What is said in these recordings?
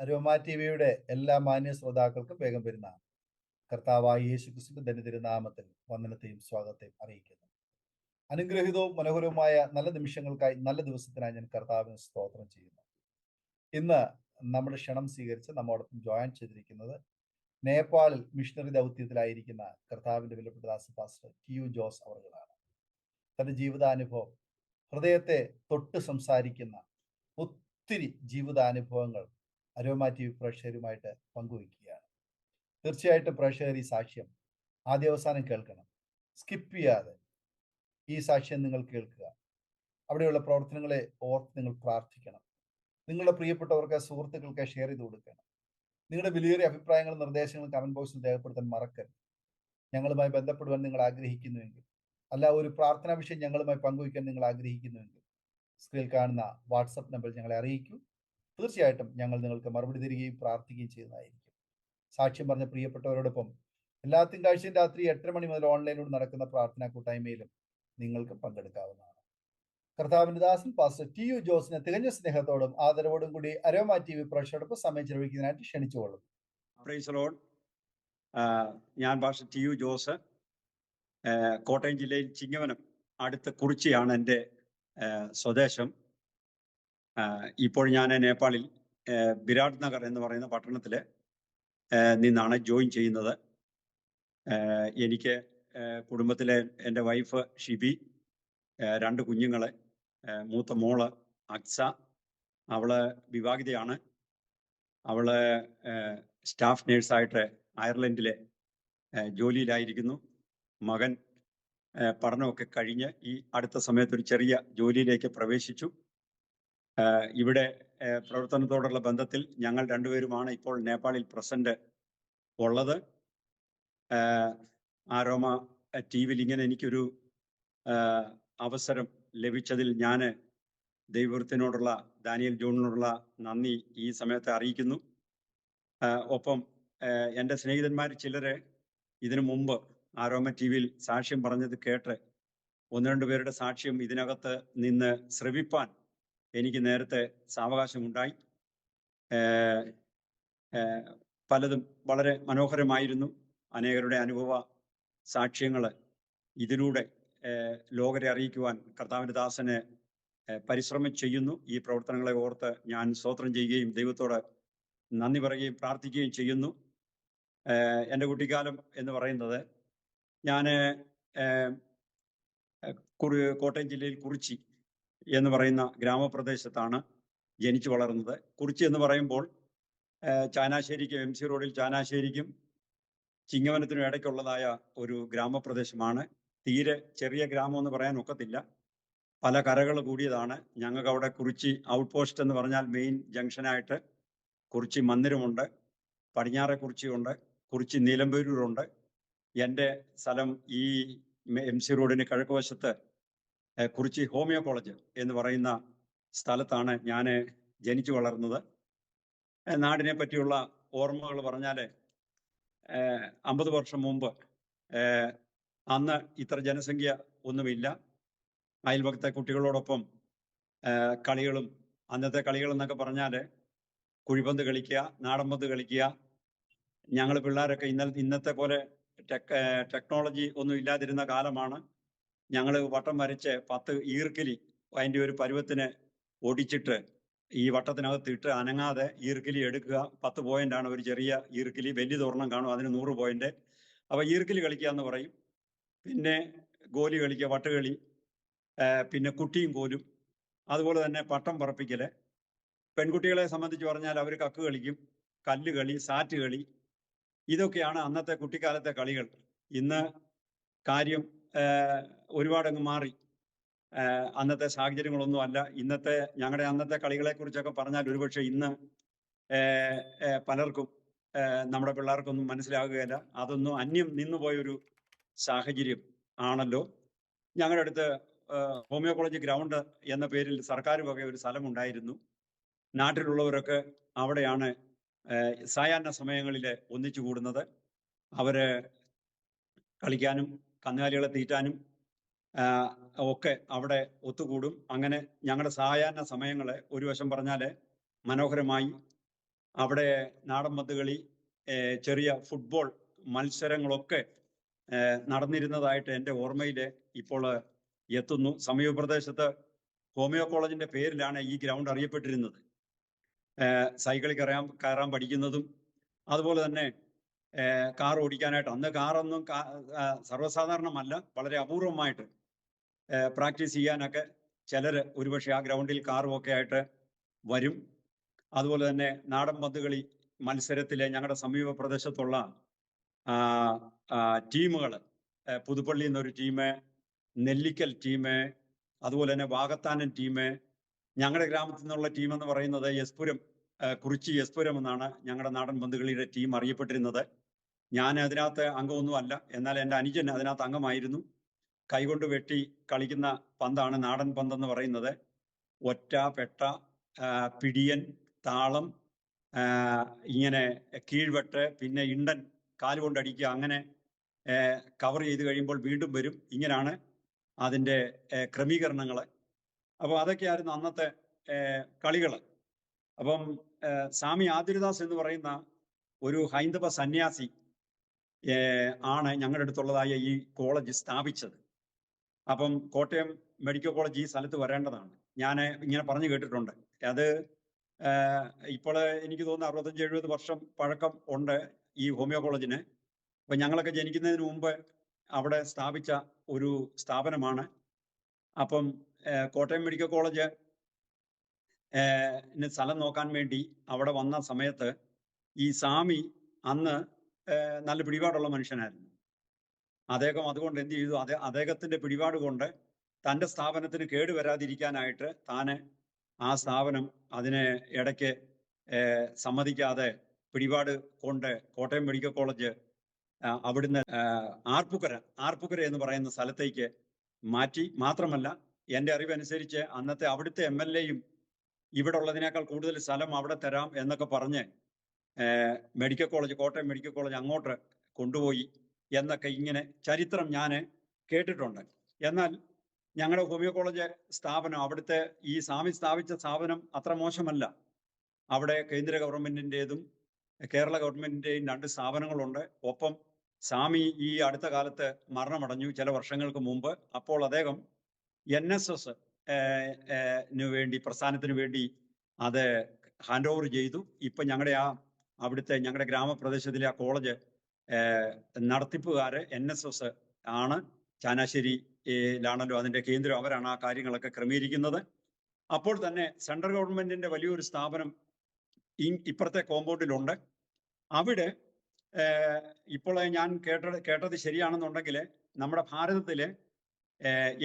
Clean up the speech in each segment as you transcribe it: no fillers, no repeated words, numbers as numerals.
Aroma ടിവിയുടെ എല്ലാ മാന്യ ശ്രോതാക്കൾക്കും വേഗം വരുന്ന കർത്താവായ യേശു ക്രിസ്തുവിന്റെ തിരുനാമത്തിൽ വന്ദനത്തെയും സ്വാഗതത്തെയും അറിയിക്കുന്നു. അനുഗ്രഹീതവും മനോഹരവുമായ നല്ല നിമിഷങ്ങൾക്കായി, നല്ല ദിവസത്തിനായി ഞാൻ കർത്താവിന് സ്തോത്രം ചെയ്യുന്നു. ഇന്ന് നമ്മുടെ ക്ഷണം സ്വീകരിച്ച് നമ്മോടൊപ്പം ജോയിൻ ചെയ്തിരിക്കുന്നത് നേപ്പാളിൽ മിഷണറി ദൗത്യത്തിലായിരിക്കുന്ന കർത്താവിന്റെ വിലപ്പെട്ട ദാസ പാസ്റ്റർ ടി.യു. ജോസ് അവറുകളാണ്. തന്റെ ജീവിതാനുഭവം, ഹൃദയത്തെ തൊട്ട് സംസാരിക്കുന്ന ഒത്തിരി ജീവിതാനുഭവങ്ങൾ അരോമ ടി വി പ്രേക്ഷകരുമായിട്ട് പങ്കുവയ്ക്കുകയാണ്. തീർച്ചയായിട്ടും പ്രേക്ഷകർ ഈ സാക്ഷ്യം ആദ്യ അവസാനം കേൾക്കണം. സ്കിപ്പ് ചെയ്യാതെ ഈ സാക്ഷ്യം നിങ്ങൾ കേൾക്കുക. അവിടെയുള്ള പ്രവർത്തനങ്ങളെ ഓർത്ത് നിങ്ങൾ പ്രാർത്ഥിക്കണം. നിങ്ങളുടെ പ്രിയപ്പെട്ടവർക്ക്, സുഹൃത്തുക്കൾക്ക് ഷെയർ ചെയ്ത് കൊടുക്കണം. നിങ്ങളുടെ വിലയേറിയ അഭിപ്രായങ്ങളും നിർദ്ദേശങ്ങളും കമന്റ് ബോക്സിൽ രേഖപ്പെടുത്താൻ മറക്കരുത്. ഞങ്ങളുമായി ബന്ധപ്പെടുവാൻ നിങ്ങൾ ആഗ്രഹിക്കുന്നുവെങ്കിൽ, അല്ല ഒരു പ്രാർത്ഥനാ വിഷയം ഞങ്ങളുമായി പങ്കുവയ്ക്കാൻ നിങ്ങൾ ആഗ്രഹിക്കുന്നുവെങ്കിൽ, സ്ക്രീനിൽ കാണുന്ന വാട്സപ്പ് നമ്പറിൽ ഞങ്ങളെ അറിയിക്കൂ. തീർച്ചയായിട്ടും ഞങ്ങൾ നിങ്ങൾക്ക് മറുപടി തരികയും പ്രാർത്ഥിക്കുകയും ചെയ്യുന്നതായിരിക്കും. സാക്ഷ്യം പറഞ്ഞ പ്രിയപ്പെട്ടവരോടൊപ്പം എല്ലാ തിങ്കളാഴ്ചയും രാത്രി 8:30 മണി മുതൽ ഓൺലൈനിലൂടെ നടക്കുന്ന പ്രാർത്ഥനാ കൂട്ടായ്മയിലും നിങ്ങൾക്ക് പങ്കെടുക്കാവുന്നതാണ്. കർത്താവിന്റെ ദാസൻ പാസ്റ്റർ ടി.യു. ജോസിനെ തികഞ്ഞ സ്നേഹത്തോടും ആദരവോടും കൂടി അരോമ ടി വി പ്രേക്ഷകരോടൊപ്പം സമയം ചെലവഴിക്കുന്നതിനായിട്ട് ക്ഷണിച്ചുകൊള്ളും. Praise lord. ഞാൻ പാസ്റ്റർ ടി.യു. ജോസ്, കോട്ടയം ജില്ലയിൽ ചിങ്ങവനം അടുത്ത കുറിച്ചിയാണ് എൻ്റെ സ്വദേശം. ഇപ്പോൾ ഞാൻ നേപ്പാളിൽ വിരാട് നഗർ എന്ന് പറയുന്ന പട്ടണത്തിൽ നിന്നാണ് ജോയിൻ ചെയ്യുന്നത്. എനിക്ക് കുടുംബത്തിലെ എൻ്റെ വൈഫ് ഷിബി, 2 കുഞ്ഞുങ്ങളെ, മൂത്ത മോള് അക്സ, അവള് വിവാഹിതയാണ്. അവള് സ്റ്റാഫ് നേഴ്സായിട്ട് അയർലൻഡിലെ ജോലിയിലായിരിക്കുന്നു. മകൻ പഠനമൊക്കെ കഴിഞ്ഞ് ഈ അടുത്ത സമയത്ത് ഒരു ചെറിയ ജോലിയിലേക്ക് പ്രവേശിച്ചു. ഇവിടെ പ്രവർത്തനത്തോടുള്ള ബന്ധത്തിൽ ഞങ്ങൾ രണ്ടുപേരുമാണ് ഇപ്പോൾ നേപ്പാളിൽ പ്രസന്റ് ഉള്ളത്. ആരോമ ടി വിയിൽ ഇങ്ങനെ എനിക്കൊരു അവസരം ലഭിച്ചതിൽ ഞാൻ ദൈവത്തിനോടുള്ള, ദാനിയൽ ജോണിനോടുള്ള നന്ദി ഈ സമയത്ത് അറിയിക്കുന്നു. ഒപ്പം എൻ്റെ സ്നേഹിതന്മാർ ചിലര് ഇതിനു മുമ്പ് ആരോമ ടി വിയിൽ സാക്ഷ്യം പറഞ്ഞത് കേട്ട് 1-2 പേരുടെ സാക്ഷ്യം ഇതിനകത്ത് നിന്ന് ശ്രവിപ്പാൻ എനിക്ക് നേരത്തെ സാവകാശമുണ്ടായി. പലതും വളരെ മനോഹരമായിരുന്നു. അനേകരുടെ അനുഭവ സാക്ഷ്യങ്ങൾ ഇതിലൂടെ ലോകരെ അറിയിക്കുവാൻ കർത്താവിൻ്റെ ദാസന് പരിശ്രമം ചെയ്യുന്നു. ഈ പ്രവർത്തനങ്ങളെ ഓർത്ത് ഞാൻ സ്തോത്രം ചെയ്യുകയും ദൈവത്തോട് നന്ദി പറയുകയും പ്രാർത്ഥിക്കുകയും ചെയ്യുന്നു. എൻ്റെ കുട്ടിക്കാലം എന്ന് പറയുന്നത്, ഞാൻ കോട്ടയം ജില്ലയിൽ കുറിച്ചി എന്ന് പറയുന്ന ഗ്രാമപ്രദേശത്താണ് ജനിച്ചു വളർന്നത്. കുറിച്ചി എന്ന് പറയുമ്പോൾ ചാനാശ്ശേരിക്കും MC റോഡിൽ ചാനാശ്ശേരിക്കും ചിങ്ങവനത്തിനും ഇടയ്ക്കുള്ളതായ ഒരു ഗ്രാമപ്രദേശമാണ്. തീരെ ചെറിയ ഗ്രാമം എന്ന് പറയാൻ ഒക്കത്തില്ല. പല കരകൾ കൂടിയതാണ്. ഞങ്ങൾക്ക് അവിടെ കുറിച്ചി ഔട്ട് പോസ്റ്റ് എന്ന് പറഞ്ഞാൽ മെയിൻ ജംഗ്ഷനായിട്ട് കുറിച്ചി മന്ദിരമുണ്ട്, പടിഞ്ഞാറെ കുറിച്ചിയുണ്ട്, കുറിച്ചി നീലമ്പേരൂരുണ്ട്. എൻ്റെ സ്ഥലം ഈ MC റോഡിന് കിഴക്ക് വശത്ത് കുറിച്ചി ഹോമിയോ കോളേജ് എന്ന് പറയുന്ന സ്ഥലത്താണ് ഞാൻ ജനിച്ചു വളർന്നത്. നാടിനെ പറ്റിയുള്ള ഓർമ്മകൾ പറഞ്ഞാൽ 50 വർഷം മുമ്പ് അന്ന് ഇത്ര ജനസംഖ്യ ഒന്നുമില്ല. അയൽപക്കത്തെ കുട്ടികളോടൊപ്പം കളികളും, അന്നത്തെ കളികൾ എന്നൊക്കെ പറഞ്ഞാൽ കുഴിപ്പന്ത് കളിക്കുക, നാടൻപന്ത് കളിക്കുക. ഞങ്ങൾ പിള്ളേരൊക്കെ ഇന്നത്തെ പോലെ ടെക്നോളജി ഒന്നും ഇല്ലാതിരുന്ന കാലമാണ്. ഞങ്ങൾ വട്ടം വരച്ച് 10 ഈർക്കിലി അതിൻ്റെ ഒരു പരുവത്തിന് ഒടിച്ചിട്ട് ഈ വട്ടത്തിനകത്ത് ഇട്ട് അനങ്ങാതെ ഈർക്കിലി എടുക്കുക. 10 പോയിന്റാണ് ഒരു ചെറിയ ഈർക്കിലി. വലിയ തോർണം കാണും, അതിന് 100 പോയിന്റ്. അപ്പോൾ ഈർക്കിലി കളിക്കുക എന്ന് പറയും. പിന്നെ ഗോലി കളിക്കുക, വട്ടുകളി, പിന്നെ കുട്ടിയും കോലും, അതുപോലെ തന്നെ പട്ടം പറപ്പിക്കൽ. പെൺകുട്ടികളെ സംബന്ധിച്ച് പറഞ്ഞാൽ അവർ കക്ക് കളിക്കും, കല്ല് കളി, സാറ്റ് കളി. ഇതൊക്കെയാണ് അന്നത്തെ കുട്ടിക്കാലത്തെ കളികൾ. ഇന്ന് കാര്യം ഒരുപാടങ്ങ് മാറി. അന്നത്തെ സാഹചര്യങ്ങളൊന്നും അല്ല. ഞങ്ങളുടെ അന്നത്തെ കളികളെ കുറിച്ചൊക്കെ പറഞ്ഞാൽ ഒരുപക്ഷെ ഇന്ന് പലർക്കും, നമ്മുടെ പിള്ളേർക്കൊന്നും മനസ്സിലാകുകയില്ല. അതൊന്നും അന്യം നിന്നുപോയൊരു സാഹചര്യം ആണല്ലോ. ഞങ്ങളുടെ അടുത്ത് ഹോമിയോ കോളേജ് ഗ്രൗണ്ട് എന്ന പേരിൽ സർക്കാർ വക ഒരു സ്ഥലമുണ്ടായിരുന്നു. നാട്ടിലുള്ളവരൊക്കെ അവിടെയാണ് സായാഹ്ന സമയങ്ങളിൽ ഒന്നിച്ചു കൂടുന്നത്. അവര് കളിക്കാനും കന്നുകാലികളെ തീറ്റാനും ഒക്കെ അവിടെ ഒത്തുകൂടും. അങ്ങനെ ഞങ്ങളുടെ സായാഹ്ന സമയങ്ങളെ ഒരു വശം പറഞ്ഞാൽ മനോഹരമായി അവിടെ നാടൻ പന്തുകളി, ചെറിയ ഫുട്ബോൾ മത്സരങ്ങളൊക്കെ നടന്നിരുന്നതായിട്ട് എൻ്റെ ഓർമ്മയിൽ ഇപ്പോൾ എത്തുന്നു. സമീപപ്രദേശത്ത് ഹോമിയോ കോളേജിന്റെ പേരിലാണ് ഈ ഗ്രൗണ്ട് അറിയപ്പെട്ടിരുന്നത്. സൈക്കിളിൽ കയറാൻ പഠിക്കുന്നതും അതുപോലെ തന്നെ കാർ ഓടിക്കാനായിട്ട്, അന്ന് കാറൊന്നും സർവ്വസാധാരണമല്ല, വളരെ അപൂർവമായിട്ട് പ്രാക്ടീസ് ചെയ്യാനൊക്കെ ചിലർ ഒരുപക്ഷെ ആ ഗ്രൗണ്ടിൽ കാറും ഒക്കെ ആയിട്ട് വരും. അതുപോലെ തന്നെ നാടൻ പന്തുകളി മത്സരത്തിലെ ഞങ്ങളുടെ സമീപ പ്രദേശത്തുള്ള ടീമുകൾ, പുതുപ്പള്ളി എന്നൊരു ടീം, നെല്ലിക്കൽ ടീം, അതുപോലെ തന്നെ വാകത്താനൻ ടീം, ഞങ്ങളുടെ ഗ്രാമത്തിൽ നിന്നുള്ള ടീം എന്ന് പറയുന്നത് കുറിച്ചി എസ്പുരം എന്നാണ് ഞങ്ങളുടെ നാടൻ പന്തുകളിയുടെ ടീം അറിയപ്പെട്ടിരുന്നത്. ഞാൻ അതിനകത്ത് അംഗമൊന്നുമല്ല, എന്നാൽ എൻ്റെ അനുജൻ അതിനകത്ത് അംഗമായിരുന്നു. കൈകൊണ്ട് വെട്ടി കളിക്കുന്ന പന്താണ് നാടൻ പന്തെന്ന് പറയുന്നത്. ഒറ്റ, പെട്ട, പിടിയൻ, താളം, ഇങ്ങനെ കീഴ്വെട്ട്, പിന്നെ ഇണ്ടൻ കാലുകൊണ്ടടിക്കുക, അങ്ങനെ കവർ ചെയ്ത് കഴിയുമ്പോൾ വീണ്ടും വരും. ഇങ്ങനെയാണ് അതിൻ്റെ ക്രമീകരണങ്ങൾ. അപ്പോൾ അതൊക്കെയായിരുന്നു അന്നത്തെ കളികൾ. അപ്പം സ്വാമി ആതിരദാസ് എന്ന് പറയുന്ന ഒരു ഹൈന്ദവ സന്യാസി ആണ് ഞങ്ങളുടെ അടുത്തുള്ളതായ ഈ കോളേജ് സ്ഥാപിച്ചത്. അപ്പം കോട്ടയം മെഡിക്കൽ കോളേജ് ഈ സ്ഥലത്ത് വരേണ്ടതാണ്. ഞാൻ ഇങ്ങനെ പറഞ്ഞു കേട്ടിട്ടുണ്ട്. അത് ഇപ്പോൾ എനിക്ക് തോന്നുന്നു 65-70 വർഷം പഴക്കം ഉണ്ട് ഈ ഹോമിയോ കോളേജിന്. അപ്പം ഞങ്ങളൊക്കെ ജനിക്കുന്നതിന് മുമ്പ് അവിടെ സ്ഥാപിച്ച ഒരു സ്ഥാപനമാണ്. അപ്പം കോട്ടയം മെഡിക്കൽ കോളേജ് സ്ഥലം നോക്കാൻ വേണ്ടി അവിടെ വന്ന സമയത്ത് ഈ സ്വാമി അന്ന് നല്ല പിടിപാടുള്ള മനുഷ്യനായിരുന്നു. അദ്ദേഹം അതുകൊണ്ട് എന്ത് ചെയ്തു, അദ്ദേഹത്തിന്റെ പിടിപാട് കൊണ്ട് തൻ്റെ സ്ഥാപനത്തിന് കേടുവരാതിരിക്കാനായിട്ട് താന് ആ സ്ഥാപനം അതിനെ ഇടയ്ക്ക് സമ്മതിക്കാതെ പിടിപാട് കൊണ്ട് കോട്ടയം മെഡിക്കൽ കോളേജ് അവിടുന്ന് ആർപ്പുക്കര എന്ന് പറയുന്ന സ്ഥലത്തേക്ക് മാറ്റി. മാത്രമല്ല, എൻ്റെ അറിവനുസരിച്ച് അന്നത്തെ അവിടുത്തെ MLA-യും ഇവിടെ ഉള്ളതിനേക്കാൾ കൂടുതൽ സ്ഥലം അവിടെ തരാം എന്നൊക്കെ പറഞ്ഞ് medical college, Kottayam medical college അങ്ങോട്ട് കൊണ്ടുപോയി എന്നൊക്കെ ഇങ്ങനെ ചരിത്രം ഞാൻ കേട്ടിട്ടുണ്ട്. എന്നാൽ ഞങ്ങളുടെ ഹോമിയോ കോളേജ് സ്ഥാപനം, അവിടുത്തെ ഈ സ്വാമി സ്ഥാപിച്ച സ്ഥാപനം അത്ര മോശമല്ല. അവിടെ കേന്ദ്ര ഗവൺമെന്റിൻ്റെതും കേരള ഗവൺമെന്റിൻ്റെയും 2 സ്ഥാപനങ്ങളുണ്ട്. ഒപ്പം സ്വാമി ഈ അടുത്ത കാലത്ത് മരണമടഞ്ഞു, ചില വർഷങ്ങൾക്ക് മുമ്പ്. അപ്പോൾ അദ്ദേഹം NSS വേണ്ടി, പ്രസ്ഥാനത്തിന് വേണ്ടി അത് ഹാൻഡ് ഓവർ ചെയ്തു. ഇപ്പം ഞങ്ങളുടെ ഗ്രാമപ്രദേശത്തിലെ ആ കോളേജ് നടത്തിപ്പുകാര് NSS ആണ്. ചാനാശ്ശേരിയിലാണല്ലോ അതിന്റെ കേന്ദ്രം. അവരാണ് ആ കാര്യങ്ങളൊക്കെ ക്രമീകരിക്കുന്നത്. അപ്പോൾ തന്നെ സെൻട്രൽ ഗവൺമെന്റിന്റെ വലിയൊരു സ്ഥാപനം ഇപ്പുറത്തെ കോമ്പൗണ്ടിലുണ്ട്. അവിടെ ഇപ്പോൾ ഞാൻ കേട്ടത് ശരിയാണെന്നുണ്ടെങ്കിൽ നമ്മുടെ ഭാരതത്തിലെ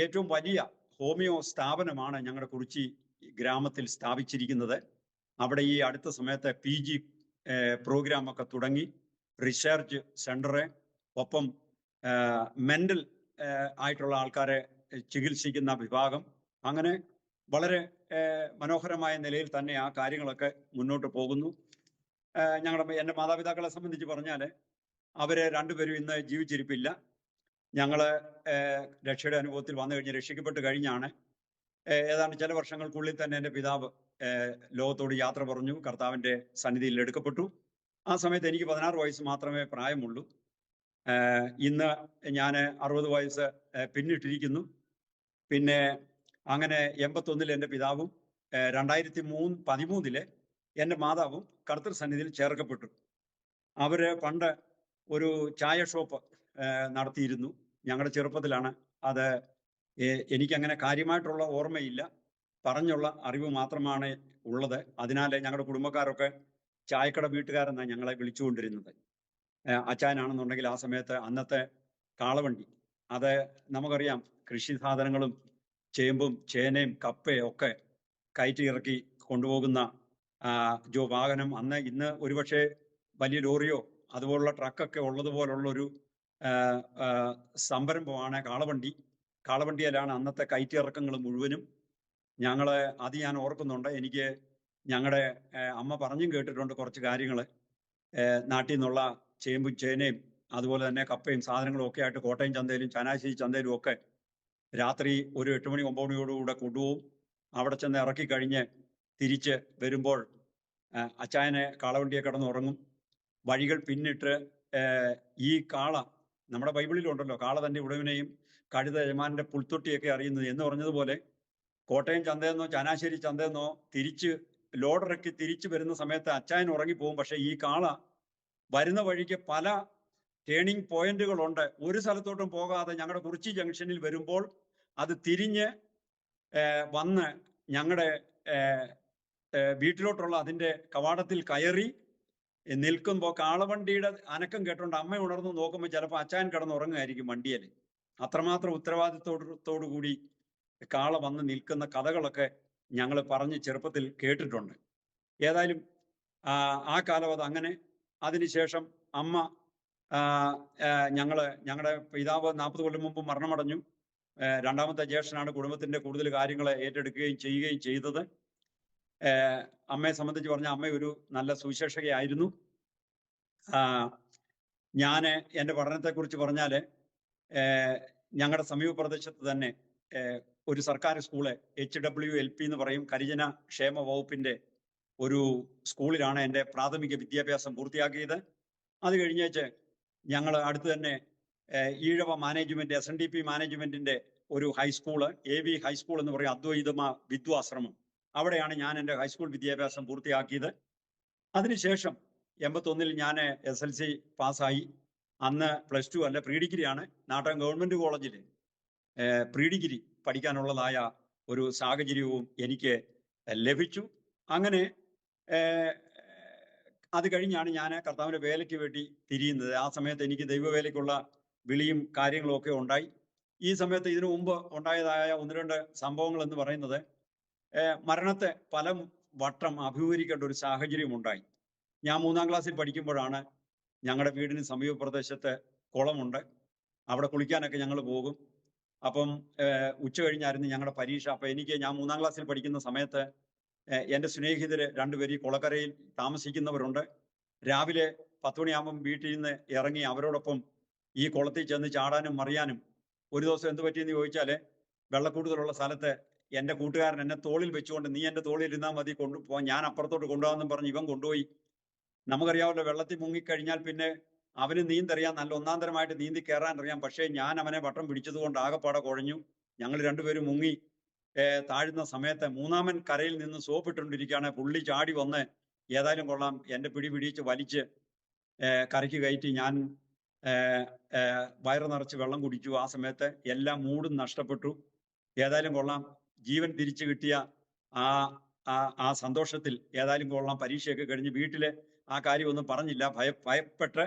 ഏറ്റവും വലിയ ഹോമിയോ സ്ഥാപനമാണ് ഞങ്ങളുടെ കുറിച്ചി ഗ്രാമത്തിൽ സ്ഥാപിച്ചിരിക്കുന്നത്. അവിടെ ഈ അടുത്ത സമയത്ത് PG പ്രോഗ്രാമൊക്കെ തുടങ്ങി. റിസർച്ച് സെന്റർ, ഒപ്പം മെന്റൽ ആയിട്ടുള്ള ആൾക്കാരെ ചികിത്സിക്കുന്ന വിഭാഗം, അങ്ങനെ വളരെ മനോഹരമായ നിലയിൽ തന്നെ ആ കാര്യങ്ങളൊക്കെ മുന്നോട്ട് പോകുന്നു. എൻ്റെ മാതാപിതാക്കളെ സംബന്ധിച്ച് പറഞ്ഞാൽ അവര് 2 പേരും ഇന്ന് ജീവിച്ചിരിപ്പില്ല. ഞങ്ങള് രക്ഷയുടെ അനുഭവത്തിൽ വന്നു കഴിഞ്ഞ് രക്ഷിക്കപ്പെട്ട് കഴിഞ്ഞാണ് ഏതാണ്ട് ചില വർഷങ്ങൾക്കുള്ളിൽ തന്നെ എൻ്റെ പിതാവ് ലോകത്തോട് യാത്ര പറഞ്ഞു, കർത്താവിൻ്റെ സന്നിധിയിൽ എടുക്കപ്പെട്ടു. ആ സമയത്ത് എനിക്ക് 16 വയസ്സ് മാത്രമേ പ്രായമുള്ളൂ. ഇന്ന് ഞാൻ 60 വയസ്സ് പിന്നിട്ടിരിക്കുന്നു. പിന്നെ അങ്ങനെ 81-ൽ എൻ്റെ പിതാവും 2013 എൻ്റെ മാതാവും കർത്തൃ സന്നിധിയിൽ ചേർക്കപ്പെട്ടു. അവര് പണ്ട് ഒരു ചായ ഷോപ്പ് നടത്തിയിരുന്നു. ഞങ്ങളുടെ ചെറുപ്പത്തിലാണ് അത്. എനിക്കങ്ങനെ കാര്യമായിട്ടുള്ള ഓർമ്മയില്ല, പറഞ്ഞുള്ള അറിവ് മാത്രമാണ് ഉള്ളത്. അതിനാൽ ഞങ്ങളുടെ കുടുംബക്കാരൊക്കെ ചായക്കട വീട്ടുകാരെന്നാണ് ഞങ്ങളെ വിളിച്ചുകൊണ്ടിരുന്നത്. അച്ചായനാണെന്നുണ്ടെങ്കിൽ ആ സമയത്ത് അന്നത്തെ കാളവണ്ടി, അത് നമുക്കറിയാം, കൃഷി സാധനങ്ങളും ചേമ്പും ചേനയും കപ്പയും ഒക്കെ കയറ്റി ഇറക്കി കൊണ്ടുപോകുന്ന വാഹനം. ഇന്ന് ഒരുപക്ഷെ വലിയ ലോറിയോ അതുപോലുള്ള ട്രക്കൊക്കെ ഉള്ളതുപോലുള്ളൊരു സംരംഭമാണ് കാളവണ്ടിയിലാണ് അന്നത്തെ കയറ്റിറക്കങ്ങൾ മുഴുവനും. അത് ഞാൻ ഓർക്കുന്നുണ്ട്. എനിക്ക് ഞങ്ങളുടെ അമ്മ പറഞ്ഞും കേട്ടിട്ടുണ്ട് കുറച്ച് കാര്യങ്ങൾ. നാട്ടിൽ നിന്നുള്ള ചേമ്പും ചേനയും അതുപോലെ തന്നെ കപ്പയും സാധനങ്ങളും ഒക്കെ ആയിട്ട് കോട്ടയം ചന്തയിലും ചാനാശ്ശേരി ചന്തയിലും ഒക്കെ രാത്രി ഒരു 8 മണി 9 മണിയോടുകൂടെ കൊണ്ടുപോകും. അവിടെ ചെന്ന് ഇറക്കി കഴിഞ്ഞ് തിരിച്ച് വരുമ്പോൾ അച്ചായനെ കാളവണ്ടിയെ കിടന്നുറങ്ങും. വഴികൾ പിന്നിട്ട് ഈ കാള, നമ്മുടെ ബൈബിളിലുണ്ടല്ലോ, കാള തന്റെ ഉടവിനെയും കഴുത യജമാനന്റെ പുൽത്തൊട്ടിയൊക്കെ അറിയുന്നത് എന്ന് പറഞ്ഞതുപോലെ കോട്ടയം ചന്തയെന്നോ ചാനാശ്ശേരി ചന്തയെന്നോ തിരിച്ച് ലോഡിറക്കി തിരിച്ചു വരുന്ന സമയത്ത് അച്ചായൻ ഉറങ്ങിപ്പോകും. പക്ഷെ ഈ കാള വരുന്ന വഴിക്ക് പല ടേണിംഗ് പോയിന്റുകളുണ്ട്. ഒരു സ്ഥലത്തോട്ടും പോകാതെ ഞങ്ങളുടെ കുറിച്ചി ജംഗ്ഷനിൽ വരുമ്പോൾ അത് തിരിഞ്ഞ് വന്ന് ഞങ്ങളുടെ വീട്ടിലോട്ടുള്ള അതിന്റെ കവാടത്തിൽ കയറി നിൽക്കുമ്പോൾ കാളവണ്ടിയുടെ അനക്കം കേട്ടോണ്ട് അമ്മ ഉണർന്ന് നോക്കുമ്പോൾ ചിലപ്പോൾ അച്ചായൻ കിടന്നുറങ്ങുമായിരിക്കും വണ്ടിയിൽ. അത്രമാത്രം ഉത്തരവാദിത്തോടു കൂടി കാള വന്ന് നിൽക്കുന്ന കഥകളൊക്കെ ഞങ്ങൾ പറഞ്ഞ് ചെറുപ്പത്തിൽ കേട്ടിട്ടുണ്ട്. ഏതായാലും ആ കാലം അത് അങ്ങനെ. അതിനുശേഷം അമ്മ ഞങ്ങളുടെ പിതാവ് 40 കൊല്ലം മുമ്പ് മരണമടഞ്ഞു. രണ്ടാമത്തെ ജ്യേഷ്ഠനാണ് കുടുംബത്തിന്റെ കൂടുതൽ കാര്യങ്ങളെ ഏറ്റെടുക്കുകയും ചെയ്യുകയും ചെയ്തത്. അമ്മയെ സംബന്ധിച്ച് പറഞ്ഞാൽ അമ്മ ഒരു നല്ല സുവിശേഷകയായിരുന്നു. ഞാൻ എൻ്റെ പഠനത്തെക്കുറിച്ച് പറഞ്ഞാൽ ഞങ്ങളുടെ സമീപ പ്രദേശത്ത് തന്നെ ഒരു സർക്കാർ സ്കൂള് HWLP എന്ന് പറയും, കരിജന ക്ഷേമ വകുപ്പിന്റെ ഒരു സ്കൂളിലാണ് എൻ്റെ പ്രാഥമിക വിദ്യാഭ്യാസം പൂർത്തിയാക്കിയത്. അത് കഴിഞ്ഞേച്ച് ഞങ്ങൾ അടുത്ത് തന്നെ ഈഴവ മാനേജ്മെന്റ് SNDP മാനേജ്മെന്റിന്റെ ഒരു ഹൈസ്കൂള്, AV ഹൈസ്കൂൾ എന്ന് പറയും, അദ്വൈതമ വിദ്വാശ്രമം, അവിടെയാണ് ഞാൻ എൻ്റെ ഹൈസ്കൂൾ വിദ്യാഭ്യാസം പൂർത്തിയാക്കിയത്. അതിനുശേഷം 81-ൽ ഞാൻ SLC പാസ്സായി. അന്ന് +2 അല്ല, പ്രീ ഡിഗ്രിയാണ്. നാട്ടകം ഗവൺമെന്റ് കോളേജിൽ പ്രീ ഡിഗ്രി പഠിക്കാനുള്ളതായ ഒരു സാഹചര്യവും എനിക്ക് ലഭിച്ചു. അങ്ങനെ അത് കഴിഞ്ഞാണ് ഞാൻ കർത്താവിന്റെ വേലയ്ക്ക് വേണ്ടി തിരിയുന്നത്. ആ സമയത്ത് എനിക്ക് ദൈവവേലയ്ക്കുള്ള വിളിയും കാര്യങ്ങളും ഒക്കെ ഉണ്ടായി. ഈ സമയത്ത് ഇതിനു മുമ്പ് ഉണ്ടായതായ 1-2 സംഭവങ്ങൾ എന്ന് പറയുന്നത്, മരണത്തെ പല വട്ടം അഭിമുഖീകരിക്കേണ്ട ഒരു സാഹചര്യം ഉണ്ടായി. ഞാൻ 3-ാം ക്ലാസ്സിൽ പഠിക്കുമ്പോഴാണ് ഞങ്ങളുടെ വീടിന് സമീപ പ്രദേശത്ത് കുളമുണ്ട്, അവിടെ കുളിക്കാനൊക്കെ ഞങ്ങൾ പോകും. അപ്പം ഉച്ച കഴിഞ്ഞായിരുന്നു ഞങ്ങളുടെ പരീക്ഷ. അപ്പം ഞാൻ 3-ാം ക്ലാസ്സിൽ പഠിക്കുന്ന സമയത്ത് എൻ്റെ സ്നേഹിതര് 2 പേര് ഈ കുളക്കരയിൽ താമസിക്കുന്നവരുണ്ട്. രാവിലെ 10 മണിയാകുമ്പം വീട്ടിൽ നിന്ന് ഇറങ്ങി അവരോടൊപ്പം ഈ കുളത്തിൽ ചെന്ന് ചാടാനും മറിയാനും. ഒരു ദിവസം എന്ത് പറ്റിയെന്ന് ചോദിച്ചാൽ, വെള്ളക്കൂടുതലുള്ള സ്ഥലത്ത് എൻ്റെ കൂട്ടുകാരൻ എന്നെ തോളിൽ വെച്ചുകൊണ്ട്, നീ എൻ്റെ തോളിൽ ഇരുന്നാൽ മതി, കൊണ്ടുപോകാൻ, ഞാൻ അപ്പുറത്തോട്ട് കൊണ്ടുപോകാമെന്നും പറഞ്ഞ് ഇവൻ കൊണ്ടുപോയി. നമുക്കറിയാമല്ലോ, വെള്ളത്തിൽ മുങ്ങിക്കഴിഞ്ഞാൽ പിന്നെ അവന് നീന്തറിയാം, നല്ല ഒന്നാം തരമായിട്ട് നീന്തി കയറാൻ അറിയാം. പക്ഷേ ഞാൻ അവനെ വട്ടം പിടിച്ചത് കൊണ്ട് ആകെപ്പാടെ കുഴഞ്ഞു. ഞങ്ങൾ 2 പേരും മുങ്ങി താഴുന്ന സമയത്ത് 3-ാമൻ കരയിൽ നിന്ന് സോപ്പിട്ടുകൊണ്ടിരിക്കുകയാണ്. പുള്ളി ചാടി വന്ന് ഏതായാലും കൊള്ളാം എൻ്റെ പിടിച്ച് വലിച്ച് കരയ്ക്ക് കയറ്റി. ഞാൻ വയറ് നിറച്ച് വെള്ളം കുടിച്ചു. ആ സമയത്ത് എല്ലാം മൂടും നഷ്ടപ്പെട്ടു. ഏതായാലും കൊള്ളാം, ജീവൻ തിരിച്ചു കിട്ടിയ ആ സന്തോഷത്തിൽ ഏതായാലും കൊള്ളാം, പരീക്ഷയൊക്കെ കഴിഞ്ഞ് വീട്ടില് ആ കാര്യമൊന്നും പറഞ്ഞില്ല, ഭയപ്പെട്ട്.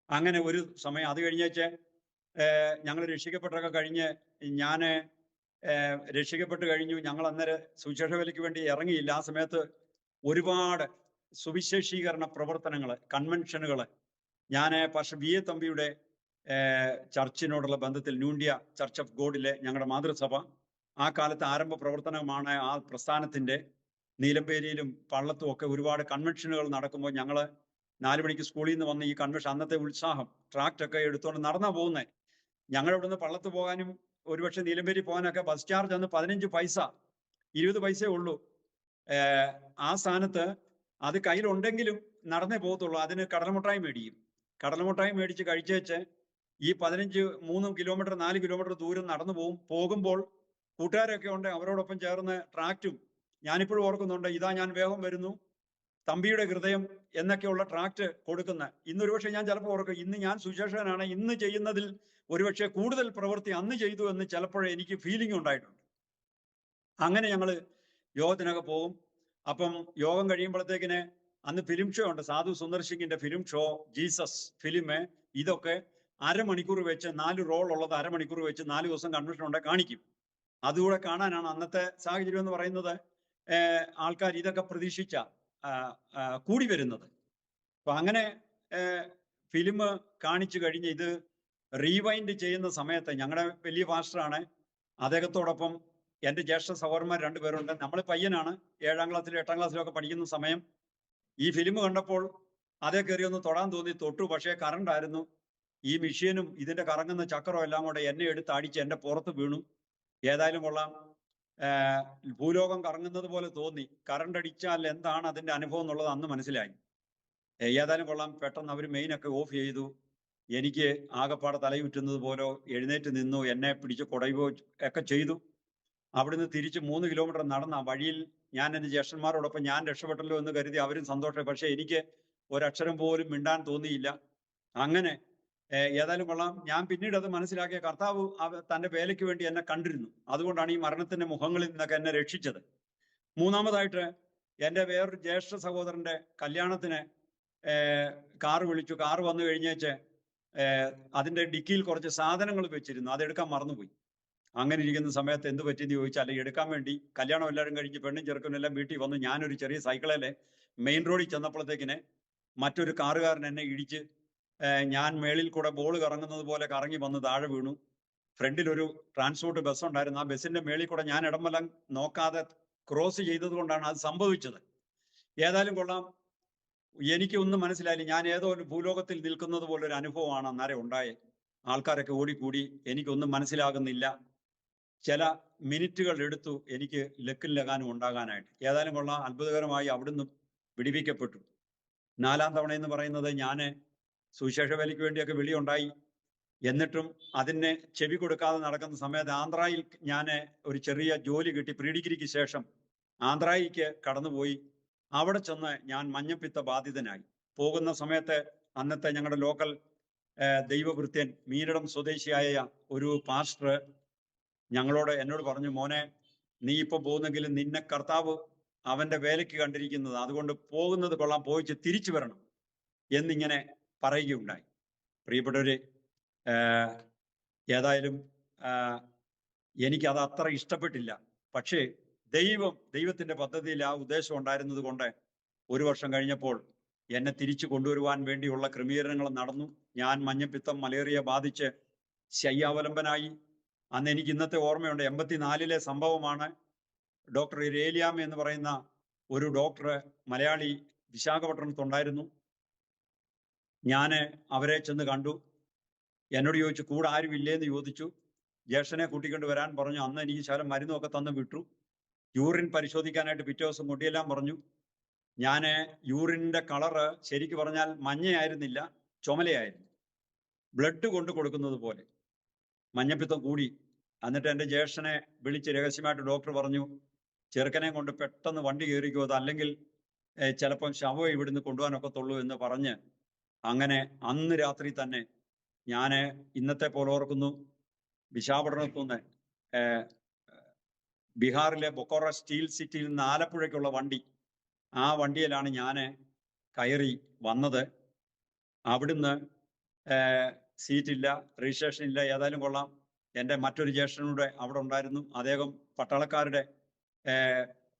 അങ്ങനെ ഒരു സമയം അത് കഴിഞ്ഞേച്ച് ഞങ്ങൾ രക്ഷിക്കപ്പെട്ടൊക്കെ കഴിഞ്ഞ് ഞാൻ രക്ഷിക്കപ്പെട്ട് കഴിഞ്ഞു. ഞങ്ങൾ അന്നേരം സുവിശേഷ വേലയ്ക്ക് വേണ്ടി ഇറങ്ങിയില്ല. ആ സമയത്ത് ഒരുപാട് സുവിശേഷീകരണ പ്രവർത്തനങ്ങൾ, കൺവെൻഷനുകൾ, ഞാൻ പാസ്റ്റർ BA തമ്പിയുടെ ചർച്ചിനോടുള്ള ബന്ധത്തിൽ ന്യൂ ഇന്ത്യ ചർച്ച് ഓഫ് ഗോഡിലെ ഞങ്ങളുടെ മാതൃസഭ, ആ കാലത്ത് ആരംഭ പ്രവർത്തനമാണ് ആ പ്രസ്ഥാനത്തിന്റെ. നീലമ്പേരിയിലും പള്ളത്തും ഒക്കെ ഒരുപാട് കൺവെൻഷനുകൾ നടക്കുമ്പോൾ ഞങ്ങൾ 4 മണിക്ക് സ്കൂളിൽ നിന്ന് വന്ന് ഈ കൺവെൻഷൻ, അന്നത്തെ ഉത്സാഹം, ട്രാക്റ്റ് ഒക്കെ എടുത്തുകൊണ്ട് നടന്നാ പോകുന്നത്. ഞങ്ങൾ ഇവിടുന്ന് പള്ളത്ത് പോകാനും ഒരുപക്ഷെ നീലമ്പേരി പോകാനൊക്കെ ബസ് ചാർജ് അന്ന് 15 പൈസ, 20 പൈസയേ ഉള്ളൂ. ആ സ്ഥാനത്ത് അത് കയ്യിലുണ്ടെങ്കിലും നടന്നേ പോകത്തുള്ളൂ. അതിന് കടലമുട്ടായി മേടിക്കും. കടലമുട്ടായി മേടിച്ച് കഴിച്ചേച്ച് ഈ 3 കിലോമീറ്റർ 4 കിലോമീറ്റർ ദൂരം നടന്നു പോകുമ്പോൾ കൂട്ടുകാരൊക്കെ ഉണ്ട്, അവരോടൊപ്പം ചേർന്ന് ട്രാക്റ്റും, ഞാനിപ്പോഴും ഓർക്കുന്നുണ്ട്, ഇതാ ഞാൻ വേഗം വരുന്നു, തമ്പിയുടെ ഹൃദയം എന്നൊക്കെയുള്ള ട്രാക്റ്റ് കൊടുക്കുന്ന. ഇന്നൊരു പക്ഷേ ഞാൻ ചിലപ്പോൾ ഓർക്കും, ഇന്ന് ഞാൻ സുശേഷകനാണ്, ഇന്ന് ചെയ്യുന്നതിൽ ഒരുപക്ഷെ കൂടുതൽ പ്രവൃത്തി അന്ന് ചെയ്തു എന്ന് ചിലപ്പോഴേ എനിക്ക് ഫീലിംഗ് ഉണ്ടായിട്ടുണ്ട്. അങ്ങനെ ഞങ്ങൾ യോഗത്തിനൊക്കെ പോകും. അപ്പം യോഗം കഴിയുമ്പോഴത്തേക്കിന് അന്ന് ഫിലിം ഷോ ഉണ്ട്, സാധു സുന്ദർ സിംഗിന്റെ ഫിലിം ഷോ, ജീസസ് ഫിലിം, ഇതൊക്കെ അരമണിക്കൂർ വെച്ച് 4 റോൾ ഉള്ളത് അരമണിക്കൂർ വെച്ച് 4 ദിവസം കൺവെൻഷൻ ഉണ്ട് കാണിക്കും. അതുകൂടെ കാണാനാണ് അന്നത്തെ സാഹചര്യം എന്ന് പറയുന്നത്. ആൾക്കാർ ഇതൊക്കെ പ്രതീക്ഷിച്ച കൂടി വരുന്നത്. അപ്പൊ അങ്ങനെ ഫിലിം കാണിച്ചു കഴിഞ്ഞ് ഇത് റീവൈൻഡ് ചെയ്യുന്ന സമയത്ത് ഞങ്ങളുടെ വലിയ പാസ്റ്ററാണ്, അദ്ദേഹത്തോടൊപ്പം എൻ്റെ ജ്യേഷ്ഠ സഹോദരന്മാർ 2 പേരുണ്ട്. നമ്മൾ പയ്യനാണ്, 7-ാം ക്ലാസ്സിലും 8-ാം ക്ലാസ്സിലും ഒക്കെ പഠിക്കുന്ന സമയം. ഈ ഫിലിം കണ്ടപ്പോൾ അതേ കയറി ഒന്ന് തൊടാൻ തോന്നി, തൊട്ടു. പക്ഷേ കറണ്ട് ആയിരുന്നു. ഈ മെഷീനും ഇതിന്റെ കറങ്ങുന്ന ചക്രവും എല്ലാം കൂടെ എന്നെ എടുത്ത് അടിച്ച് എൻ്റെ പുറത്ത് വീണു. ഏതായാലും കൊള്ളാം, ഭൂലോകം കറങ്ങുന്നത് പോലെ തോന്നി. കറണ്ട് അടിച്ചാൽ എന്താണ് അതിന്റെ അനുഭവം എന്നുള്ളത് അന്ന് മനസ്സിലായി. ഏതായാലും കൊള്ളാം, പെട്ടെന്ന് അവർ മെയിനൊക്കെ ഓഫ് ചെയ്തു. എനിക്ക് ആകപ്പാടെ തലയുറ്റുന്നത് പോലെ എഴുന്നേറ്റ് നിന്നു. എന്നെ പിടിച്ച് കുടയുകയോ ഒക്കെ ചെയ്തു. അവിടുന്ന് തിരിച്ച് 3 കിലോമീറ്റർ നടന്ന വഴിയിൽ ഞാൻ എൻ്റെ ജ്യേഷ്ഠന്മാരോടൊപ്പം ഞാൻ രക്ഷപ്പെട്ടല്ലോ എന്ന് കരുതി അവരും സന്തോഷം. പക്ഷെ എനിക്ക് ഒരക്ഷരം പോലും മിണ്ടാൻ തോന്നിയില്ല. അങ്ങനെ ഏതായാലും കൊള്ളാം, ഞാൻ പിന്നീട് അത് മനസ്സിലാക്കിയ കർത്താവ് തന്റെ വേലയ്ക്ക് വേണ്ടി എന്നെ കണ്ടിരുന്നു. അതുകൊണ്ടാണ് ഈ മരണത്തിന്റെ മുഖങ്ങളിൽ നിന്നൊക്കെ എന്നെ രക്ഷിച്ചത്. മൂന്നാമതായിട്ട് എൻ്റെ വേറൊരു ജ്യേഷ്ഠ സഹോദരന്റെ കല്യാണത്തിന് കാറ് വിളിച്ചു. കാറ് വന്നു കഴിഞ്ഞേച്ച് അതിന്റെ ഡിക്കിയിൽ കുറച്ച് സാധനങ്ങൾ വെച്ചിരുന്നു. അതെടുക്കാൻ മറന്നുപോയി. അങ്ങനെ ഇരിക്കുന്ന സമയത്ത് എന്ത് പറ്റിയെന്ന് ചോദിച്ചാൽ, എടുക്കാൻ വേണ്ടി കല്യാണം എല്ലാവരും കഴിഞ്ഞ് പെണ്ണും ചെറുക്കനും എല്ലാം വീട്ടിൽ വന്നു. ഞാനൊരു ചെറിയ സൈക്കിളിലെ മെയിൻ റോഡിൽ ചെന്നപ്പോഴത്തേക്കിന് മറ്റൊരു കാറുകാരൻ എന്നെ ഇടിച്ച് ഞാൻ മേളിൽ കൂടെ ബോൾ കറങ്ങുന്നത് പോലെ കറങ്ങി വന്ന് താഴെ വീണു. ഫ്രണ്ടിൽ ഒരു ട്രാൻസ്പോർട്ട് ബസ് ഉണ്ടായിരുന്നു. ആ ബസ്സിന്റെ മേളിൽ കൂടെ ഞാൻ ഇടംവലം നോക്കാതെ ക്രോസ് ചെയ്തത് കൊണ്ടാണ് അത് സംഭവിച്ചത്. ഏതായാലും കൊള്ളാം, എനിക്കൊന്നും മനസ്സിലായില്ല. ഞാൻ ഏതോ ഒരു ഭൂലോകത്തിൽ നിൽക്കുന്നത് പോലെ ഒരു അനുഭവമാണ് അന്നേരം ഉണ്ടായത്. ആൾക്കാരൊക്കെ ഓടിക്കൂടി. എനിക്കൊന്നും മനസ്സിലാകുന്നില്ല. ചില മിനിറ്റുകൾ എടുത്തു എനിക്ക് ലക്കും ലഗാനും ഉണ്ടാകാനായിട്ട്. ഏതായാലും കൊള്ളാം, അത്ഭുതകരമായി അവിടുന്ന് വിടിവിക്കപ്പെട്ടു. 4-ാം തവണ എന്ന് പറയുന്നത് ഞാൻ സുവിശേഷ വേലയ്ക്ക് വേണ്ടിയൊക്കെ വിളിയുണ്ടായി. എന്നിട്ടും അതിനെ ചെവി കൊടുക്കാതെ നടക്കുന്ന സമയത്ത് ആന്ധ്രയിൽ ഞാൻ ഒരു ചെറിയ ജോലി കിട്ടി. പ്രീ ഡിഗ്രിക്ക് ശേഷം ആന്ധ്രയ്ക്ക് കടന്നുപോയി. അവിടെ ചെന്ന് ഞാൻ മഞ്ഞപ്പിത്ത ബാധിതനായി. പോകുന്ന സമയത്ത് അന്നത്തെ ഞങ്ങളുടെ ലോക്കൽ ദൈവവൃത്യൻ മീനടം സ്വദേശിയായ ഒരു പാസ്റ്റർ എന്നോട് പറഞ്ഞു, മോനെ, നീ ഇപ്പൊ പോകുന്നെങ്കിലും നിന്നെ കർത്താവ് അവന്റെ വേലയ്ക്ക് കണ്ടിരിക്കുന്നത്, അതുകൊണ്ട് പോകുന്നത് കൊള്ളാം, പോയിച്ച് തിരിച്ചു വരണം എന്നിങ്ങനെ പറയുകയുണ്ടായി. പ്രിയപ്പെട്ടവര്, ഏതായാലും എനിക്കത് അത്ര ഇഷ്ടപ്പെട്ടില്ല. പക്ഷേ ദൈവത്തിന്റെ പദ്ധതിയിൽ ആ ഉദ്ദേശം ഉണ്ടായിരുന്നത് കൊണ്ട് 1 വർഷം കഴിഞ്ഞപ്പോൾ എന്നെ തിരിച്ചു കൊണ്ടുവരുവാൻ വേണ്ടിയുള്ള ക്രമീകരണങ്ങൾ നടന്നു. ഞാൻ മഞ്ഞപ്പിത്തം മലേറിയ ബാധിച്ച് ശയ്യാവലംബനായി. അന്ന് എനിക്ക് ഇന്നത്തെ ഓർമ്മയുണ്ട്. 84-ലെ സംഭവമാണ്. ഡോക്ടർ രേലിയാമ്മ എന്ന് പറയുന്ന ഒരു ഡോക്ടർ മലയാളി വിശാഖപട്ടണത്തുണ്ടായിരുന്നു. ഞാൻ അവരെ ചെന്ന് കണ്ടു. എന്നോട് ചോദിച്ചു, കൂടെ ആരും ഇല്ലേന്ന് ചോദിച്ചു. ജ്യേഷ്ഠനെ കൂട്ടിക്കൊണ്ട് വരാൻ പറഞ്ഞു. അന്ന് എനിക്ക് ശകലം മരുന്നൊക്കെ തന്ന് വിട്ടു. യൂറിൻ പരിശോധിക്കാനായിട്ട് പിറ്റേ ദിവസം കൊണ്ടുചെല്ലാൻ പറഞ്ഞു. ഞാൻ യൂറിൻ്റെ കളറ് ശരിക്ക് പറഞ്ഞാൽ മഞ്ഞയായിരുന്നില്ല, ചുമലയായിരുന്നു. ബ്ലഡ് കൊണ്ട് കൊടുക്കുന്നത് പോലെ. മഞ്ഞപ്പിത്തം കൂടി. എന്നിട്ട് എൻ്റെ ജ്യേഷ്ഠനെ വിളിച്ച് രഹസ്യമായിട്ട് ഡോക്ടർ പറഞ്ഞു, ചെറുക്കനെ കൊണ്ട് പെട്ടെന്ന് വണ്ടി കയറിക്കോ, അല്ലെങ്കിൽ ചിലപ്പം ശവം ഇവിടുന്ന് കൊണ്ടുപോകാനൊക്കത്തുള്ളൂ എന്ന് പറഞ്ഞ്, അങ്ങനെ അന്ന് രാത്രി തന്നെ ഞാൻ ഇന്നത്തെ പോലെ ഓർക്കുന്നു, വിശാഖപട്ടണത്തുനിന്ന് ബീഹാറിലെ ബൊക്കോറ സ്റ്റീൽ സിറ്റിയിൽ നിന്ന് ആലപ്പുഴയ്ക്കുള്ള വണ്ടി, ആ വണ്ടിയിലാണ് ഞാൻ കയറി വന്നത്. അവിടുന്ന് സീറ്റില്ല, രജിസ്ട്രേഷൻ ഇല്ല. ഏതായാലും കൊള്ളാം, എൻ്റെ മറ്റൊരു ജ്യേഷ്ഠനൂടെ അവിടെ ഉണ്ടായിരുന്നു. അദ്ദേഹം പട്ടാളക്കാരുടെ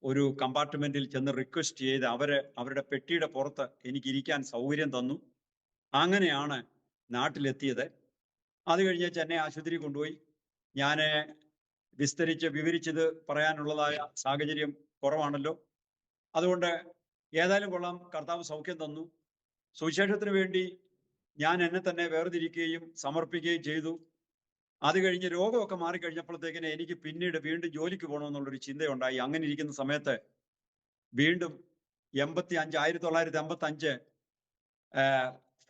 ഒരു കമ്പാർട്ട്മെന്റിൽ ചെന്ന് റിക്വസ്റ്റ് ചെയ്ത് അവരുടെ പെട്ടിയുടെ പുറത്ത് എനിക്ക് ഇരിക്കാൻ സൗകര്യം തന്നു. അങ്ങനെയാണ് നാട്ടിലെത്തിയത്. അത് കഴിഞ്ഞ് ചെന്നൈ ആശുപത്രി കൊണ്ടുപോയി. ഞാൻ വിവരിച്ചത് പറയാനുള്ളതായ സാഹചര്യം കുറവാണല്ലോ. അതുകൊണ്ട് ഏതായാലും കൊള്ളാം, കർത്താവ് സൗഖ്യം തന്നു. സുവിശേഷത്തിന് വേണ്ടി ഞാൻ എന്നെ തന്നെ വേർതിരിക്കുകയും സമർപ്പിക്കുകയും ചെയ്തു. അത് കഴിഞ്ഞ് രോഗമൊക്കെ മാറിക്കഴിഞ്ഞപ്പോഴത്തേക്കിന് എനിക്ക് പിന്നീട് വീണ്ടും ജോലിക്ക് പോകണമെന്നുള്ളൊരു ചിന്തയുണ്ടായി. അങ്ങനെ ഇരിക്കുന്ന സമയത്ത് വീണ്ടും 1955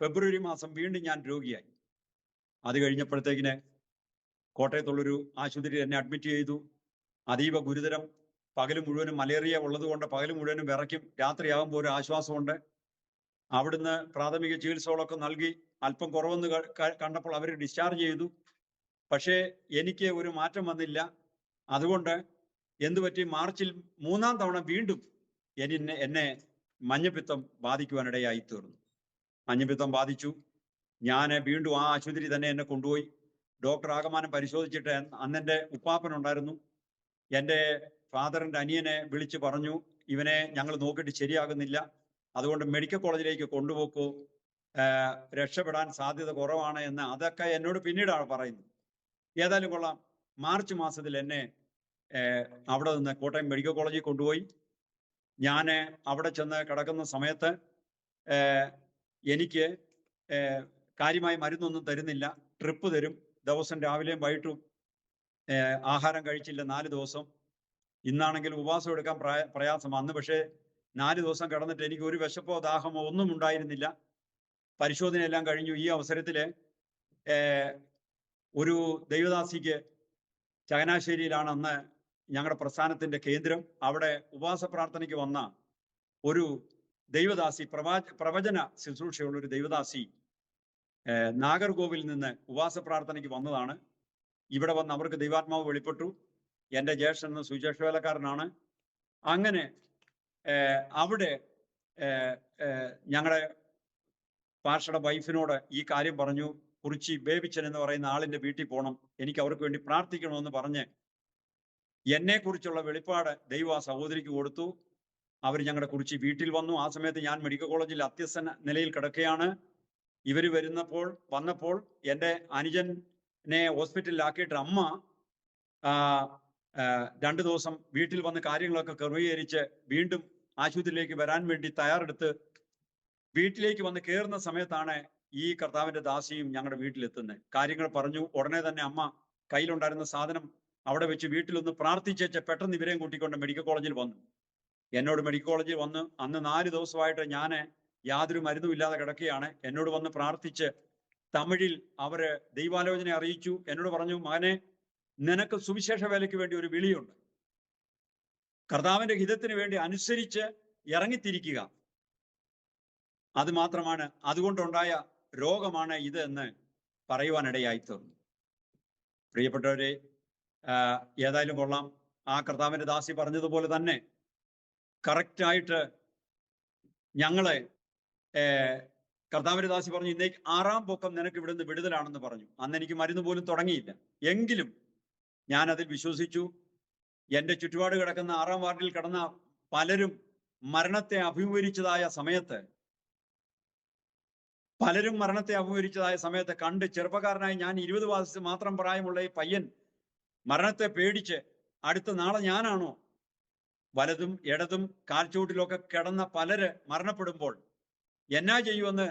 ഫെബ്രുവരി മാസം വീണ്ടും ഞാൻ രോഗിയായി. അത് കഴിഞ്ഞപ്പോഴത്തേക്കിന് കോട്ടയത്തുള്ളൊരു ആശുപത്രിയിൽ എന്നെ അഡ്മിറ്റ് ചെയ്തു. അതീവ ഗുരുതരം. പകൽ മുഴുവനും മലേറിയ ഉള്ളത് കൊണ്ട് പകൽ മുഴുവനും വിറയ്ക്കും. രാത്രിയാകുമ്പോൾ ഒരു ആശ്വാസമുണ്ട്. അവിടുന്ന് പ്രാഥമിക ചികിത്സകളൊക്കെ നൽകി. അല്പം കുറവെന്ന് കണ്ടപ്പോൾ അവർ ഡിസ്ചാർജ് ചെയ്തു. പക്ഷേ എനിക്ക് ഒരു മാറ്റം വന്നില്ല. അതുകൊണ്ട് എന്തുപറ്റി, മാർച്ചിൽ 3-ാം തവണ വീണ്ടും എന്നെ മഞ്ഞപ്പിത്തം ബാധിക്കുവാനിടയായി തീർന്നു. മഞ്ഞപ്പിത്തം ബാധിച്ചു. ഞാൻ വീണ്ടും ആ ആശുപത്രി തന്നെ എന്നെ കൊണ്ടുപോയി. ഡോക്ടർ ആകമാനം പരിശോധിച്ചിട്ട്, അന്നെൻ്റെ ഉപ്പാപ്പനുണ്ടായിരുന്നു, എൻ്റെ ഫാദറിൻ്റെ അനിയനെ വിളിച്ച് പറഞ്ഞു, ഇവനെ ഞങ്ങൾ നോക്കിയിട്ട് ശരിയാകുന്നില്ല, അതുകൊണ്ട് മെഡിക്കൽ കോളേജിലേക്ക് കൊണ്ടുപോക്കൂ, രക്ഷപ്പെടാൻ സാധ്യത കുറവാണ് എന്ന്. അതൊക്കെ എന്നോട് പിന്നീടാണ് പറയുന്നത്. ഏതായാലും കൊള്ളാം, മാർച്ച് മാസത്തിൽ എന്നെ അവിടെ നിന്ന് കോട്ടയം മെഡിക്കൽ കോളേജിൽ കൊണ്ടുപോയി. ഞാൻ അവിടെ ചെന്ന് കിടക്കുന്ന സമയത്ത് എനിക്ക് കാര്യമായി മരുന്നൊന്നും തരുന്നില്ല. ട്രിപ്പ് തരും. ദിവസം രാവിലെയും വൈകിട്ടും ആഹാരം കഴിച്ചില്ല 4 ദിവസം. ഇന്നാണെങ്കിൽ ഉപവാസം എടുക്കാൻ പ്രയാസം. അന്ന് പക്ഷേ 4 ദിവസം കിടന്നിട്ട് എനിക്ക് ഒരു വിശപ്പോ ദാഹമോ ഒന്നും ഉണ്ടായിരുന്നില്ല. പരിശോധനയെല്ലാം കഴിഞ്ഞു. ഈ അവസരത്തില് ഒരു ദൈവദാസിക്ക് ചങ്ങനാശ്ശേരിയിലാണ് അന്ന് ഞങ്ങളുടെ പ്രസ്ഥാനത്തിന്റെ കേന്ദ്രം. അവിടെ ഉപവാസ പ്രാർത്ഥനയ്ക്ക് വന്ന ഒരു ദൈവദാസി, പ്രവചന ശുശ്രൂഷയുള്ള ഒരു ദൈവദാസി നാഗർകോവിൽ നിന്ന് ഉപവാസ പ്രാർത്ഥനയ്ക്ക് വന്നതാണ്. ഇവിടെ വന്ന് അവർക്ക് ദൈവാത്മാവ് വെളിപ്പെട്ടു. എൻ്റെ ജ്യേഷ്ഠൻ എന്ന സുവിശേഷ വേലക്കാരനാണ്. അങ്ങനെ അവിടെ ഞങ്ങളുടെ പാർഷയുടെ വൈഫിനോട് ഈ കാര്യം പറഞ്ഞു. കുറിച്ചി ബേബിച്ചൻ എന്ന് പറയുന്ന ആളിന്റെ വീട്ടിൽ പോകണം, എനിക്ക് അവർക്ക് വേണ്ടി പ്രാർത്ഥിക്കണമെന്ന് പറഞ്ഞ് എന്നെക്കുറിച്ചുള്ള വെളിപ്പാട് ദൈവം ആ സഹോദരിക്ക് കൊടുത്തു. അവർ ഞങ്ങളുടെ കുറിച്ചി വീട്ടിൽ വന്നു. ആ സമയത്ത് ഞാൻ മെഡിക്കൽ കോളേജിൽ അത്യസ്ത നിലയിൽ കിടക്കുകയാണ്. ഇവർ വന്നപ്പോൾ എൻ്റെ അനുജനെ ഹോസ്പിറ്റലിലാക്കിയിട്ട് അമ്മ 2 ദിവസം വീട്ടിൽ വന്ന് കാര്യങ്ങളൊക്കെ ക്രമീകരിച്ച് വീണ്ടും ആശുപത്രിയിലേക്ക് വരാൻ വേണ്ടി തയ്യാറെടുത്ത് വീട്ടിലേക്ക് വന്ന് കയറുന്ന സമയത്താണ് ഈ കർത്താവിന്റെ ദാസിയും ഞങ്ങളുടെ വീട്ടിലെത്തുന്നത്. കാര്യങ്ങൾ പറഞ്ഞു. ഉടനെ തന്നെ അമ്മ കയ്യിലുണ്ടായിരുന്ന സാധനം അവിടെ വെച്ച് വീട്ടിലൊന്ന് പ്രാർത്ഥിച്ചേച്ച് പെട്ടെന്ന് ഇവരെയും കൂട്ടിക്കൊണ്ട് മെഡിക്കൽ കോളേജിൽ വന്നു. എന്നോട് മെഡിക്കൽ കോളേജിൽ വന്ന് അന്ന് 4 ദിവസമായിട്ട് ഞാൻ യാതൊരു മരുന്നും ഇല്ലാതെ കിടക്കുകയാണ്. എന്നോട് വന്ന് പ്രാർത്ഥിച്ച് തമിഴിൽ അവര് ദൈവാലോചന അറിയിച്ചു. എന്നോട് പറഞ്ഞു, മകനെ, നിനക്ക് സുവിശേഷ വേലയ്ക്ക് വേണ്ടി ഒരു വിളിയുണ്ട്. കർത്താവിന്റെ ഹിതത്തിന് വേണ്ടി അനുസരിച്ച് ഇറങ്ങിത്തിരിക്കുക. അത് മാത്രമാണ്, അതുകൊണ്ടുണ്ടായ രോഗമാണ് ഇത് എന്ന് പറയുവാനിടയായി തീർന്നു. പ്രിയപ്പെട്ടവരെ, ഏതായാലും കൊള്ളാം. ആ കർത്താവിന്റെ ദാസി പറഞ്ഞതുപോലെ തന്നെ കറക്റ്റായിട്ട് ഞങ്ങളെ കർത്താവിന്റെ ദാസി പറഞ്ഞു, ഇന്നേക്ക് 6-ാം പൊക്കം നിനക്ക് ഇവിടുന്ന് വിടുതലാണെന്ന് പറഞ്ഞു. അന്ന് എനിക്ക് മരുന്ന് പോലും തുടങ്ങിയില്ല. എങ്കിലും ഞാൻ അതിൽ വിശ്വസിച്ചു. എൻ്റെ ചുറ്റുപാട് കിടക്കുന്ന 6-ാം വാർഡിൽ കിടന്ന പലരും മരണത്തെ അഭിമുഖീകരിച്ചതായ സമയത്ത് കണ്ട് ചെറുപ്പക്കാരനായി ഞാൻ 20 വയസ്സ് മാത്രം പ്രായമുള്ള ഈ പയ്യൻ മരണത്തെ പേടിച്ച് അടുത്ത നാളെ ഞാനാണോ വലതും ഇടതും കാൽച്ചൂട്ടിലൊക്കെ കിടന്ന പലര് മരണപ്പെടുമ്പോൾ എന്നാ ചെയ്യുമെന്ന്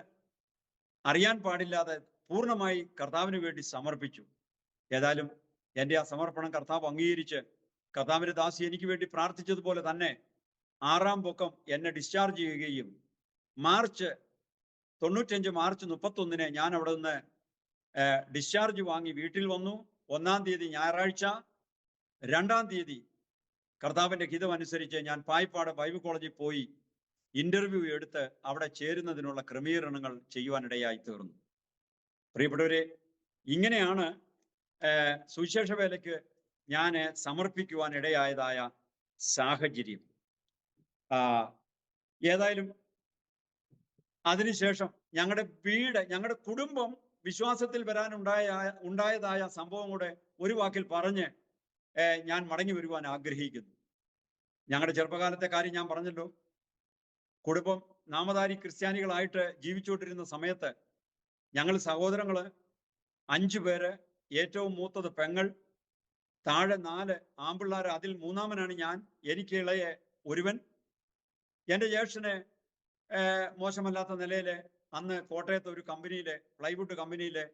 അറിയാൻ പാടില്ലാതെ പൂർണ്ണമായി കർത്താവിന് വേണ്ടി സമർപ്പിച്ചു. ഏതായാലും എൻ്റെ ആ സമർപ്പണം കർത്താവ് അംഗീകരിച്ച് കർത്താവിന്റെ ദാസി എനിക്ക് വേണ്ടി പ്രാർത്ഥിച്ചതുപോലെ തന്നെ 6-ാം പൊക്കം എന്നെ ഡിസ്ചാർജ് ചെയ്യുകയും മാർച്ച് 31 ഞാൻ അവിടെ നിന്ന് ഡിസ്ചാർജ് വാങ്ങി വീട്ടിൽ വന്നു. 1-ാം തീയതി ഞായറാഴ്ച, 2-ാം തീയതി കർത്താവിന്റെ ഹിതമനുസരിച്ച് ഞാൻ പായിപ്പാട് ബൈബിൾ കോളേജിൽ പോയി ഇന്റർവ്യൂ എടുത്ത് അവിടെ ചേരുന്നതിനുള്ള ക്രമീകരണങ്ങൾ ചെയ്യുവാനിടയായി തീർന്നു. പ്രിയപ്പെട്ടവരെ, ഇങ്ങനെയാണ് സുവിശേഷ വേലയ്ക്ക് ഞാൻ സമർപ്പിക്കുവാൻ ഇടയായതായ സാഹചര്യം. ഏതായാലും അതിനുശേഷം ഞങ്ങളുടെ കുടുംബം വിശ്വാസത്തിൽ ഉണ്ടായതായ സംഭവം കൂടെ ഒരു വാക്കിൽ പറഞ്ഞ് ഞാൻ മടങ്ങി വരുവാൻ ആഗ്രഹിക്കുന്നു. ഞങ്ങളുടെ ചെറുപ്പകാലത്തെ കാര്യം ഞാൻ പറഞ്ഞല്ലോ. കുടുംബം നാമധാരി ക്രിസ്ത്യാനികളായിട്ട് ജീവിച്ചുകൊണ്ടിരുന്ന സമയത്ത് ഞങ്ങൾ സഹോദരങ്ങള് 5 പേര്, ഏറ്റവും മൂത്തത് പെങ്ങൾ, താഴെ 4 ആമ്പിള്ളാർ, അതിൽ 3-ാമനാണ് ഞാൻ. എനിക്ക് ഇളയ ഒരുവൻ. എൻ്റെ ജ്യേഷ്ഠന് മോശമല്ലാത്ത നിലയില് അന്ന് കോട്ടയത്ത് ഒരു കമ്പനിയിലെ, പ്ലൈവുഡ് കമ്പനിയിലെ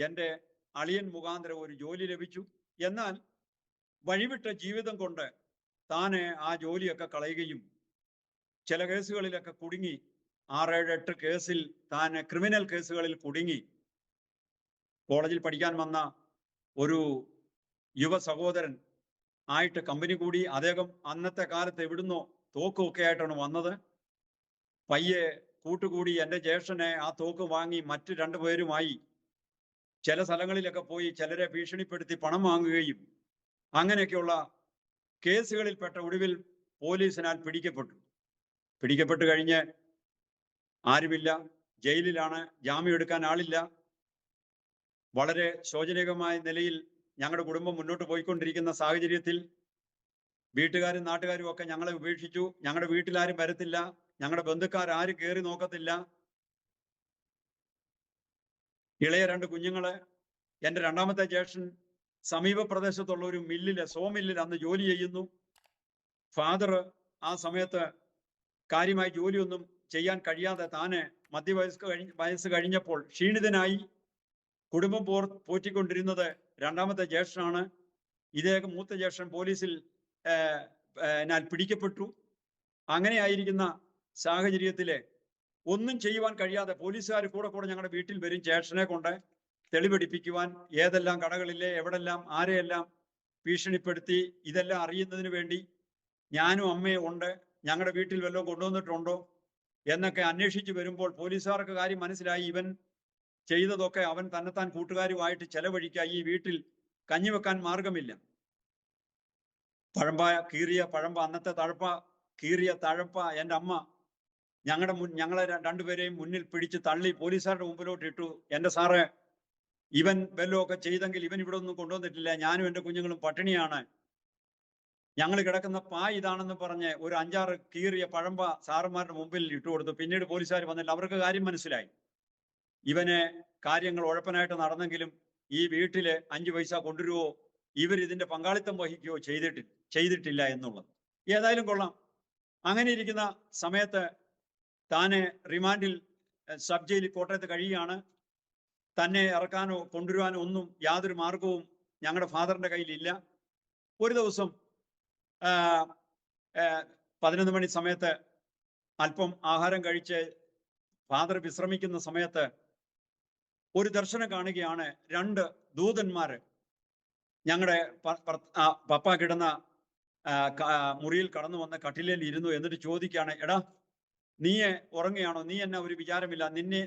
എൻ്റെ അളിയൻ മുഖാന്തരം ഒരു ജോലി ലഭിച്ചു. എന്നാൽ വഴിവിട്ട ജീവിതം കൊണ്ട് താന് ആ ജോലിയൊക്കെ കളയുകയും ചില കേസുകളിലൊക്കെ കുടുങ്ങി, 6, 7, 8 കേസിൽ താൻ ക്രിമിനൽ കേസുകളിൽ കുടുങ്ങി. കോളേജിൽ പഠിക്കാൻ വന്ന ഒരു യുവ സഹോദരൻ ആയിട്ട് കമ്പനി കൂടി. അദ്ദേഹം അന്നത്തെ കാലത്ത് എവിടുന്നോ തോക്കുമൊക്കെ ആയിട്ടാണ് വന്നത്. പയ്യെ കൂട്ടുകൂടി എൻ്റെ ജ്യേഷ്ഠനെ ആ തോക്ക് വാങ്ങി മറ്റ് 2 പേരുമായി ചില സ്ഥലങ്ങളിലൊക്കെ പോയി ചിലരെ ഭീഷണിപ്പെടുത്തി പണം വാങ്ങുകയും അങ്ങനെയൊക്കെയുള്ള കേസുകളിൽപ്പെട്ട ഒടുവിൽ പോലീസിനാൽ പിടിക്കപ്പെട്ടു കഴിഞ്ഞ് ആരുമില്ല, ജയിലിലാണ്, ജാമ്യം എടുക്കാൻ ആളില്ല. വളരെ ശോചനീയമായ നിലയിൽ ഞങ്ങളുടെ കുടുംബം മുന്നോട്ട് പോയിക്കൊണ്ടിരിക്കുന്ന സാഹചര്യത്തിൽ വീട്ടുകാരും നാട്ടുകാരും ഒക്കെ ഞങ്ങളെ ഉപേക്ഷിച്ചു. ഞങ്ങളുടെ വീട്ടിലാരും വരത്തില്ല, ഞങ്ങളുടെ ബന്ധുക്കാരും കയറി നോക്കത്തില്ല. ഇളയ 2 കുഞ്ഞുങ്ങള്. എൻ്റെ 2-ാമത്തെ ജ്യേഷ്ഠൻ സമീപ പ്രദേശത്തുള്ള ഒരു സോമില്ലിൽ അന്ന് ജോലി ചെയ്യുന്നു. ഫാദർ ആ സമയത്ത് കാര്യമായി ജോലിയൊന്നും ചെയ്യാൻ കഴിയാതെ താന് വയസ്സ് കഴിഞ്ഞപ്പോൾ ക്ഷീണിതനായി. കുടുംബം പോറ്റിക്കൊണ്ടിരുന്നത് 2-ാമത്തെ ജ്യേഷ്ഠനാണ്. ഇദ്ദേഹം മൂത്ത ജ്യേഷ്ഠൻ പോലീസിൽ പിടിക്കപ്പെട്ടു. അങ്ങനെയായിരിക്കുന്ന സാഹചര്യത്തില് ഒന്നും ചെയ്യുവാൻ കഴിയാതെ പോലീസുകാർ കൂടെ കൂടെ ഞങ്ങളുടെ വീട്ടിൽ വരും, ജ്യേഷ്ഠനെ കൊണ്ട് തെളിവെടുപ്പിക്കുവാൻ, ഏതെല്ലാം കടകളിലെ എവിടെല്ലാം ആരെയെല്ലാം ഭീഷണിപ്പെടുത്തി ഇതെല്ലാം അറിയുന്നതിന് വേണ്ടി. ഞാനും അമ്മയും ഉണ്ട്, ഞങ്ങളുടെ വീട്ടിൽ വല്ലതും കൊണ്ടുവന്നിട്ടുണ്ടോ എന്നൊക്കെ അന്വേഷിച്ച് വരുമ്പോൾ പോലീസുകാർക്ക് കാര്യം മനസ്സിലായി. ഇവൻ ചെയ്തതൊക്കെ അവൻ തന്നെത്താൻ കൂട്ടുകാരുമായിട്ട് ചെലവഴിക്കുക, ഈ വീട്ടിൽ കഞ്ഞി വെക്കാൻ മാർഗമില്ല. കീറിയ പഴമ്പ, അന്നത്തെ കീറിയ തഴപ്പ എൻ്റെ അമ്മ ഞങ്ങളെ രണ്ടുപേരെയും മുന്നിൽ പിടിച്ച് തള്ളി പോലീസുകാരുടെ മുമ്പിലോട്ട് ഇട്ടു. എൻ്റെ സാറ്, ഇവൻ വല്ലതും ഒക്കെ ചെയ്തെങ്കിൽ ഇവൻ ഇവിടെ ഒന്നും കൊണ്ടുവന്നിട്ടില്ല, ഞാനും എൻ്റെ കുഞ്ഞുങ്ങളും പട്ടിണിയാണ്, ഞങ്ങൾ കിടക്കുന്ന ഇതാണെന്ന് പറഞ്ഞ് ഒരു 5-6 കീറിയ പഴമ്പ സാറന്മാരുടെ മുമ്പിൽ ഇട്ടുകൊടുത്തു. പിന്നീട് പോലീസുകാർ വന്നില്ല. അവർക്ക് കാര്യം മനസ്സിലായി, ഇവന് കാര്യങ്ങൾ ഉഴപ്പനായിട്ട് നടന്നെങ്കിലും ഈ വീട്ടില് 5 പൈസ കൊണ്ടുവരുവോ, ഇവർ ഇതിന്റെ പങ്കാളിത്തം വഹിക്കുകയോ ചെയ്തിട്ടില്ല എന്നുള്ളത്. ഏതായാലും കൊള്ളാം. അങ്ങനെ ഇരിക്കുന്ന സമയത്ത് താന് റിമാൻഡിൽ സബ് ജയിലിൽ കോട്ടയത്ത് കഴിയുകയാണ്. തന്നെ ഇറക്കാനോ കൊണ്ടുവരുവാനോ ഒന്നും യാതൊരു മാർഗവും ഞങ്ങളുടെ ഫാദറിന്റെ കയ്യിലില്ല. ഒരു ദിവസം 11 മണി സമയത്ത് അല്പം ആഹാരം കഴിച്ച് ഫാദർ വിശ്രമിക്കുന്ന സമയത്ത് ഒരു ദർശനം കാണുകയാണ്. 2 ദൂതന്മാര് ഞങ്ങളുടെ പപ്പ കിടന്ന മുറിയിൽ കടന്നു വന്ന കട്ടിലേൽ ഇരുന്നു. എന്നിട്ട് ചോദിക്കുകയാണ്, എടാ നീ ഉറങ്ങുകയാണോ, നീ എന്നെ ഒരു വിചാരമില്ല,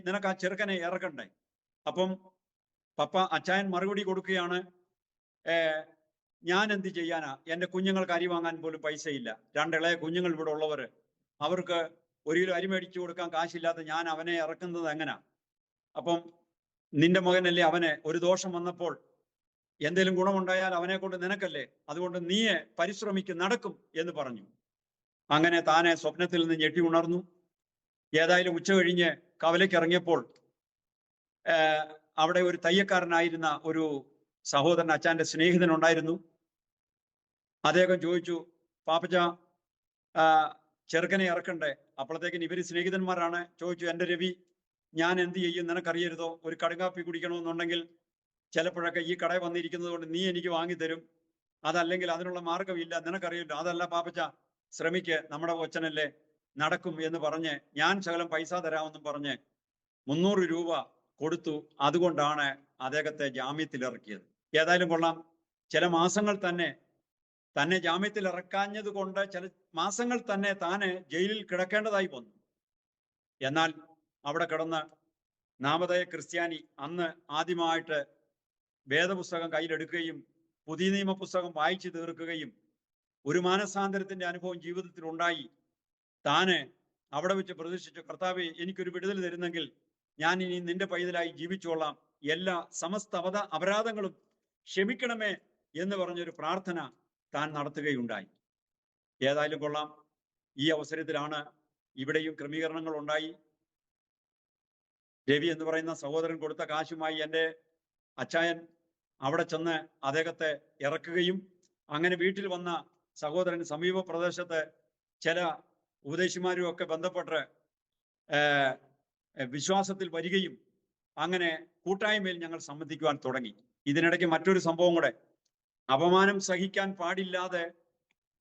നിനക്ക് ആ ചെറുക്കനെ ഇറക്കണ്ടേ? അപ്പം അച്ചായൻ മറുപടി കൊടുക്കുകയാണ്, ഞാൻ എന്ത് ചെയ്യാനാ, എൻ്റെ കുഞ്ഞുങ്ങൾക്ക് അരി വാങ്ങാൻ പോലും പൈസയില്ല, 2 ഇളയ കുഞ്ഞുങ്ങൾ ഇവിടെ ഉള്ളവര്, അവർക്ക് 1 കിലോ അരി മേടിച്ചു കൊടുക്കാൻ കാശില്ലാത്ത ഞാൻ അവനെ ഇറക്കുന്നത് എങ്ങനാ? അപ്പം നിന്റെ മകനല്ലേ, അവന് ഒരു ദോഷം വന്നപ്പോൾ എന്തെങ്കിലും ഗുണമുണ്ടായാൽ അവനെ കൊണ്ട് നിനക്കല്ലേ, അതുകൊണ്ട് നീയെ പരിശ്രമിക്കും, നടക്കും എന്ന് പറഞ്ഞു. അങ്ങനെ താനെ സ്വപ്നത്തിൽ നിന്ന് ഞെട്ടി ഉണർന്നു. ഏതായാലും ഉച്ച കഴിഞ്ഞ് കവലയ്ക്ക് ഇറങ്ങിയപ്പോൾ അവിടെ ഒരു തയ്യക്കാരനായിരുന്ന ഒരു സഹോദരൻ, അച്ചാന്റെ സ്നേഹിതൻ ഉണ്ടായിരുന്നു. അദ്ദേഹം ചോദിച്ചു, പാപ്പച്ച ചെറുക്കനെ ഇറക്കണ്ടേ? അപ്പോഴത്തേക്കിന് ഇവര് സ്നേഹിതന്മാരാണ്. ചോദിച്ചു, എൻ്റെ രവി, ഞാൻ എന്ത് ചെയ്യും, നിനക്കറിയരുതോ? ഒരു കടുങ്കാപ്പി കുടിക്കണമെന്നുണ്ടെങ്കിൽ ചിലപ്പോഴൊക്കെ ഈ കടയിൽ വന്നിരിക്കുന്നത് കൊണ്ട് നീ എനിക്ക് വാങ്ങിത്തരും, അതല്ലെങ്കിൽ അതിനുള്ള മാർഗമില്ല, നിനക്കറിയില്ല. അതല്ല പാപ്പച്ച, ശ്രമിക്ക്, നമ്മുടെ കൊച്ചനല്ലേ, നടക്കും എന്ന് പറഞ്ഞ് ഞാൻ ശകലം പൈസ തരാമെന്നും പറഞ്ഞ് 300 രൂപ കൊടുത്തു. അതുകൊണ്ടാണ് അദ്ദേഹത്തെ ജാമ്യത്തിൽ ഇറക്കിയത്. ഏതായാലും കൊള്ളാം. ചില മാസങ്ങൾ തന്നെ ജാമ്യത്തിൽ ഇറക്കാഞ്ഞത് കൊണ്ട് ചില മാസങ്ങൾ തന്നെ താന് ജയിലിൽ കിടക്കേണ്ടതായി വന്നു. എന്നാൽ അവിടെ കിടന്ന് നാമധേയ ക്രിസ്ത്യാനി, അന്ന് ആദ്യമായിട്ട് വേദപുസ്തകം കയ്യിലെടുക്കുകയും പുതിയ നിയമ പുസ്തകം വായിച്ചു തീർക്കുകയും ഒരു മാനസാന്തരത്തിന്റെ അനുഭവം ജീവിതത്തിൽ ഉണ്ടായി. താന് അവിടെ വെച്ച് പ്രതീക്ഷിച്ചു, കർത്താവേ, എനിക്കൊരു വിടുതൽ തരുന്നെങ്കിൽ ഞാൻ ഇനി നിന്റെ പൈതലായി ജീവിച്ചോളാം, എല്ലാ സമസ്ത അപരാധങ്ങളും ക്ഷമിക്കണമേ എന്ന് പറഞ്ഞൊരു പ്രാർത്ഥന താൻ നടത്തുകയുണ്ടായി. ഏതായാലും കൊള്ളാം. ഈ അവസരത്തിലാണ് ഇവിടെയും ക്രമീകരണങ്ങൾ ഉണ്ടായി. രവി എന്ന് പറയുന്ന സഹോദരൻ കൊടുത്ത കാശുമായി എൻ്റെ അച്ചായൻ അവിടെ ചെന്ന് അദ്ദേഹത്തെ ഇറക്കുകയും അങ്ങനെ വീട്ടിൽ വന്ന സഹോദരൻ സമീപ പ്രദേശത്ത് ചില ഉപദേശിമാരും ഒക്കെ ബന്ധപ്പെട്ട് വിശ്വാസത്തിൽ വരികയും അങ്ങനെ കൂട്ടായ്മയിൽ ഞങ്ങൾ സംബന്ധിക്കുവാൻ തുടങ്ങി. ഇതിനിടയ്ക്ക് മറ്റൊരു സംഭവം കൂടെ. അപമാനം സഹിക്കാൻ പാടില്ലാതെ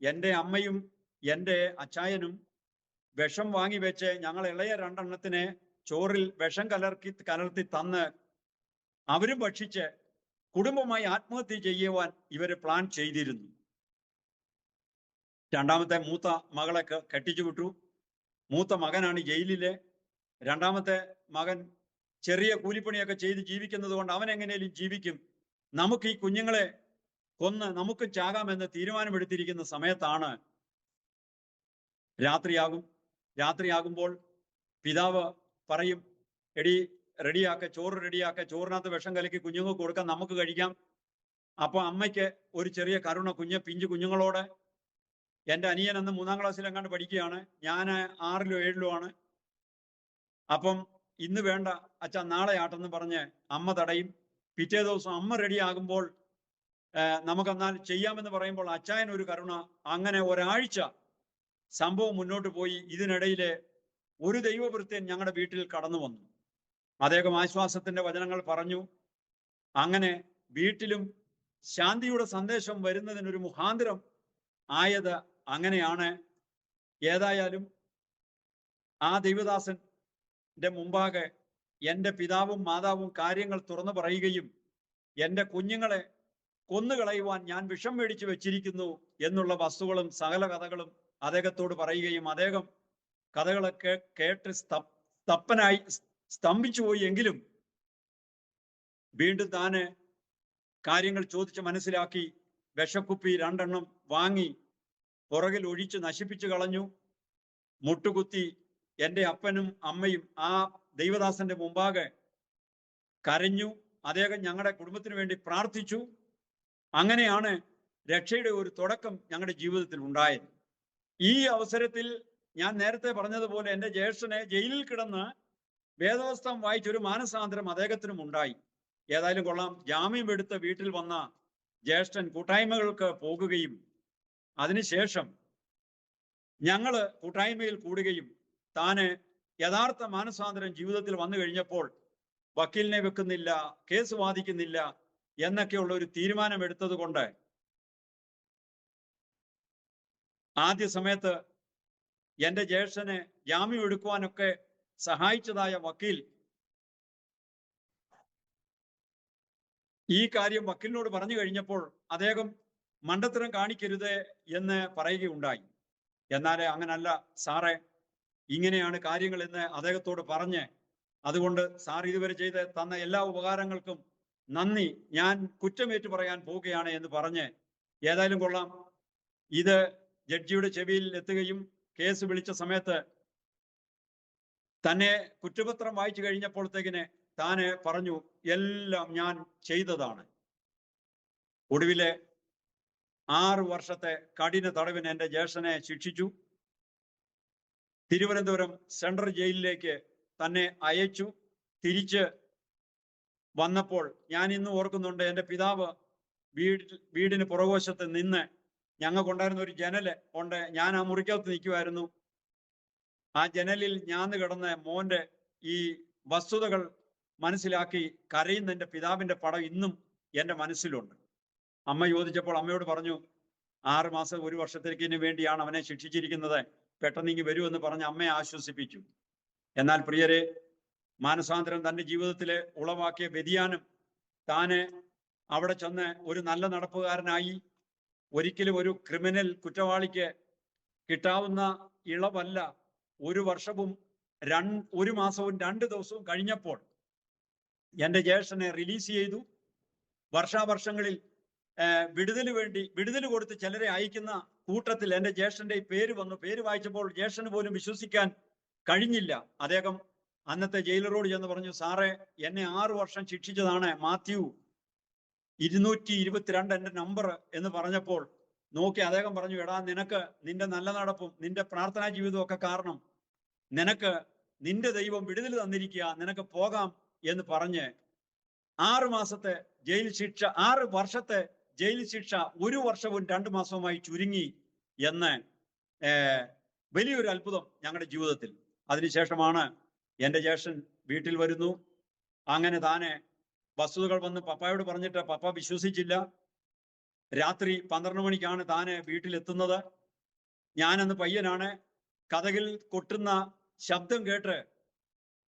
എൻ്റെ അമ്മയും എൻ്റെ അച്ചായനും വിഷം വാങ്ങി വെച്ച് ഞങ്ങൾ ഇളയ 2 എണ്ണത്തിനെ ചോറിൽ വിഷം കലർത്തി തന്ന് അവരും ഭക്ഷിച്ച് കുടുംബമായി ആത്മഹത്യ ചെയ്യുവാൻ ഇവര് പ്ലാൻ ചെയ്തിരുന്നു. രണ്ടാമത്തെ മൂത്ത മകളെ കെട്ടിച്ചു വിട്ടു. മൂത്ത മകനാണ് ജയിലിലെ. 2ാമത്തെ മകൻ ചെറിയ കൂലിപ്പണിയൊക്കെ ചെയ്ത് ജീവിക്കുന്നത് കൊണ്ട് അവൻ എങ്ങനെയും ജീവിക്കും, നമുക്ക് ഈ കുഞ്ഞുങ്ങളെ കൊന്ന് നമുക്ക് ചാകാമെന്ന് തീരുമാനമെടുത്തിരിക്കുന്ന സമയത്താണ് രാത്രിയാകുമ്പോൾ പിതാവ് പറയും, എടി ചോറ് റെഡിയാക്ക, ചോറിനകത്ത് വിഷം കലക്കി കുഞ്ഞുങ്ങൾക്ക് കൊടുക്കാൻ, നമുക്ക് കഴിക്കാം. അപ്പൊ അമ്മയ്ക്ക് ഒരു ചെറിയ കരുണ, പിഞ്ചു കുഞ്ഞുങ്ങളോട്. എൻ്റെ അനിയൻ അന്ന് 3ാം ക്ലാസ്സിൽ എങ്ങാണ്ട് പഠിക്കുകയാണ്, ഞാൻ 6ലോ 7ലോ ആണ്. അപ്പം ഇന്ന് വേണ്ട അച്ഛാ, നാളെ ആട്ടെന്ന് പറഞ്ഞ് അമ്മ തടയും. പിറ്റേ ദിവസം അമ്മ റെഡിയാകുമ്പോൾ നമുക്കെന്നാൽ ചെയ്യാമെന്ന് പറയുമ്പോൾ അച്ചായൻ ഒരു കരുണ. അങ്ങനെ ഒരാഴ്ച സംഭവം മുന്നോട്ട് പോയി. ഇതിനിടയില് ഒരു ദൈവഭൃത്യൻ ഞങ്ങളുടെ വീട്ടിൽ കടന്നു വന്നു. അദ്ദേഹം ആശ്വാസത്തിന്റെ വചനങ്ങൾ പറഞ്ഞു. അങ്ങനെ വീട്ടിലും ശാന്തിയുടെ സന്ദേശം വരുന്നതിനൊരു മുഖാന്തരം ആയത് അങ്ങനെയാണ്. ഏതായാലും ആ ദൈവദാസന്റെ മുമ്പാകെ എൻ്റെ പിതാവും മാതാവും കാര്യങ്ങൾ തുറന്നു പറയുകയും എൻ്റെ കുഞ്ഞുങ്ങളെ കൊന്നുകളയുവാൻ ഞാൻ വിഷം മേടിച്ചു വെച്ചിരിക്കുന്നു എന്നുള്ള വസ്തുക്കളും സകല കഥകളും അദ്ദേഹത്തോട് പറയുകയും അദ്ദേഹം കഥകളൊക്കെ കേട്ട് സ്തംഭിച്ചു പോയി. എങ്കിലും വീണ്ടും താന് കാര്യങ്ങൾ ചോദിച്ച് മനസ്സിലാക്കി വിഷക്കുപ്പി 2 എണ്ണം വാങ്ങി പുറകിൽ ഒഴിച്ച് നശിപ്പിച്ചു കളഞ്ഞു. മുട്ടുകുത്തി എൻ്റെ അപ്പനും അമ്മയും ആ ദൈവദാസന്റെ മുമ്പാകെ കരഞ്ഞു. അദ്ദേഹം ഞങ്ങളുടെ കുടുംബത്തിന് വേണ്ടി പ്രാർത്ഥിച്ചു. അങ്ങനെയാണ് രക്ഷയുടെ ഒരു തുടക്കം ഞങ്ങളുടെ ജീവിതത്തിൽ ഉണ്ടായത്. ഈ അവസരത്തിൽ ഞാൻ നേരത്തെ പറഞ്ഞതുപോലെ എൻ്റെ ജ്യേഷ്ഠനെ ജയിലിൽ കിടന്ന് വേദപുസ്തകം വായിച്ചൊരു മാനസാന്തരം അദ്ദേഹത്തിനും ഉണ്ടായി. ഏതായാലും കൊള്ളാം, ജാമ്യം എടുത്ത് വീട്ടിൽ വന്ന ജ്യേഷ്ഠൻ കൂട്ടായ്മകൾക്ക് പോകുകയും അതിനുശേഷം ഞങ്ങള് കൂട്ടായ്മയിൽ കൂടുകയും താന് യഥാർത്ഥ മാനസാന്തരം ജീവിതത്തിൽ വന്നു കഴിഞ്ഞപ്പോൾ വക്കീലിനെ വെക്കുന്നില്ല, കേസ് വാദിക്കുന്നില്ല എന്നൊക്കെയുള്ള ഒരു തീരുമാനമെടുത്തത് കൊണ്ട് ആദ്യ സമയത്ത് എൻ്റെ ജ്യേഷ്ഠനെ ജാമ്യം എടുക്കുവാനൊക്കെ സഹായിച്ചതായ വക്കീൽ ഈ കാര്യം വക്കീലിനോട് പറഞ്ഞു കഴിഞ്ഞപ്പോൾ അദ്ദേഹം മണ്ടത്തരം കാണിക്കരുത് എന്ന് പറയുകയുണ്ടായി. എന്നാൽ അങ്ങനല്ല സാറേ, ഇങ്ങനെയാണ് കാര്യങ്ങൾ എന്ന് അദ്ദേഹത്തോട് പറഞ്ഞ്, അതുകൊണ്ട് സാർ ഇതുവരെ ചെയ്ത് തന്ന എല്ലാ ഉപകാരങ്ങൾക്കും നന്ദി, ഞാൻ കുറ്റമേറ്റു പറയാൻ പോവുകയാണ് എന്ന് പറഞ്ഞ് ഏതായാലും കൊള്ളാം ഇത് ജഡ്ജിയുടെ ചെവിയിൽ എത്തുകയും കേസ് വിളിച്ച സമയത്ത് തന്നെ കുറ്റപത്രം വായിച്ചു കഴിഞ്ഞപ്പോഴത്തേക്കിന് താന് പറഞ്ഞു, എല്ലാം ഞാൻ ചെയ്തതാണ്. ഒടുവിലെ 6 വർഷത്തെ കഠിന തടവിന് എൻ്റെ ജ്യേഷ്ഠനെ ശിക്ഷിച്ചു. തിരുവനന്തപുരം സെൻട്രൽ ജയിലിലേക്ക് തന്നെ അയച്ചു. തിരിച്ച് വന്നപ്പോൾ ഞാൻ ഇന്ന് ഓർക്കുന്നുണ്ട്, എൻ്റെ പിതാവ് വീടിന് പുറകുവശത്ത് നിന്ന് ഞങ്ങൾക്കുണ്ടായിരുന്ന ഒരു ജനല് ഉണ്ട്. ഞാൻ ആ മുറിക്കകത്ത് നിൽക്കുമായിരുന്നു. ആ ജനലിൽ ഞാൻ കിടന്ന് മോന്റെ ഈ വസ്തുതകൾ മനസ്സിലാക്കി കരയുന്ന എൻ്റെ പിതാവിന്റെ പടം ഇന്നും എൻ്റെ മനസ്സിലുണ്ട്. അമ്മ ചോദിച്ചപ്പോൾ അമ്മയോട് പറഞ്ഞു, 6 മാസം 1 വർഷത്തേക്കിന് വേണ്ടിയാണ് അവനെ ശിക്ഷിച്ചിരിക്കുന്നത്, പെട്ടെന്ന് ഇങ്ങ് വരുമെന്ന് പറഞ്ഞ് അമ്മയെ ആശ്വസിപ്പിച്ചു. എന്നാൽ പ്രിയരെ, മാനസാന്തരം തൻ്റെ ജീവിതത്തിൽ ഉളവാക്കിയ വ്യതിയാനം താന് അവിടെ ചെന്ന് ഒരു നല്ല നടപ്പുകാരനായി. ഒരിക്കലും ഒരു ക്രിമിനൽ കുറ്റവാളിക്ക് കിട്ടാവുന്ന ഇളവല്ല. 1 വർഷവും 1 മാസവും 2 ദിവസവും കഴിഞ്ഞപ്പോൾ എൻ്റെ ജ്യേഷ്ഠനെ റിലീസ് ചെയ്തു. വർഷാവർഷങ്ങളിൽ വിടുതൽ കൊടുത്ത് ചിലരെ അയക്കുന്ന കൂട്ടത്തിൽ എൻ്റെ ജ്യേഷ്ഠന്റെ പേര് വന്നു. പേര് വായിച്ചപ്പോൾ ജ്യേഷ്ഠന് പോലും വിശ്വസിക്കാൻ കഴിഞ്ഞില്ല. അദ്ദേഹം അന്നത്തെ ജയിലറോട് ചെന്ന് പറഞ്ഞു, സാറേ, എന്നെ 6 വർഷം ശിക്ഷിച്ചതാണ് മാത്യു 222 എൻ്റെ നമ്പർ എന്ന് പറഞ്ഞപ്പോൾ നോക്കി അദ്ദേഹം പറഞ്ഞു, എടാ, നിനക്ക് നിന്റെ നല്ല നടപ്പും നിന്റെ പ്രാർത്ഥനാ ജീവിതവും ഒക്കെ കാരണം നിനക്ക് നിന്റെ ദൈവം വിടുതൽ തന്നിരിക്കുക, നിനക്ക് പോകാം എന്ന് പറഞ്ഞ് 6 മാസത്തെ ജയിൽ ശിക്ഷ, 6 വർഷത്തെ ജയിൽ ശിക്ഷ 1 വർഷവും 2 മാസവുമായി ചുരുങ്ങി എന്ന് വലിയൊരു അത്ഭുതം ഞങ്ങളുടെ ജീവിതത്തിൽ. അതിനുശേഷമാണ് എൻ്റെ ജ്യേഷ്ഠൻ വീട്ടിൽ വരുന്നു. അങ്ങനെ താനെ വസ്തുതകൾ വന്ന് പപ്പായോട് പറഞ്ഞിട്ട് പപ്പ വിശ്വസിച്ചില്ല. രാത്രി 12 മണിക്കാണ് താന് വീട്ടിലെത്തുന്നത്. ഞാനന്ന് പയ്യനാണ്. കതകിൽ കൊട്ടുന്ന ശബ്ദം കേട്ട്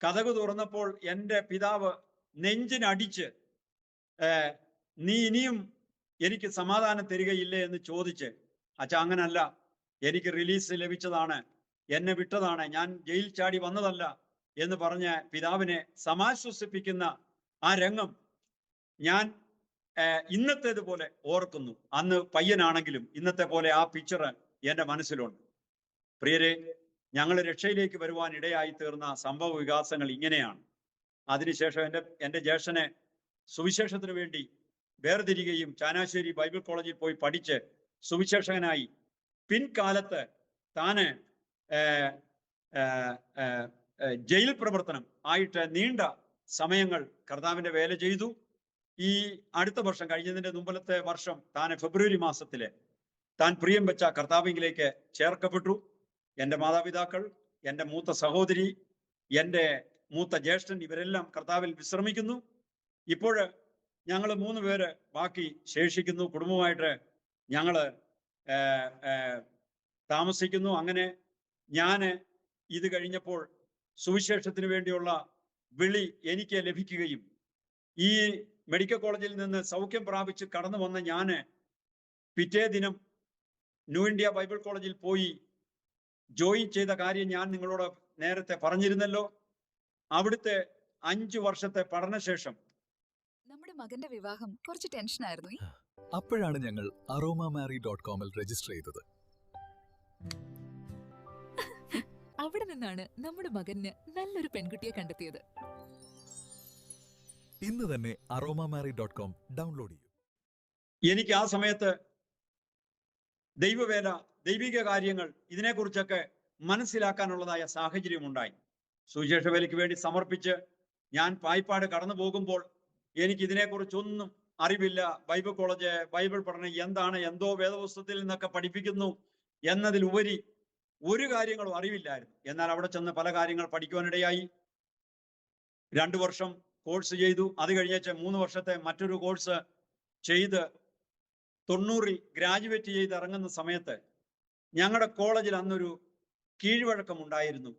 കതക് തുറന്നപ്പോൾ എൻ്റെ പിതാവ് നെഞ്ചിനടിച്ച്, നീ ഇനിയും എനിക്ക് സമാധാനം തരികയില്ലേ എന്ന് ചോദിച്ച്, അച്ഛാ അങ്ങനല്ല, എനിക്ക് റിലീസ് ലഭിച്ചതാണ്, എന്നെ വിട്ടതാണ്, ഞാൻ ജയിൽ ചാടി വന്നതല്ല എന്ന് പറഞ്ഞ് പിതാവിനെ സമാശ്വസിപ്പിക്കുന്ന ആ രംഗം ഞാൻ ഇന്നത്തേതുപോലെ ഓർക്കുന്നു. അന്ന് പയ്യനാണെങ്കിലും ഇന്നത്തെ പോലെ ആ പിക്ചർ എൻ്റെ മനസ്സിലുണ്ട്. പ്രിയരെ, ഞങ്ങൾ രക്ഷയിലേക്ക് വരുവാൻ ഇടയായി തീർന്ന സംഭവ വികാസങ്ങൾ ഇങ്ങനെയാണ്. അതിനുശേഷം എൻ്റെ ജ്യേഷ്ഠനെ സുവിശേഷത്തിന് വേണ്ടി വേർതിരികയും ചാനാശ്ശേരി ബൈബിൾ കോളേജിൽ പോയി പഠിച്ച് സുവിശേഷകനായി. പിൻകാലത്ത് താന് ജയിൽ പ്രവർത്തനം ആയിട്ട് നീണ്ട സമയങ്ങൾ കർത്താവിന്റെ വേല ചെയ്തു. ഈ അടുത്ത വർഷം, കഴിഞ്ഞതിന്റെ മുമ്പത്തെ വർഷം, താൻ ഫെബ്രുവരി മാസത്തില് താൻ പ്രിയം വെച്ച കർത്താവിലേക്ക് ചേർക്കപ്പെട്ടു. എൻ്റെ മാതാപിതാക്കൾ, എൻ്റെ മൂത്ത സഹോദരി, എൻ്റെ മൂത്ത ജ്യേഷ്ഠൻ, ഇവരെല്ലാം കർത്താവിൽ വിശ്രമിക്കുന്നു. ഇപ്പോൾ ഞങ്ങൾ 3 പേര് ബാക്കി ശേഷിക്കുന്നു. കുടുംബമായിട്ട് ഞങ്ങള് താമസിക്കുന്നു. അങ്ങനെ ഞാൻ ഇത് കഴിഞ്ഞപ്പോൾ സുവിശേഷത്തിന് വേണ്ടിയുള്ള വിളി എനിക്ക് ലഭിക്കുകയും ഈ മെഡിക്കൽ കോളേജിൽ നിന്ന് സൗഖ്യം പ്രാപിച്ച് കടന്നു വന്ന ഞാൻ പിറ്റേ ദിനം ന്യൂ ഇന്ത്യ ബൈബിൾ കോളേജിൽ പോയി ജോയിൻ ചെയ്ത കാര്യം ഞാൻ നിങ്ങളോട് നേരത്തെ പറഞ്ഞിരുന്നല്ലോ. അവിടുത്തെ 5 വർഷത്തെ പഠനശേഷം നമ്മുടെ മകന്റെ വിവാഹം കുറച്ച് ടെൻഷനായിരുന്നു. അപ്പോഴാണ് ഞങ്ങൾ aromamary.com രജിസ്റ്റർ ചെയ്തത്. അവിടെ നിന്നാണ് നമ്മുടെ മകന് നല്ലൊരു പെൺകുട്ടിയെ കണ്ടെത്തിയത്. ഇന്ന് തന്നെ aromamary.com ഡൗൺലോഡ് ചെയ്യൂ. എനിക്ക് ആ സമയത്ത് ദൈവവേല, ദൈവിക കാര്യങ്ങൾ ഇതിനെക്കുറിച്ചൊക്കെ മനസ്സിലാക്കാനുള്ളതായ സാഹചര്യം ഉണ്ടായി. സുവിശേഷ വേലയ്ക്ക് വേണ്ടി സമർപ്പിച്ച് ഞാൻ പായിപ്പാട് കടന്നു പോകുമ്പോൾ എനിക്ക് ഇതിനെക്കുറിച്ചൊന്നും അറിവില്ല. ബൈബിൾ കോളേജ്, ബൈബിൾ പഠനം എന്താണ്, എന്തോ വേദപുസ്തകത്തിൽ നിന്നൊക്കെ പഠിപ്പിക്കുന്നു എന്നതിലുപരി ഒരു കാര്യങ്ങളും അറിവില്ലായിരുന്നു. എന്നാൽ അവിടെ ചെന്ന് പല കാര്യങ്ങൾ പഠിക്കുവാനിടയായി. 2 വർഷം കോഴ്സ് ചെയ്തു. അത് കഴിഞ്ഞേച്ച് 3 വർഷത്തെ മറ്റൊരു കോഴ്സ് ചെയ്ത് 90 ഗ്രാജുവേറ്റ് ചെയ്ത് ഇറങ്ങുന്ന സമയത്ത് ഞങ്ങളുടെ കോളേജിൽ അന്നൊരു കീഴ്വഴക്കം ഉണ്ടായിരുന്നു.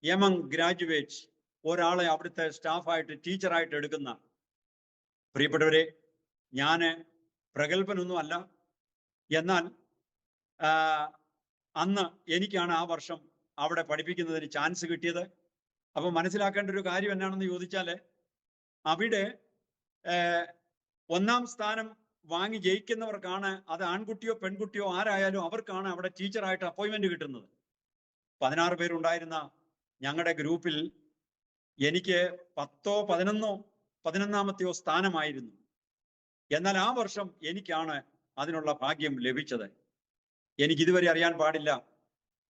യമങ് ഗ്രാജുവേറ്റ്സ് ഒരാളെ അവിടുത്തെ സ്റ്റാഫായിട്ട്, ടീച്ചറായിട്ട് എടുക്കുന്ന. പ്രിയപ്പെട്ടവരെ, ഞാൻ പ്രഗത്ഭനൊന്നും അല്ല. എന്നാൽ അന്ന് എനിക്കാണ് ആ വർഷം അവിടെ പഠിപ്പിക്കുന്നതിന് ചാൻസ് കിട്ടിയത്. അപ്പൊ മനസ്സിലാക്കേണ്ട ഒരു കാര്യം എന്നാണെന്ന് ചോദിച്ചാൽ, അവിടെ 1ാം സ്ഥാനം വാങ്ങി ജയിക്കുന്നവർക്കാണ്, അത് ആൺകുട്ടിയോ പെൺകുട്ടിയോ ആരായാലും അവർക്കാണ് അവിടെ ടീച്ചറായിട്ട് അപ്പോയിന്റ്മെന്റ് കിട്ടുന്നത്. 16 പേരുണ്ടായിരുന്ന ഞങ്ങളുടെ ഗ്രൂപ്പിൽ എനിക്ക് 10ഓ 11ാമത്തെയോ സ്ഥാനമായിരുന്നു. എന്നാൽ ആ വർഷം എനിക്കാണ് അതിനുള്ള ഭാഗ്യം ലഭിച്ചത്. എനിക്ക് ഇതുവരെ അറിയാൻ പാടില്ല,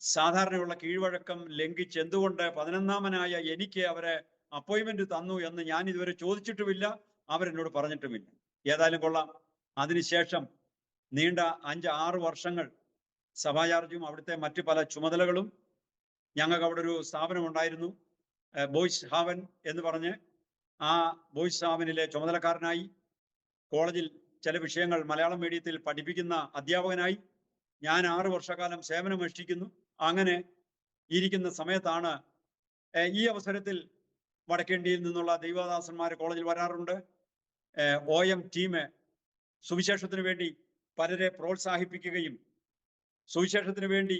സാധാരണയുള്ള കീഴ്വഴക്കം ലംഘിച്ച് എന്തുകൊണ്ട് 11ാമനായ എനിക്ക് അവരെ അപ്പോയിന്റ്മെന്റ് തന്നു എന്ന് ഞാൻ ഇതുവരെ ചോദിച്ചിട്ടുമില്ല, അവരെന്നോട് പറഞ്ഞിട്ടുമില്ല. ഏതായാലും കൊള്ളാം. അതിനുശേഷം നീണ്ട 5-6 വർഷങ്ങൾ സഭാ ചാർജും അവിടുത്തെ മറ്റു പല ചുമതലകളും. ഞങ്ങൾക്ക് അവിടെ ഒരു സ്ഥാപനം ഉണ്ടായിരുന്നു, ബോയ്സ് ഹാവൻ എന്ന് പറഞ്ഞ്. ആ ബോയ്സ് ഹാവനിലെ ചുമതലക്കാരനായി, കോളേജിൽ ചില വിഷയങ്ങൾ മലയാളം മീഡിയത്തിൽ പഠിപ്പിക്കുന്ന അധ്യാപകനായി ഞാൻ 6 വർഷക്കാലം സേവനമനുഷ്ഠിക്കുന്നു. അങ്ങനെ ഇരിക്കുന്ന സമയത്താണ് ഈ അവസരത്തിൽ വടക്കേണ്ടിയിൽ നിന്നുള്ള ദൈവദാസന്മാർ കോളേജിൽ വരാറുണ്ട്. OM ടീം സുവിശേഷത്തിന് വേണ്ടി പലരെ പ്രോത്സാഹിപ്പിക്കുകയും സുവിശേഷത്തിന് വേണ്ടി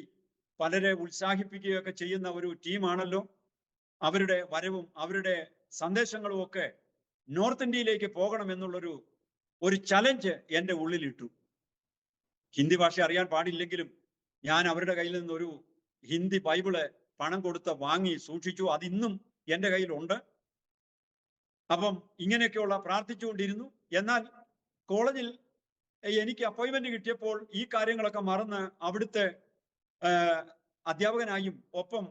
പലരെ ഉത്സാഹിപ്പിക്കുകയൊക്കെ ചെയ്യുന്ന ഒരു ടീമാണല്ലോ. അവരുടെ വരവും അവരുടെ സന്ദേശങ്ങളും ഒക്കെ നോർത്ത് ഇന്ത്യയിലേക്ക് പോകണം എന്നുള്ളൊരു ചലഞ്ച് എൻ്റെ ഉള്ളിലിട്ടു. ഹിന്ദി ഭാഷ അറിയാൻ പാടില്ലെങ്കിലും ഞാൻ അവരുടെ കയ്യിൽ നിന്നൊരു ഹിന്ദി ബൈബിള് പണം കൊടുത്ത് വാങ്ങി സൂക്ഷിച്ചു. അതിന്നും എൻ്റെ കയ്യിലുണ്ട്. അപ്പം ഇങ്ങനെയൊക്കെയുള്ള പ്രാർത്ഥിച്ചുകൊണ്ടിരുന്നു. എന്നാൽ കോളേജിൽ എനിക്ക് അപ്പോയിന്റ്മെന്റ് കിട്ടിയപ്പോൾ ഈ കാര്യങ്ങളൊക്കെ മറന്ന് അവിടുത്തെ അധ്യാപകനായും ഒപ്പം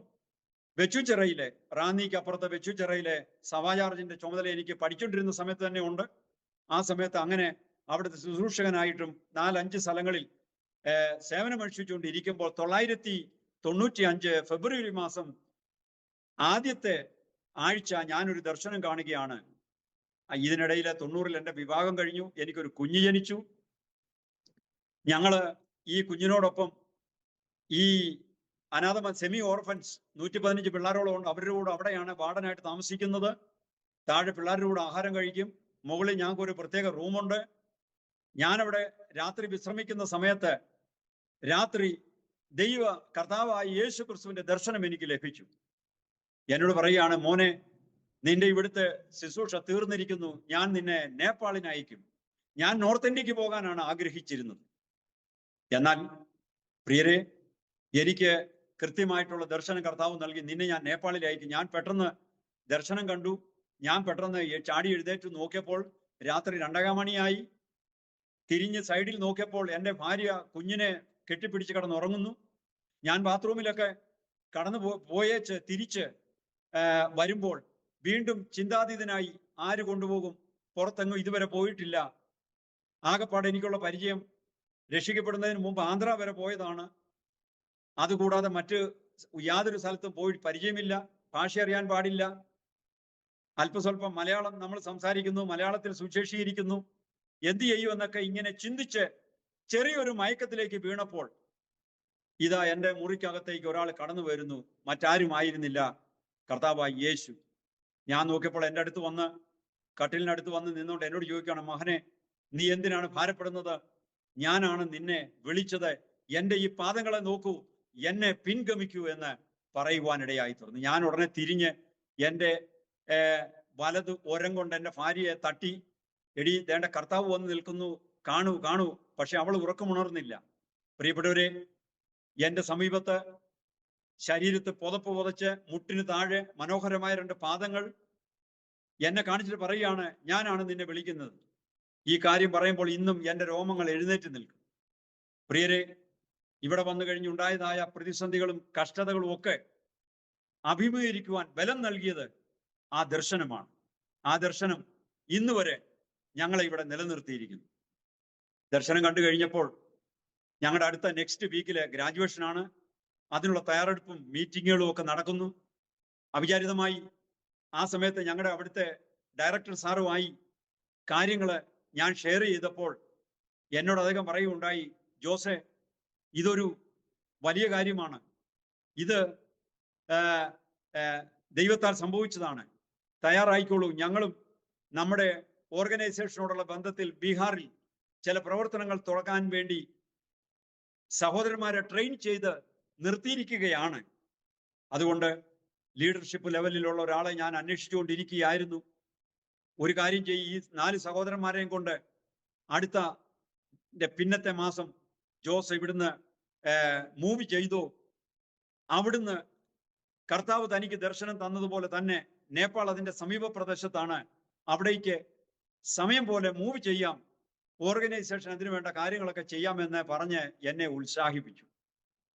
വെച്ചുച്ചിറയിലെ, റാന്നിക്ക് അപ്പുറത്തെ വെച്ചുച്ചിറയിലെ സഭാ ചാർജിന്റെ ചുമതല എനിക്ക് പഠിച്ചുകൊണ്ടിരുന്ന സമയത്ത് തന്നെ ഉണ്ട്. ആ സമയത്ത് അങ്ങനെ അവിടുത്തെ ശുശ്രൂഷകനായിട്ടും 4-5 സ്ഥലങ്ങളിൽ സേവനമനുഷ്ഠിച്ചുകൊണ്ടിരിക്കുമ്പോൾ 995 ഫെബ്രുവരി മാസം ആദ്യത്തെ ആഴ്ച ഞാനൊരു ദർശനം കാണുകയാണ്. ഇതിനിടയിൽ 90-ൽ എൻ്റെ വിവാഹം കഴിഞ്ഞു, എനിക്കൊരു കുഞ്ഞ് ജനിച്ചു. ഞങ്ങള് ഈ കുഞ്ഞിനോടൊപ്പം ഈ അനാഥ സെമി ഓർഫൻസ് 115 പിള്ളേരോളം ഉണ്ട്. അവരുടെ കൂടെ അവിടെയാണ് വാർഡനായിട്ട് താമസിക്കുന്നത്. താഴെ പിള്ളേരുടെ കൂടെ ആഹാരം കഴിക്കും. മുകളിൽ ഞങ്ങൾക്ക് ഒരു പ്രത്യേക റൂമുണ്ട്. ഞാനവിടെ രാത്രി വിശ്രമിക്കുന്ന സമയത്ത് രാത്രി ദൈവ കർത്താവായ യേശു ക്രിസ്തുവിന്റെ ദർശനം എനിക്ക് ലഭിച്ചു. എന്നോട് പറയുകയാണ്, മോനെ, നിന്റെ ഇവിടുത്തെ ശുശ്രൂഷ തീർന്നിരിക്കുന്നു, ഞാൻ നിന്നെ നേപ്പാളിന് അയക്കും. ഞാൻ നോർത്ത് ഇന്ത്യക്ക് പോകാനാണ് ആഗ്രഹിച്ചിരുന്നത്. എന്നാൽ പ്രിയരെ, എനിക്ക് കൃത്യമായിട്ടുള്ള ദർശനം കർത്താവ് നൽകി, നിന്നെ ഞാൻ നേപ്പാളിൽ അയക്കും. ഞാൻ പെട്ടെന്ന് ദർശനം കണ്ടു. ഞാൻ പെട്ടെന്ന് ചാടി എഴുന്നേറ്റ് നോക്കിയപ്പോൾ രാത്രി 2 മണിയായി. തിരിഞ്ഞ് സൈഡിൽ നോക്കിയപ്പോൾ എൻ്റെ ഭാര്യ കുഞ്ഞിനെ കെട്ടിപ്പിടിച്ച് കിടന്നുറങ്ങുന്നു. ഞാൻ ബാത്റൂമിലൊക്കെ കടന്നു പോയേച്ച് തിരിച്ച് വരുമ്പോൾ വീണ്ടും ചിന്താതീതനായി, ആര് കൊണ്ടുപോകും, പുറത്തെങ്ങും ഇതുവരെ പോയിട്ടില്ല. ആകെപ്പാടെ എനിക്കുള്ള പരിചയം രക്ഷിക്കപ്പെടുന്നതിന് മുമ്പ് ആന്ധ്ര വരെ പോയതാണ്. അതുകൂടാതെ മറ്റ് യാതൊരു സ്ഥലത്തും പോയി പരിചയമില്ല. ഭാഷ അറിയാൻ പാടില്ല. അല്പസ്വല്പം മലയാളം നമ്മൾ സംസാരിക്കുന്നു, മലയാളത്തിൽ സുശേഷീകരിക്കുന്നു. എന്ത് ചെയ്യും എന്നൊക്കെ ഇങ്ങനെ ചിന്തിച്ച് ചെറിയൊരു മയക്കത്തിലേക്ക് വീണപ്പോൾ ഇതാ എൻ്റെ മുറിക്കകത്തേക്ക് ഒരാൾ കടന്നു വരുന്നു. മറ്റാരും ആയിരുന്നില്ല, കർത്താവായ യേശു. ഞാൻ നോക്കിയപ്പോൾ എൻ്റെ അടുത്ത് വന്ന്, കട്ടിലിനടുത്ത് വന്ന് നിന്നുകൊണ്ട് എന്നോട് ചോദിക്കുകയാണ്, മകനെ, നീ എന്തിനാണ് ഭാരപ്പെടുന്നത്? ഞാനാണ് നിന്നെ വിളിച്ചത്. എൻ്റെ ഈ പാദങ്ങളെ നോക്കൂ, എന്നെ പിൻഗമിക്കൂ എന്ന് പറയുവാനിടയായി തീർന്നു. ഞാൻ ഉടനെ തിരിഞ്ഞ് എൻ്റെ വലത് ഓരം കൊണ്ട് എൻ്റെ ഭാര്യയെ തട്ടി, എടി ദേണ്ട കർത്താവ് വന്ന് നിൽക്കുന്നു, കാണൂ കാണൂ. പക്ഷെ അവൾ ഉറക്കമുണർന്നില്ല. പ്രിയപ്പെട്ടവരെ, എൻ്റെ സമീപത്ത് ശരീരത്ത് പുതപ്പ് പുതച്ച് മുട്ടിന് താഴെ മനോഹരമായ 2 പാദങ്ങൾ എന്നെ കാണിച്ചിട്ട് പറയുകയാണ്, ഞാനാണ് നിന്നെ വിളിക്കുന്നത്. ഈ കാര്യം പറയുമ്പോൾ ഇന്നും എൻ്റെ രോമങ്ങൾ എഴുന്നേറ്റ് നിൽക്കും. പ്രിയരെ, ഇവിടെ വന്നു കഴിഞ്ഞുണ്ടായതായ പ്രതിസന്ധികളും കഷ്ടതകളും ഒക്കെ അഭിമുഖീകരിക്കുവാൻ ബലം നൽകിയത് ആ ദർശനമാണ്. ആ ദർശനം ഇന്ന് വരെ ഞങ്ങളെ ഇവിടെ നിലനിർത്തിയിരിക്കുന്നു. ദർശനം കണ്ടു കഴിഞ്ഞപ്പോൾ ഞങ്ങളുടെ അടുത്ത നെക്സ്റ്റ് വീക്കില് ഗ്രാജുവേഷനാണ്. അതിനുള്ള തയ്യാറെടുപ്പും മീറ്റിങ്ങുകളും ഒക്കെ നടക്കുന്നു. അവിചാരിതമായി ആ സമയത്ത് ഞങ്ങളുടെ അവിടുത്തെ ഡയറക്ടർ സാറുമായി കാര്യങ്ങൾ ഞാൻ ഷെയർ ചെയ്തപ്പോൾ എന്നോട് അദ്ദേഹം പറയുകയുണ്ടായി, ജോസെ, ഇതൊരു വലിയ കാര്യമാണ്. ഇത് ദൈവത്താൽ സംഭവിച്ചതാണ്. തയ്യാറായിക്കോളൂ. ഞങ്ങളും നമ്മുടെ ഓർഗനൈസേഷനോടുള്ള ബന്ധത്തിൽ ബീഹാറിൽ ചില പ്രവർത്തനങ്ങൾ തുടങ്ങാൻ വേണ്ടി സഹോദരന്മാരെ ട്രെയിൻ ചെയ്ത് നിർത്തിയിരിക്കുകയാണ്. അതുകൊണ്ട് ലീഡർഷിപ്പ് ലെവലിലുള്ള ഒരാളെ ഞാൻ അന്വേഷിച്ചുകൊണ്ടിരിക്കുകയായിരുന്നു. ഒരു കാര്യം ചെയ്യും, ഈ 4 സഹോദരന്മാരെയും കൊണ്ട് അടുത്ത പിന്നത്തെ മാസം ജോസ് ഇവിടുന്ന് മൂവ് ചെയ്തു. അവിടുന്ന് കർത്താവ് തനിക്ക് ദർശനം തന്നതുപോലെ തന്നെ നേപ്പാൾ അതിന്റെ സമീപ പ്രദേശത്താണ്. അവിടേക്ക് സമയം പോലെ മൂവ് ചെയ്യാം, ഓർഗനൈസേഷൻ അതിനു വേണ്ട കാര്യങ്ങളൊക്കെ ചെയ്യാമെന്ന് പറഞ്ഞ് എന്നെ ഉത്സാഹിപ്പിച്ചു.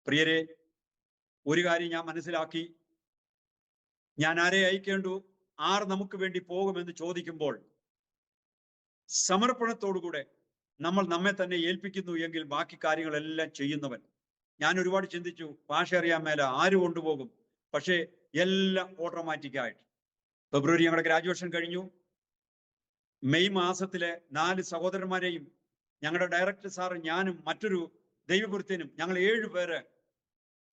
പ്രിയരെ, ഒരു കാര്യം ഞാൻ മനസ്സിലാക്കി, ഞാൻ ആരെ അയക്കേണ്ടു, ആർ നമുക്ക് വേണ്ടി പോകുമെന്ന് ചോദിക്കുമ്പോൾ സമർപ്പണത്തോടുകൂടെ നമ്മൾ നമ്മെ തന്നെ ഏൽപ്പിക്കുന്നു എങ്കിൽ ബാക്കി കാര്യങ്ങളെല്ലാം ചെയ്യുന്നവൻ. ഞാൻ ഒരുപാട് ചിന്തിച്ചു, ഭാഷ അറിയാൻ മേല, ആര് കൊണ്ടുപോകും? പക്ഷേ എല്ലാം ഓട്ടോമാറ്റിക്കായിട്ട്. ഫെബ്രുവരി ഞങ്ങളുടെ ഗ്രാജുവേഷൻ കഴിഞ്ഞു. മെയ് മാസത്തിലെ 4 സഹോദരന്മാരെയും ഞങ്ങളുടെ ഡയറക്ടർ സാറ്, ഞാനും മറ്റൊരു ദൈവവൃത്യനും, ഞങ്ങൾ 7 പേര്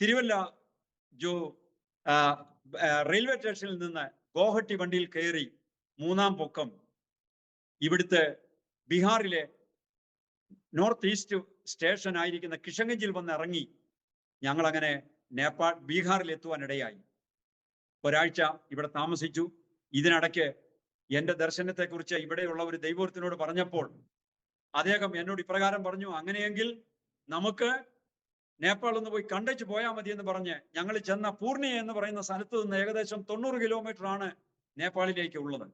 തിരുവല്ല റെയിൽവേ സ്റ്റേഷനിൽ നിന്ന് ഗോഹട്ടി വണ്ടിയിൽ കയറി 3-ാം പൊക്കം ഇവിടുത്തെ ബീഹാറിലെ നോർത്ത് ഈസ്റ്റ് സ്റ്റേഷൻ ആയിരിക്കുന്ന കിഷൻഗഞ്ചിൽ വന്ന് ഇറങ്ങി. ഞങ്ങൾ അങ്ങനെ ബീഹാറിൽ എത്തുവാനിടയായി. ഒരാഴ്ച ഇവിടെ താമസിച്ചു. ഇതിനിടയ്ക്ക് എൻ്റെ ദർശനത്തെക്കുറിച്ച് ഇവിടെയുള്ള ഒരു ദൈവത്തിനോട് പറഞ്ഞപ്പോൾ അദ്ദേഹം എന്നോട് ഇപ്രകാരം പറഞ്ഞു, അങ്ങനെയെങ്കിൽ നമുക്ക് നേപ്പാൾ ഒന്ന് പോയി കണ്ടേച്ച് പോയാൽ മതി എന്ന് പറഞ്ഞ് ഞങ്ങൾ ചെന്ന പൂർണിയ എന്ന് പറയുന്ന സ്ഥലത്ത് നിന്ന് ഏകദേശം 90 കിലോമീറ്റർ ആണ് നേപ്പാളിലേക്ക് ഉള്ളത്.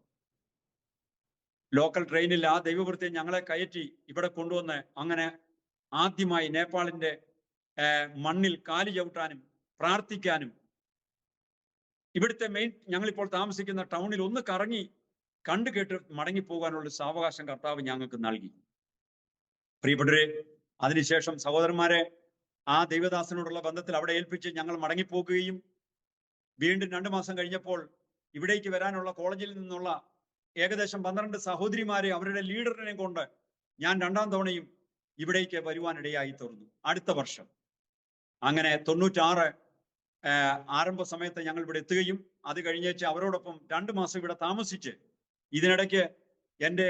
ലോക്കൽ ട്രെയിനിൽ ആ ദൈവവൃത്തി ഞങ്ങളെ കയറ്റി ഇവിടെ കൊണ്ടുവന്ന് അങ്ങനെ ആദ്യമായി നേപ്പാളിന്റെ മണ്ണിൽ കാലി ചവിട്ടാനും പ്രാർത്ഥിക്കാനും ഇവിടുത്തെ ഞങ്ങളിപ്പോൾ താമസിക്കുന്ന ടൗണിൽ ഒന്ന് കറങ്ങി കണ്ടു കേട്ട് മടങ്ങിപ്പോകാനുള്ള സാവകാശം കർത്താവ് ഞങ്ങൾക്ക് നൽകി. പ്രിയപ്പെട്ടവരെ, അതിനുശേഷം സഹോദരന്മാരെ ആ ദൈവദാസനോടുള്ള ബന്ധത്തിൽ അവിടെ ഏൽപ്പിച്ച് ഞങ്ങൾ മടങ്ങിപ്പോകുകയും വീണ്ടും 2 മാസം കഴിഞ്ഞപ്പോൾ ഇവിടേക്ക് വരാനുള്ള കോളേജിൽ നിന്നുള്ള ഏകദേശം 12 സഹോദരിമാരെ അവരുടെ ലീഡറിനെ കൊണ്ട് ഞാൻ 2-ാം തവണയും ഇവിടേക്ക് വരുവാനിടയായി തീർന്നു. അടുത്ത വർഷം അങ്ങനെ 96 ആരംഭ സമയത്ത് ഞങ്ങൾ ഇവിടെ എത്തുകയും അത് കഴിഞ്ഞേച്ച് അവരോടൊപ്പം 2 മാസം ഇവിടെ താമസിച്ച്, ഇതിനിടയ്ക്ക് എൻ്റെ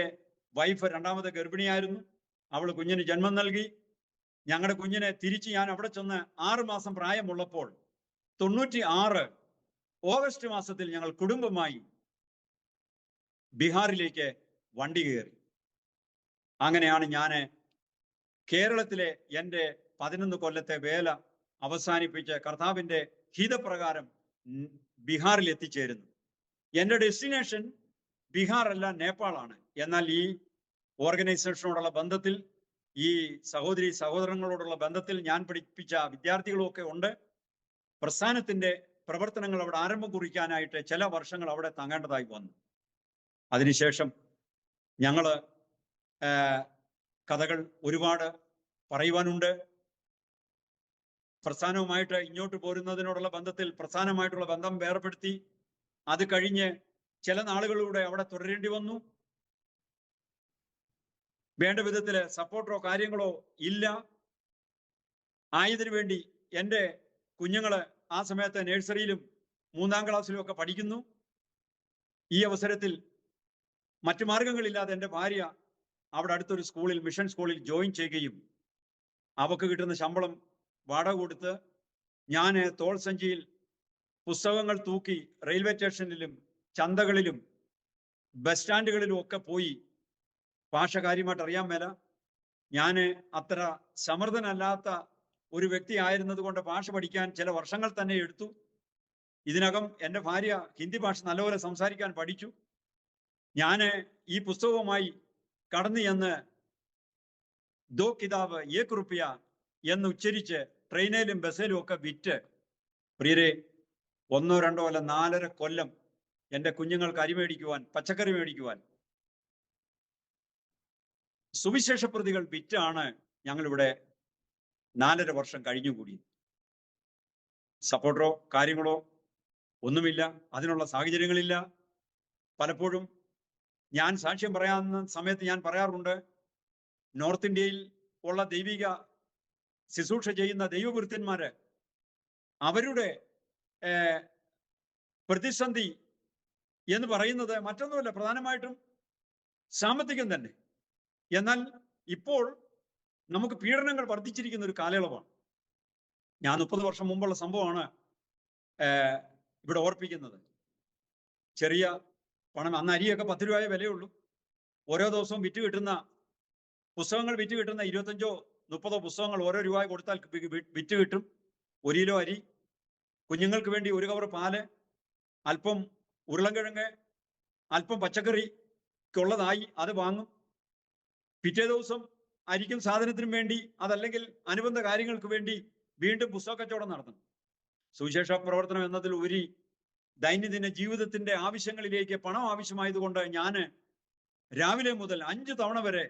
വൈഫ് 2-ാമത് ഗർഭിണിയായിരുന്നു. അവൾ കുഞ്ഞിന് ജന്മം നൽകി. ഞങ്ങളുടെ കുഞ്ഞിനെ തിരിച്ച് ഞാൻ അവിടെ ചെന്ന് 6 മാസം പ്രായമുള്ളപ്പോൾ 96 ഓഗസ്റ്റ് മാസത്തിൽ ഞങ്ങൾ കുടുംബമായി ബീഹാറിലേക്ക് വണ്ടി കയറി. അങ്ങനെയാണ് ഞാൻ കേരളത്തിലെ എൻ്റെ 11 കൊല്ലത്തെ വേല അവസാനിപ്പിച്ച് കർത്താവിൻ്റെ ഹിതപ്രകാരം ബീഹാറിൽ എത്തിച്ചേരുന്നു. എൻ്റെ ഡെസ്റ്റിനേഷൻ ബീഹാർ അല്ല, നേപ്പാളാണ്. എന്നാൽ ഈ ഓർഗനൈസേഷനോടുള്ള ബന്ധത്തിൽ, ഈ സഹോദരങ്ങളോടുള്ള ബന്ധത്തിൽ ഞാൻ പഠിപ്പിച്ച വിദ്യാർത്ഥികളും ഒക്കെ ഉണ്ട്. പ്രസ്ഥാനത്തിന്റെ പ്രവർത്തനങ്ങൾ അവിടെ ആരംഭം കുറിക്കാനായിട്ട് ചില വർഷങ്ങൾ അവിടെ തങ്ങേണ്ടതായി വന്നു. അതിനുശേഷം ഞങ്ങള് കഥകൾ ഒരുപാട് പറയുവാനുണ്ട്. പ്രസ്ഥാനവുമായിട്ട് ഇങ്ങോട്ട് പോരുന്നതിനോടുള്ള ബന്ധത്തിൽ പ്രസ്ഥാനമായിട്ടുള്ള ബന്ധം വേർപെടുത്തി. അത് കഴിഞ്ഞ് ചില നാളുകളിലൂടെ അവിടെ തുടരേണ്ടി വന്നു. വേണ്ട വിധത്തില് സപ്പോർട്ടോ കാര്യങ്ങളോ ഇല്ല. ആയതിനു വേണ്ടി എൻ്റെ കുഞ്ഞുങ്ങള് ആ സമയത്ത് നഴ്സറിയിലും 3ാം ക്ലാസ്സിലും ഒക്കെ പഠിക്കുന്നു. ഈ അവസരത്തിൽ മറ്റു മാർഗങ്ങളില്ലാതെ എൻ്റെ ഭാര്യ അവിടെ അടുത്തൊരു സ്കൂളിൽ, മിഷൻ സ്കൂളിൽ ജോയിൻ ചെയ്യുകയും അവക്ക് കിട്ടുന്ന ശമ്പളം വാടക കൊടുത്ത് ഞാൻ തോൾ സഞ്ചിയിൽ പുസ്തകങ്ങൾ തൂക്കി റെയിൽവേ സ്റ്റേഷനിലും ചന്തകളിലും ബസ് സ്റ്റാൻഡുകളിലും ഒക്കെ പോയി. ഭാഷ കാര്യമായിട്ട് അറിയാൻ മേല, ഞാൻ അത്ര സമർത്ഥനല്ലാത്ത ഒരു വ്യക്തി ആയിരുന്നത് കൊണ്ട് ഭാഷ പഠിക്കാൻ ചില വർഷങ്ങൾ തന്നെ എടുത്തു. ഇതിനകം എൻ്റെ ഭാര്യ ഹിന്ദി ഭാഷ നല്ലപോലെ സംസാരിക്കാൻ പഠിച്ചു. ഞാൻ ഈ പുസ്തകവുമായി കടന്നു ചെന്ന് ദോ കിതാബ് ഏക് റുപ്യ എന്ന് ഉച്ചരിച്ച് ട്രെയിനിലും ബസ്സിലും ഒക്കെ വിറ്റ്, പ്രിയരെ, 1, 2 അല്ല 4.5 കൊല്ലം എൻ്റെ കുഞ്ഞുങ്ങൾക്ക് അരി മേടിക്കുവാൻ, പച്ചക്കറി മേടിക്കുവാൻ സുവിശേഷ പ്രതികൾ വിറ്റാണ് ഞങ്ങളിവിടെ 4.5 വർഷം കഴിഞ്ഞുകൂടി. സപ്പോർട്ടോ കാര്യങ്ങളോ ഒന്നുമില്ല, അതിനുള്ള സാഹചര്യങ്ങളില്ല. പലപ്പോഴും ഞാൻ സാക്ഷ്യം പറയാവുന്ന സമയത്ത് ഞാൻ പറയാറുണ്ട്, നോർത്ത് ഇന്ത്യയിൽ ഉള്ള ദൈവിക ശുശ്രൂഷ ചെയ്യുന്ന ദൈവവൃത്യന്മാര് അവരുടെ പ്രതിസന്ധി എന്ന് പറയുന്നത് മറ്റൊന്നുമല്ല, പ്രധാനമായിട്ടും സാമ്പത്തികം തന്നെ. എന്നാൽ ഇപ്പോൾ നമുക്ക് പീഡനങ്ങൾ വർദ്ധിച്ചിരിക്കുന്ന ഒരു കാലയളവാണ്. ഞാൻ 30 വർഷം മുമ്പുള്ള സംഭവമാണ് ഇവിടെ ഓർപ്പിക്കുന്നത്. ചെറിയ പണം, അന്ന് അരിയൊക്കെ 10 രൂപയെ വിലയുള്ളൂ. ഓരോ ദിവസവും പുസ്തകങ്ങൾ വിറ്റ് കിട്ടുന്ന 25-30 പുസ്തകങ്ങൾ ഓരോ രൂപ കൊടുത്താൽ വിറ്റ് കിട്ടും. 1 കിലോ അരി, കുഞ്ഞുങ്ങൾക്ക് വേണ്ടി 1 കവർ പാല്, അല്പം ഉരുളൻകിഴങ്ങ്, അല്പം പച്ചക്കറിക്കുള്ളതായി അത് വാങ്ങും. പിറ്റേ ദിവസം അരിക്കും സാധനത്തിനും വേണ്ടി, അതല്ലെങ്കിൽ അനുബന്ധ കാര്യങ്ങൾക്ക് വേണ്ടി വീണ്ടും പുസ്തക കച്ചവടം നടത്തണം. സുവിശേഷ പ്രവർത്തനം എന്നതിലുപരി ദൈനംദിന ജീവിതത്തിന്റെ ആവശ്യങ്ങളിലേക്ക് പണം ആവശ്യമായതുകൊണ്ട് ഞാൻ രാവിലെ മുതൽ 5 തവണ വരെ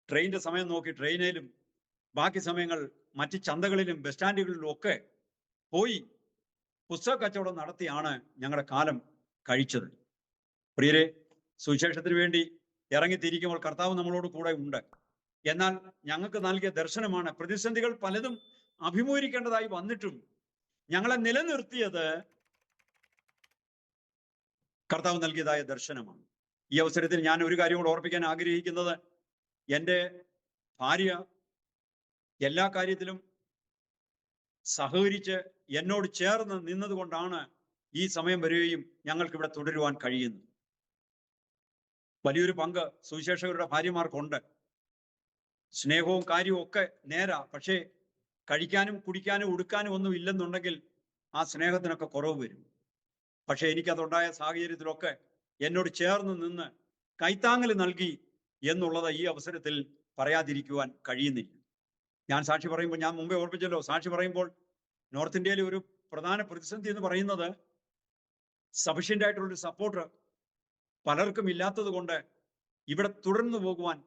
ട്രെയിനിന്റെ സമയം നോക്കി ട്രെയിനിലും ബാക്കി സമയങ്ങൾ മറ്റ് ചന്തകളിലും ബസ് സ്റ്റാൻഡുകളിലും ഒക്കെ പോയി പുസ്തക കച്ചവടം നടത്തിയാണ് ഞങ്ങളുടെ കാലം കഴിച്ചത്. പ്രിയരെ, സുവിശേഷത്തിന് വേണ്ടി ഇറങ്ങിത്തിരിക്കുമ്പോൾ കർത്താവ് നമ്മളോട് കൂടെ ഉണ്ട്. എന്നാൽ ഞങ്ങൾക്ക് നൽകിയ ദർശനമാണ്. പ്രതിസന്ധികൾ പലതും അഭിമുഖീകരിക്കേണ്ടതായി വന്നിട്ടും ഞങ്ങളെ നിലനിർത്തിയത് കർത്താവ് നൽകിയതായ ദർശനമാണ്. ഈ അവസരത്തിൽ ഞാൻ ഒരു കാര്യം കൂടെ ഓർപ്പിക്കാൻ ആഗ്രഹിക്കുന്നത്, എൻ്റെ ഭാര്യ എല്ലാ കാര്യത്തിലും സഹകരിച്ച് എന്നോട് ചേർന്ന് നിന്നതുകൊണ്ടാണ് ഈ സമയം വരികയും ഞങ്ങൾക്ക് ഇവിടെ തുടരുവാൻ കഴിയുന്നത്. വലിയൊരു പങ്ക് സുവിശേഷകരുടെ ഭാര്യമാർക്കുണ്ട്. സ്നേഹവും കാര്യവും ഒക്കെ നേരാ, പക്ഷേ കഴിക്കാനും കുടിക്കാനും ഉടുക്കാനും ഒന്നും ഇല്ലെന്നുണ്ടെങ്കിൽ ആ സ്നേഹത്തിനൊക്കെ കുറവ് വരും. പക്ഷെ എനിക്കതുണ്ടായ സാഹചര്യത്തിലൊക്കെ എന്നോട് ചേർന്ന് നിന്ന് കൈത്താങ്ങൽ നൽകി എന്നുള്ളത് ഈ അവസരത്തിൽ പറയാതിരിക്കുവാൻ കഴിയുന്നില്ല. ഞാൻ സാക്ഷി പറയുമ്പോൾ, ഞാൻ മുമ്പേ ഓർപ്പിച്ചല്ലോ, സാക്ഷി പറയുമ്പോൾ നോർത്ത് ഇന്ത്യയിലെ ഒരു പ്രധാന പ്രതിസന്ധി എന്ന് പറയുന്നത് സഫീഷ്യന്റ് ആയിട്ടുള്ളൊരു സപ്പോർട്ട് പലർക്കും ഇല്ലാത്തത് കൊണ്ട് ഇവിടെ തുടർന്നു പോകുവാൻ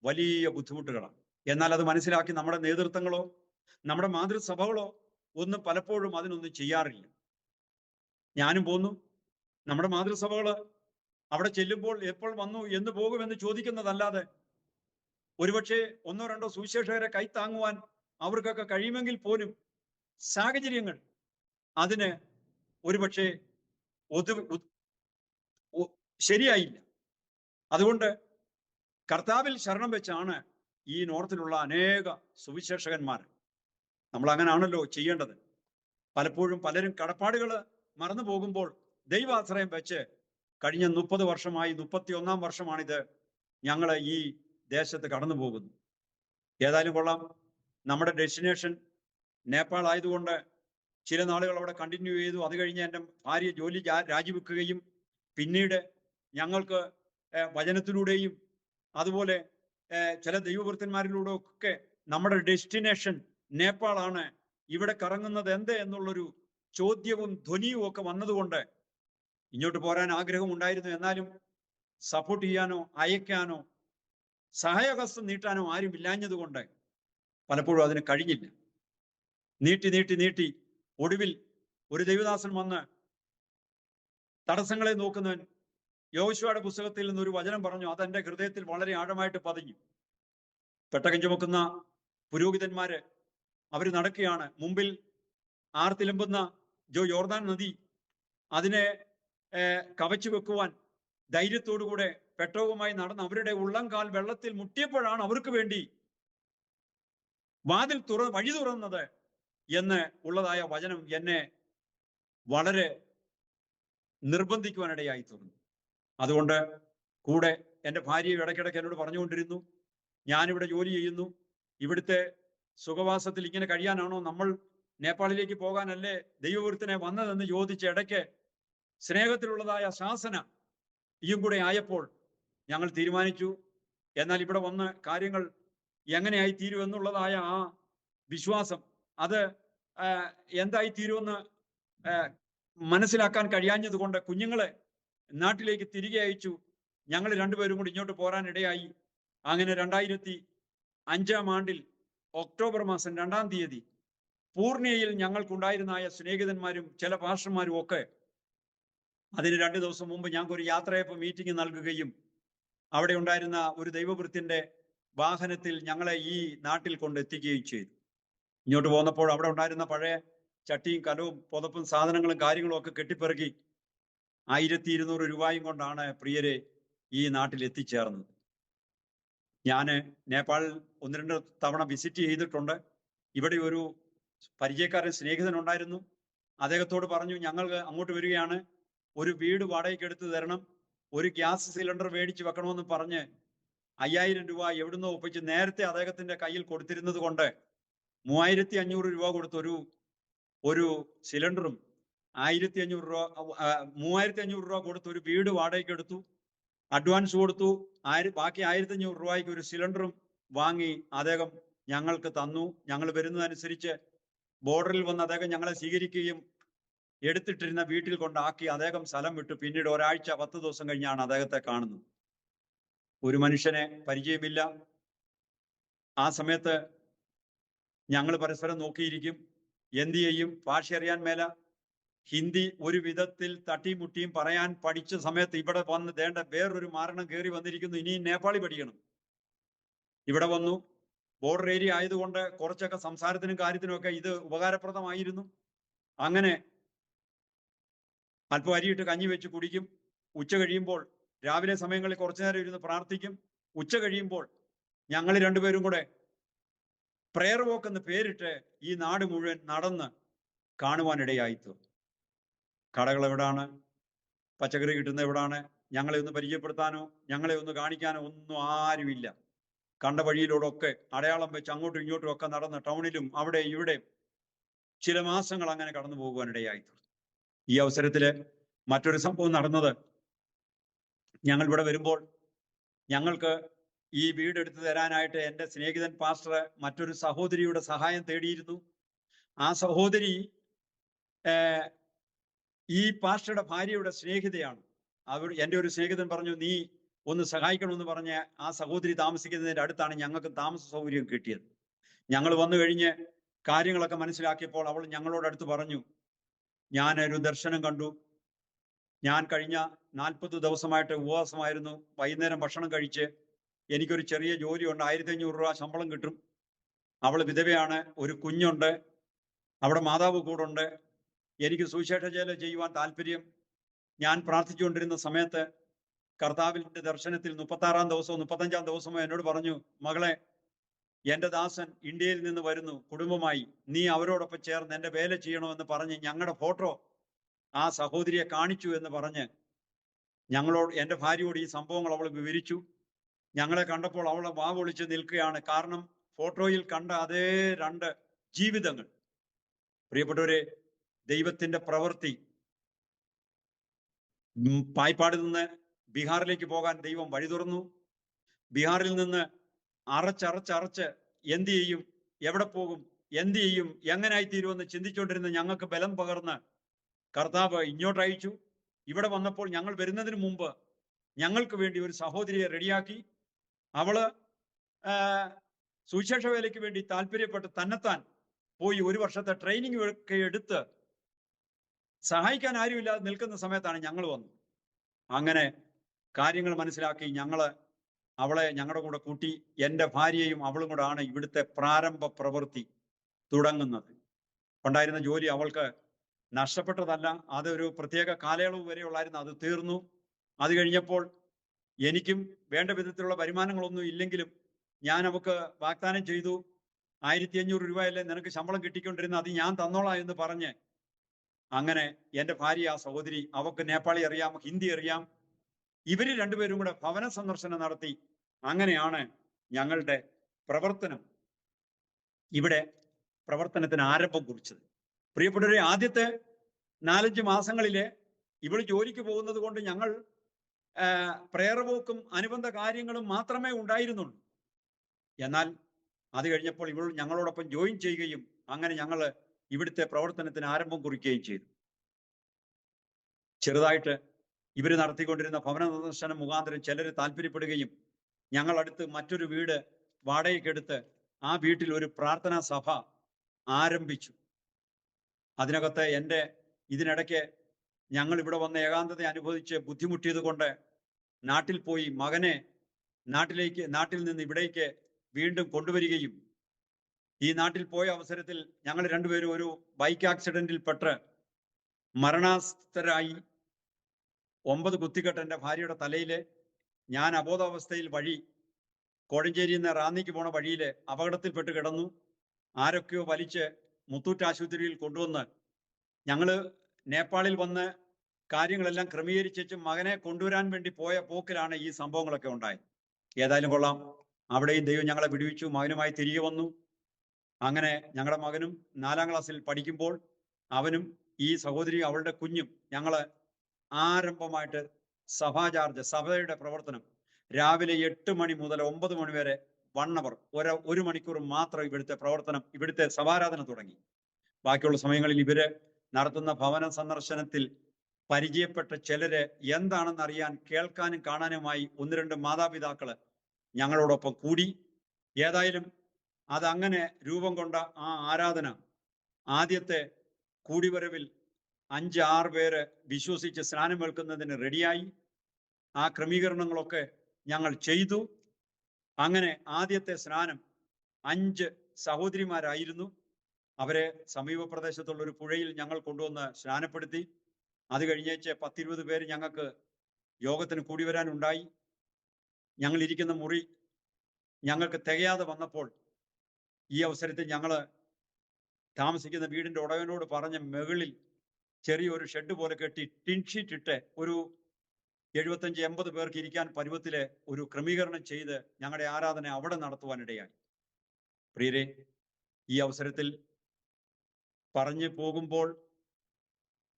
വലിയ ബുദ്ധിമുട്ടുകളാണ്. എന്നാൽ അത് മനസ്സിലാക്കി നമ്മുടെ നേതൃത്വങ്ങളോ നമ്മുടെ മാതൃസഭകളോ ഒന്നും പലപ്പോഴും അതിനൊന്നും ചെയ്യാറില്ല. ഞാനും പോന്നു. നമ്മുടെ മാതൃസഭകള് അവിടെ ചെല്ലുമ്പോൾ എപ്പോൾ വന്നു എന്ന് പോകുമെന്ന് ചോദിക്കുന്നതല്ലാതെ ഒരുപക്ഷെ 1 or 2 സുവിശേഷകരെ കൈത്താങ്ങുവാൻ അവർക്കൊക്കെ കഴിയുമെങ്കിൽ പോലും സാഹചര്യങ്ങൾ അതിന് ഒരുപക്ഷെ ശരിയായില്ല. അതുകൊണ്ട് കർത്താവിൽ ശരണം വെച്ചാണ് ഈ നോർത്തിലുള്ള അനേക സുവിശേഷകന്മാർ, നമ്മൾ അങ്ങനാണല്ലോ ചെയ്യേണ്ടത്. പലപ്പോഴും പലരും കടപ്പാടുകൾ മറന്നു പോകുമ്പോൾ ദൈവാശ്രയം വെച്ച് കഴിഞ്ഞ 30 വർഷമായി 31ാം വർഷമാണിത് ഞങ്ങൾ ഈ ദേശത്ത് കടന്നു പോകുന്നു. ഏതായാലും കൊള്ളാം, നമ്മുടെ ഡെസ്റ്റിനേഷൻ നേപ്പാൾ ആയതുകൊണ്ട് ചില നാളുകൾ അവിടെ കണ്ടിന്യൂ ചെയ്തു. അത് കഴിഞ്ഞ് എൻ്റെ ഭാര്യ ജോലി രാജിവെക്കുകയും പിന്നീട് ഞങ്ങൾക്ക് വചനത്തിലൂടെയും അതുപോലെ ചില ദൈവവൃത്തന്മാരിലൂടെ ഒക്കെ നമ്മുടെ ഡെസ്റ്റിനേഷൻ നേപ്പാളാണ്, ഇവിടെ കറങ്ങുന്നത് എന്ത് എന്നുള്ളൊരു ചോദ്യവും ധ്വനിയും ഒക്കെ വന്നതുകൊണ്ട് ഇങ്ങോട്ട് പോരാൻ ആഗ്രഹം ഉണ്ടായിരുന്നു. എന്നാലും സപ്പോർട്ട് ചെയ്യാനോ അയക്കാനോ സഹായഹസ്തം നീട്ടാനോ ആരും ഇല്ലാഞ്ഞതുകൊണ്ട് പലപ്പോഴും അതിന് കഴിഞ്ഞില്ല. നീട്ടി ഒടുവിൽ ഒരു ദൈവദാസൻ വന്ന് തടസ്സങ്ങളെ നോക്കുന്നവൻ യോശുവയുടെ പുസ്തകത്തിൽ നിന്ന് ഒരു വചനം പറഞ്ഞു. അതെന്റെ ഹൃദയത്തിൽ വളരെ ആഴമായിട്ട് പതിഞ്ഞു. പെട്ടകം ചുമക്കുന്ന പുരോഹിതന്മാര് അവര് നടക്കുകയാണ്. മുമ്പിൽ ആർത്തിലമ്പുന്ന യോർദാൻ നദി. അതിനെ കവച്ചു വെക്കുവാൻ ധൈര്യത്തോടുകൂടെ പെട്ടകവുമായി നടന്ന് അവരുടെ ഉള്ളംകാൽ വെള്ളത്തിൽ മുട്ടിയപ്പോഴാണ് അവർക്ക് വേണ്ടി വഴി തുറന്നത് എന്ന് ഉള്ളതായ വചനം എന്നെ വളരെ നിർബന്ധിക്കുവാനിടയായി തീർന്നു. അതുകൊണ്ട് കൂടെ എൻ്റെ ഭാര്യ ഇടയ്ക്കിടയ്ക്ക് എന്നോട് പറഞ്ഞുകൊണ്ടിരുന്നു, ഞാനിവിടെ ജോലി ചെയ്യുന്നു, ഇവിടുത്തെ സുഖവാസത്തിൽ ഇങ്ങനെ കഴിയാനാണോ നമ്മൾ നേപ്പാളിലേക്ക് പോകാനല്ലേ ദൈവവൃത്തിനെ വന്നതെന്ന് ചോദിച്ച ഇടയ്ക്ക് സ്നേഹത്തിലുള്ളതായ ശാസന ഈയും കൂടെ ആയപ്പോൾ ഞങ്ങൾ തീരുമാനിച്ചു, എന്നാൽ ഇവിടെ വന്ന് കാര്യങ്ങൾ എങ്ങനെയായി തീരുമെന്നുള്ളതായ ആ വിശ്വാസം അത് എന്തായി തീരുമെന്ന് മനസ്സിലാക്കാൻ കഴിയാഞ്ഞത് കൊണ്ട് കുഞ്ഞുങ്ങളെ നാട്ടിലേക്ക് തിരികെ അയച്ചു. ഞങ്ങൾ രണ്ടുപേരും കൂടി ഇങ്ങോട്ട് പോരാൻ ഇടയായി. അങ്ങനെ 2005 ഒക്ടോബർ മാസം 2-ാം തീയതി പൂർണിയയിൽ ഞങ്ങൾക്കുണ്ടായിരുന്നായ സ്നേഹിതന്മാരും ചില പാസ്റ്റർമാരും ഒക്കെ അതിന് 2 ദിവസം മുമ്പ് ഞങ്ങൾക്ക് ഒരു യാത്രയപ്പ് മീറ്റിംഗ് നൽകുകയും അവിടെ ഉണ്ടായിരുന്ന ഒരു ദൈവവൃത്തിന്റെ വാഹനത്തിൽ ഞങ്ങളെ ഈ നാട്ടിൽ കൊണ്ടെത്തിക്കുകയും ചെയ്തു. ഇങ്ങോട്ട് പോന്നപ്പോൾ അവിടെ ഉണ്ടായിരുന്ന പഴയ ചട്ടിയും കലവും പുതപ്പും സാധനങ്ങളും കാര്യങ്ങളും ഒക്കെ കെട്ടിപ്പെറുക്കി 1200 രൂപയും കൊണ്ടാണ് പ്രിയരെ ഈ നാട്ടിൽ എത്തിച്ചേർന്നത്. ഞാൻ നേപ്പാൾ 1-2 തവണ വിസിറ്റ് ചെയ്തിട്ടുണ്ട്. ഇവിടെ ഒരു പരിചയക്കാരൻ സ്നേഹിതനുണ്ടായിരുന്നു. അദ്ദേഹത്തോട് പറഞ്ഞു, ഞങ്ങൾ അങ്ങോട്ട് വരികയാണ്, ഒരു വീട് വാടകയ്ക്ക് എടുത്ത് തരണം, ഒരു ഗ്യാസ് സിലിണ്ടർ മേടിച്ച് വെക്കണമെന്ന് പറഞ്ഞ് 5000 രൂപ എവിടുന്നോ ഒപ്പിച്ച് നേരത്തെ അദ്ദേഹത്തിന്റെ കയ്യിൽ കൊടുത്തിരുന്നത് കൊണ്ട് 3500 രൂപ കൊടുത്തൊരു സിലിണ്ടറും 1500 രൂപ 3500 രൂപ കൊടുത്ത് ഒരു വീട് വാടകയ്ക്ക് എടുത്തു. അഡ്വാൻസ് കൊടുത്തു. ബാക്കി 1500 രൂപയ്ക്ക് ഒരു സിലിണ്ടറും വാങ്ങി അദ്ദേഹം ഞങ്ങൾക്ക് തന്നു. ഞങ്ങൾ വരുന്നതനുസരിച്ച് ബോർഡറിൽ വന്ന് അദ്ദേഹം ഞങ്ങളെ സ്വീകരിക്കുകയും എടുത്തിട്ടിരുന്ന വീട്ടിൽ കൊണ്ടാക്കി അദ്ദേഹം സ്ഥലം വിട്ടു. പിന്നീട് ഒരാഴ്ച 10 ദിവസം കഴിഞ്ഞാണ് അദ്ദേഹത്തെ കാണുന്നത്. ഒരു മനുഷ്യനെ പരിചയമില്ല. ആ സമയത്ത് ഞങ്ങൾ പരസ്പരം നോക്കിയിരിക്കും. എന്ത് ചെയ്യും? ഭാഷ അറിയാൻ മേല. ഹിന്ദി ഒരു വിധത്തിൽ തട്ടിമുട്ടിയും പറയാൻ പഠിച്ച സമയത്ത് ഇവിടെ വന്ന് വേറൊരു മാരണം കയറി വന്നിരിക്കുന്നു, ഇനിയും നേപ്പാളി പഠിക്കണം. ഇവിടെ വന്നു. ബോർഡർ ഏരിയ ആയതുകൊണ്ട് കുറച്ചൊക്കെ സംസാരത്തിനും കാര്യത്തിനും ഒക്കെ ഇത് ഉപകാരപ്രദമായിരുന്നു. അങ്ങനെ അല്പം അരിയിട്ട് കഞ്ഞി വെച്ച് കുടിക്കും. ഉച്ച കഴിയുമ്പോൾ രാവിലെ സമയങ്ങളിൽ കുറച്ചു നേരം ഇരുന്ന് പ്രാർത്ഥിക്കും. ഉച്ച കഴിയുമ്പോൾ ഞങ്ങൾ രണ്ടുപേരും കൂടെ പ്രയർ വോക്ക് എന്ന് പേരിട്ട് ഈ നാട് മുഴുവൻ നടന്ന് കാണുവാനിടയായിത്തീർന്നു. കടകൾ എവിടാണ്, പച്ചക്കറി കിട്ടുന്ന എവിടാണ്, ഞങ്ങളെ ഒന്ന് പരിചയപ്പെടുത്താനോ ഞങ്ങളെ ഒന്ന് കാണിക്കാനോ ഒന്നും ആരുമില്ല. കണ്ട വഴിയിലൂടെയൊക്കെ അടയാളം വെച്ച് അങ്ങോട്ടും ഇങ്ങോട്ടും ഒക്കെ നടന്ന് ടൗണിലും അവിടെ ഇവിടെ ചില മാസങ്ങൾ അങ്ങനെ കടന്നു പോകുവാനിടയായിത്തീർന്നു. ഈ അവസരത്തില് മറ്റൊരു സംഭവം നടന്നത്, ഞങ്ങൾ ഇവിടെ വരുമ്പോൾ ഞങ്ങൾക്ക് ഈ വീട് എടുത്തു തരാനായിട്ട് എൻ്റെ സ്നേഹിതൻ പാസ്റ്റർ മറ്റൊരു സഹോദരിയുടെ സഹായം തേടിയിരുന്നു. ആ സഹോദരി ഈ പാസ്റ്ററുടെ ഭാര്യയുടെ സ്നേഹിതയാണ്. എൻ്റെ ഒരു സ്നേഹിതൻ പറഞ്ഞു, നീ ഒന്ന് സഹായിക്കണമെന്ന് പറഞ്ഞ് ആ സഹോദരി താമസിക്കുന്നതിൻ്റെ അടുത്താണ് ഞങ്ങൾക്ക് താമസ സൗകര്യം കിട്ടിയത്. ഞങ്ങൾ വന്നു കഴിഞ്ഞ് കാര്യങ്ങളൊക്കെ മനസ്സിലാക്കിയപ്പോൾ അവൾ ഞങ്ങളോടടുത്ത് പറഞ്ഞു, ഞാനൊരു ദർശനം കണ്ടു. ഞാൻ കഴിഞ്ഞ 40 ദിവസമായിട്ട് ഉപവാസമായിരുന്നു. വൈകുന്നേരം ഭക്ഷണം കഴിച്ച് എനിക്കൊരു ചെറിയ ജോലിയുണ്ട്, 1500 രൂപ ശമ്പളം കിട്ടും. അവൾ വിധവയാണ്, ഒരു കുഞ്ഞുണ്ട്, അവിടെ മാതാവ് കൂടുണ്ട്. എനിക്ക് സുവിശേഷ വേല ചെയ്യുവാൻ താല്പര്യം. ഞാൻ പ്രാർത്ഥിച്ചുകൊണ്ടിരുന്ന സമയത്ത് കർത്താവിന്റെ ദർശനത്തിൽ 36-ാം ദിവസമോ 35-ാം ദിവസമോ എന്നോട് പറഞ്ഞു, മകളെ, എൻ്റെ ദാസൻ ഇന്ത്യയിൽ നിന്ന് വരുന്നു കുടുംബമായി, നീ അവരോടൊപ്പം ചേർന്ന് എൻ്റെ വേല ചെയ്യണമെന്ന് പറഞ്ഞ് ഞങ്ങളുടെ ഫോട്ടോ ആ സഹോദരിയെ കാണിച്ചു എന്ന് പറഞ്ഞ് ഞങ്ങളോട്, എൻ്റെ ഭാര്യയോട് ഈ സംഭവങ്ങൾ അവൾ വിവരിച്ചു. ഞങ്ങളെ കണ്ടപ്പോൾ അവളെ വാ പൊളിച്ച് നിൽക്കുകയാണ്. കാരണം ഫോട്ടോയിൽ കണ്ട അതേ 2 ജീവിതങ്ങൾ. പ്രിയപ്പെട്ടവരെ, ദൈവത്തിന്റെ പ്രവൃത്തി. പായ്പാടിൽ നിന്ന് ബീഹാറിലേക്ക് പോകാൻ ദൈവം വഴി തുറന്നു. ബീഹാറിൽ നിന്ന് അറച്ചറച്ചറച്ച് എന്ത് ചെയ്യും, എവിടെ പോകും, എന്ത് ചെയ്യും, എങ്ങനായിത്തീരുമെന്ന് ചിന്തിച്ചുകൊണ്ടിരുന്ന ഞങ്ങൾക്ക് ബലം പകർന്ന് കർത്താവ് ഇങ്ങോട്ട് അയച്ചു. ഇവിടെ വന്നപ്പോൾ ഞങ്ങൾ വരുന്നതിന് മുമ്പ് ഞങ്ങൾക്ക് വേണ്ടി ഒരു സഹോദരിയെ റെഡിയാക്കി. അവള് സുവിശേഷ വേലയ്ക്ക് വേണ്ടി താല്പര്യപ്പെട്ട് തന്നെത്താൻ പോയി 1 വർഷത്തെ ട്രെയിനിങ് ഒക്കെ എടുത്ത് സഹായിക്കാൻ ആരുമില്ലാതെ നിൽക്കുന്ന സമയത്താണ് ഞങ്ങൾ വന്നത്. അങ്ങനെ കാര്യങ്ങൾ മനസ്സിലാക്കി അവളെ ഞങ്ങളുടെ കൂടെ കൂട്ടി. എൻ്റെ ഭാര്യയും അവളും കൂടെ ആണ് ഇവിടുത്തെ പ്രാരംഭ പ്രവൃത്തി തുടങ്ങുന്നത്. ഉണ്ടായിരുന്ന ജോലി അവൾക്ക് നഷ്ടപ്പെട്ടതല്ല, അതൊരു പ്രത്യേക കാലയളവ് വരെ ഉള്ളായിരുന്നു, അത് തീർന്നു. അത് കഴിഞ്ഞപ്പോൾ എനിക്കും വേണ്ട വിധത്തിലുള്ള വരുമാനങ്ങളൊന്നും ഇല്ലെങ്കിലും ഞാൻ അവൾക്ക് വാഗ്ദാനം ചെയ്തു, 1500 രൂപയല്ലേ നിനക്ക് ശമ്പളം കിട്ടിക്കൊണ്ടിരുന്ന, അത് ഞാൻ തന്നോളാം എന്ന് പറഞ്ഞ് അങ്ങനെ എൻ്റെ ഭാര്യ, ആ സഹോദരി, അവൾക്ക് നേപ്പാളി അറിയാം, ഹിന്ദി അറിയാം, ഇവര് രണ്ടുപേരും കൂടെ ഭവന സന്ദർശനം നടത്തി. അങ്ങനെയാണ് ഞങ്ങളുടെ പ്രവർത്തനത്തിന് ആരംഭം കുറിച്ചത്. പ്രിയപ്പെട്ടവരെ, ആദ്യത്തെ 4-5 മാസങ്ങളിലെ ഇവൾ ജോലിക്ക് പോകുന്നത് കൊണ്ട് ഞങ്ങൾ പ്രേയർ വോക്കും അനുബന്ധ കാര്യങ്ങളും മാത്രമേ ഉണ്ടായിരുന്നുള്ളൂ. എന്നാൽ അത് കഴിഞ്ഞപ്പോൾ ഇവൾ ഞങ്ങളോടൊപ്പം ജോയിൻ ചെയ്യുകയും അങ്ങനെ ഞങ്ങൾ ഇവിടുത്തെ പ്രവർത്തനത്തിന് ആരംഭം കുറിക്കുകയും ചെയ്തു. ചെറുതായിട്ട് ഇവർ നടത്തിക്കൊണ്ടിരുന്ന ഭവന സന്ദർശനം മുഖാന്തരം ചിലർ താല്പര്യപ്പെടുകയും ഞങ്ങൾ അടുത്ത് മറ്റൊരു വീട് വാടകയ്ക്കെടുത്ത് ആ വീട്ടിൽ ഒരു പ്രാർത്ഥനാ സഭ ആരംഭിച്ചു. അതിനകത്ത് ഇതിനിടയ്ക്ക് ഞങ്ങൾ ഇവിടെ വന്ന് ഏകാന്തത അനുഭവിച്ച് ബുദ്ധിമുട്ടിയത് കൊണ്ട് നാട്ടിൽ പോയി മകനെ നാട്ടിൽ നിന്ന് ഇവിടേക്ക് വീണ്ടും കൊണ്ടുവരികയും ഈ നാട്ടിൽ പോയ അവസരത്തിൽ ഞങ്ങൾ രണ്ടുപേരും ഒരു ബൈക്ക് ആക്സിഡന്റിൽ പെട്ട് മരണാസ്ഥരായി. 9 കുത്തിക്കെട്ട് എൻ്റെ ഭാര്യയുടെ തലയില്. ഞാൻ അബോധാവസ്ഥയിൽ കോഴഞ്ചേരിയിൽ നിന്ന് റാന്നിക്ക് പോണ വഴിയിൽ അപകടത്തിൽപ്പെട്ട് കിടന്നു. ആരൊക്കെയോ വലിച്ച് മുത്തൂറ്റ് ആശുപത്രിയിൽ കൊണ്ടുവന്ന് ഞങ്ങള് നേപ്പാളിൽ വന്ന് കാര്യങ്ങളെല്ലാം ക്രമീകരിച്ചു മകനെ കൊണ്ടുവരാൻ വേണ്ടി പോയ പോക്കിലാണ് ഈ സംഭവങ്ങളൊക്കെ ഉണ്ടായത്. ഏതായാലും കൊള്ളാം, അവിടെയും ദൈവം ഞങ്ങളെ വിടുവിച്ചു. മകനുമായി തിരികെ വന്നു. അങ്ങനെ ഞങ്ങളുടെ മകനും 4ാം ക്ലാസ്സിൽ പഠിക്കുമ്പോൾ അവനും ഈ സഹോദരി അവളുടെ കുഞ്ഞും ഞങ്ങള് ആരംഭമായിട്ട് സഭയുടെ പ്രവർത്തനം രാവിലെ 8 മണി മുതൽ 9 മണി വരെ 1 അവർ, 1 മണിക്കൂർ മാത്രം ഇവിടുത്തെ സഭാരാധന തുടങ്ങി. ബാക്കിയുള്ള സമയങ്ങളിൽ ഇവര് നടത്തുന്ന ഭവന സന്ദർശനത്തിൽ പരിചയപ്പെട്ട ചിലര് എന്താണെന്ന് അറിയാൻ കേൾക്കാനും കാണാനുമായി 1-2 മാതാപിതാക്കള് ഞങ്ങളോടൊപ്പം കൂടി. ഏതായാലും അതങ്ങനെ രൂപം കൊണ്ട ആ ആരാധന ആദ്യത്തെ കൂടിവരവിൽ 5-6 പേര് വിശ്വസിച്ച് സ്നാനം ഏൽക്കുന്നതിന് റെഡിയായി. ആ ക്രമീകരണങ്ങളൊക്കെ ഞങ്ങൾ ചെയ്തു. അങ്ങനെ ആദ്യത്തെ സ്നാനം 5 സഹോദരിമാരായിരുന്നു. അവരെ സമീപ പ്രദേശത്തുള്ള ഒരു പുഴയിൽ ഞങ്ങൾ കൊണ്ടുവന്ന് സ്നാനപ്പെടുത്തി. അത് കഴിഞ്ഞേച്ച് 10-20 പേര് ഞങ്ങൾക്ക് യോഗത്തിന് കൂടി വരാനുണ്ടായി. ഞങ്ങൾ ഇരിക്കുന്ന മുറി ഞങ്ങൾക്ക് തികയാതെ വന്നപ്പോൾ ഈ അവസരത്തിൽ ഞങ്ങൾ താമസിക്കുന്ന വീടിന്റെ ഉടമയോട് പറഞ്ഞ മുകളിൽ ചെറിയൊരു ഷെഡ് പോലെ കെട്ടി ടിൻഷീറ്റ് ഇട്ട് ഒരു 75-80 പേർക്ക് ഇരിക്കാൻ പരുവത്തിലെ ഒരു ക്രമീകരണം ചെയ്ത് ഞങ്ങളുടെ ആരാധന അവിടെ നടത്തുവാനിടയായി. പ്രിയരെ, ഈ അവസരത്തിൽ പറഞ്ഞു പോകുമ്പോൾ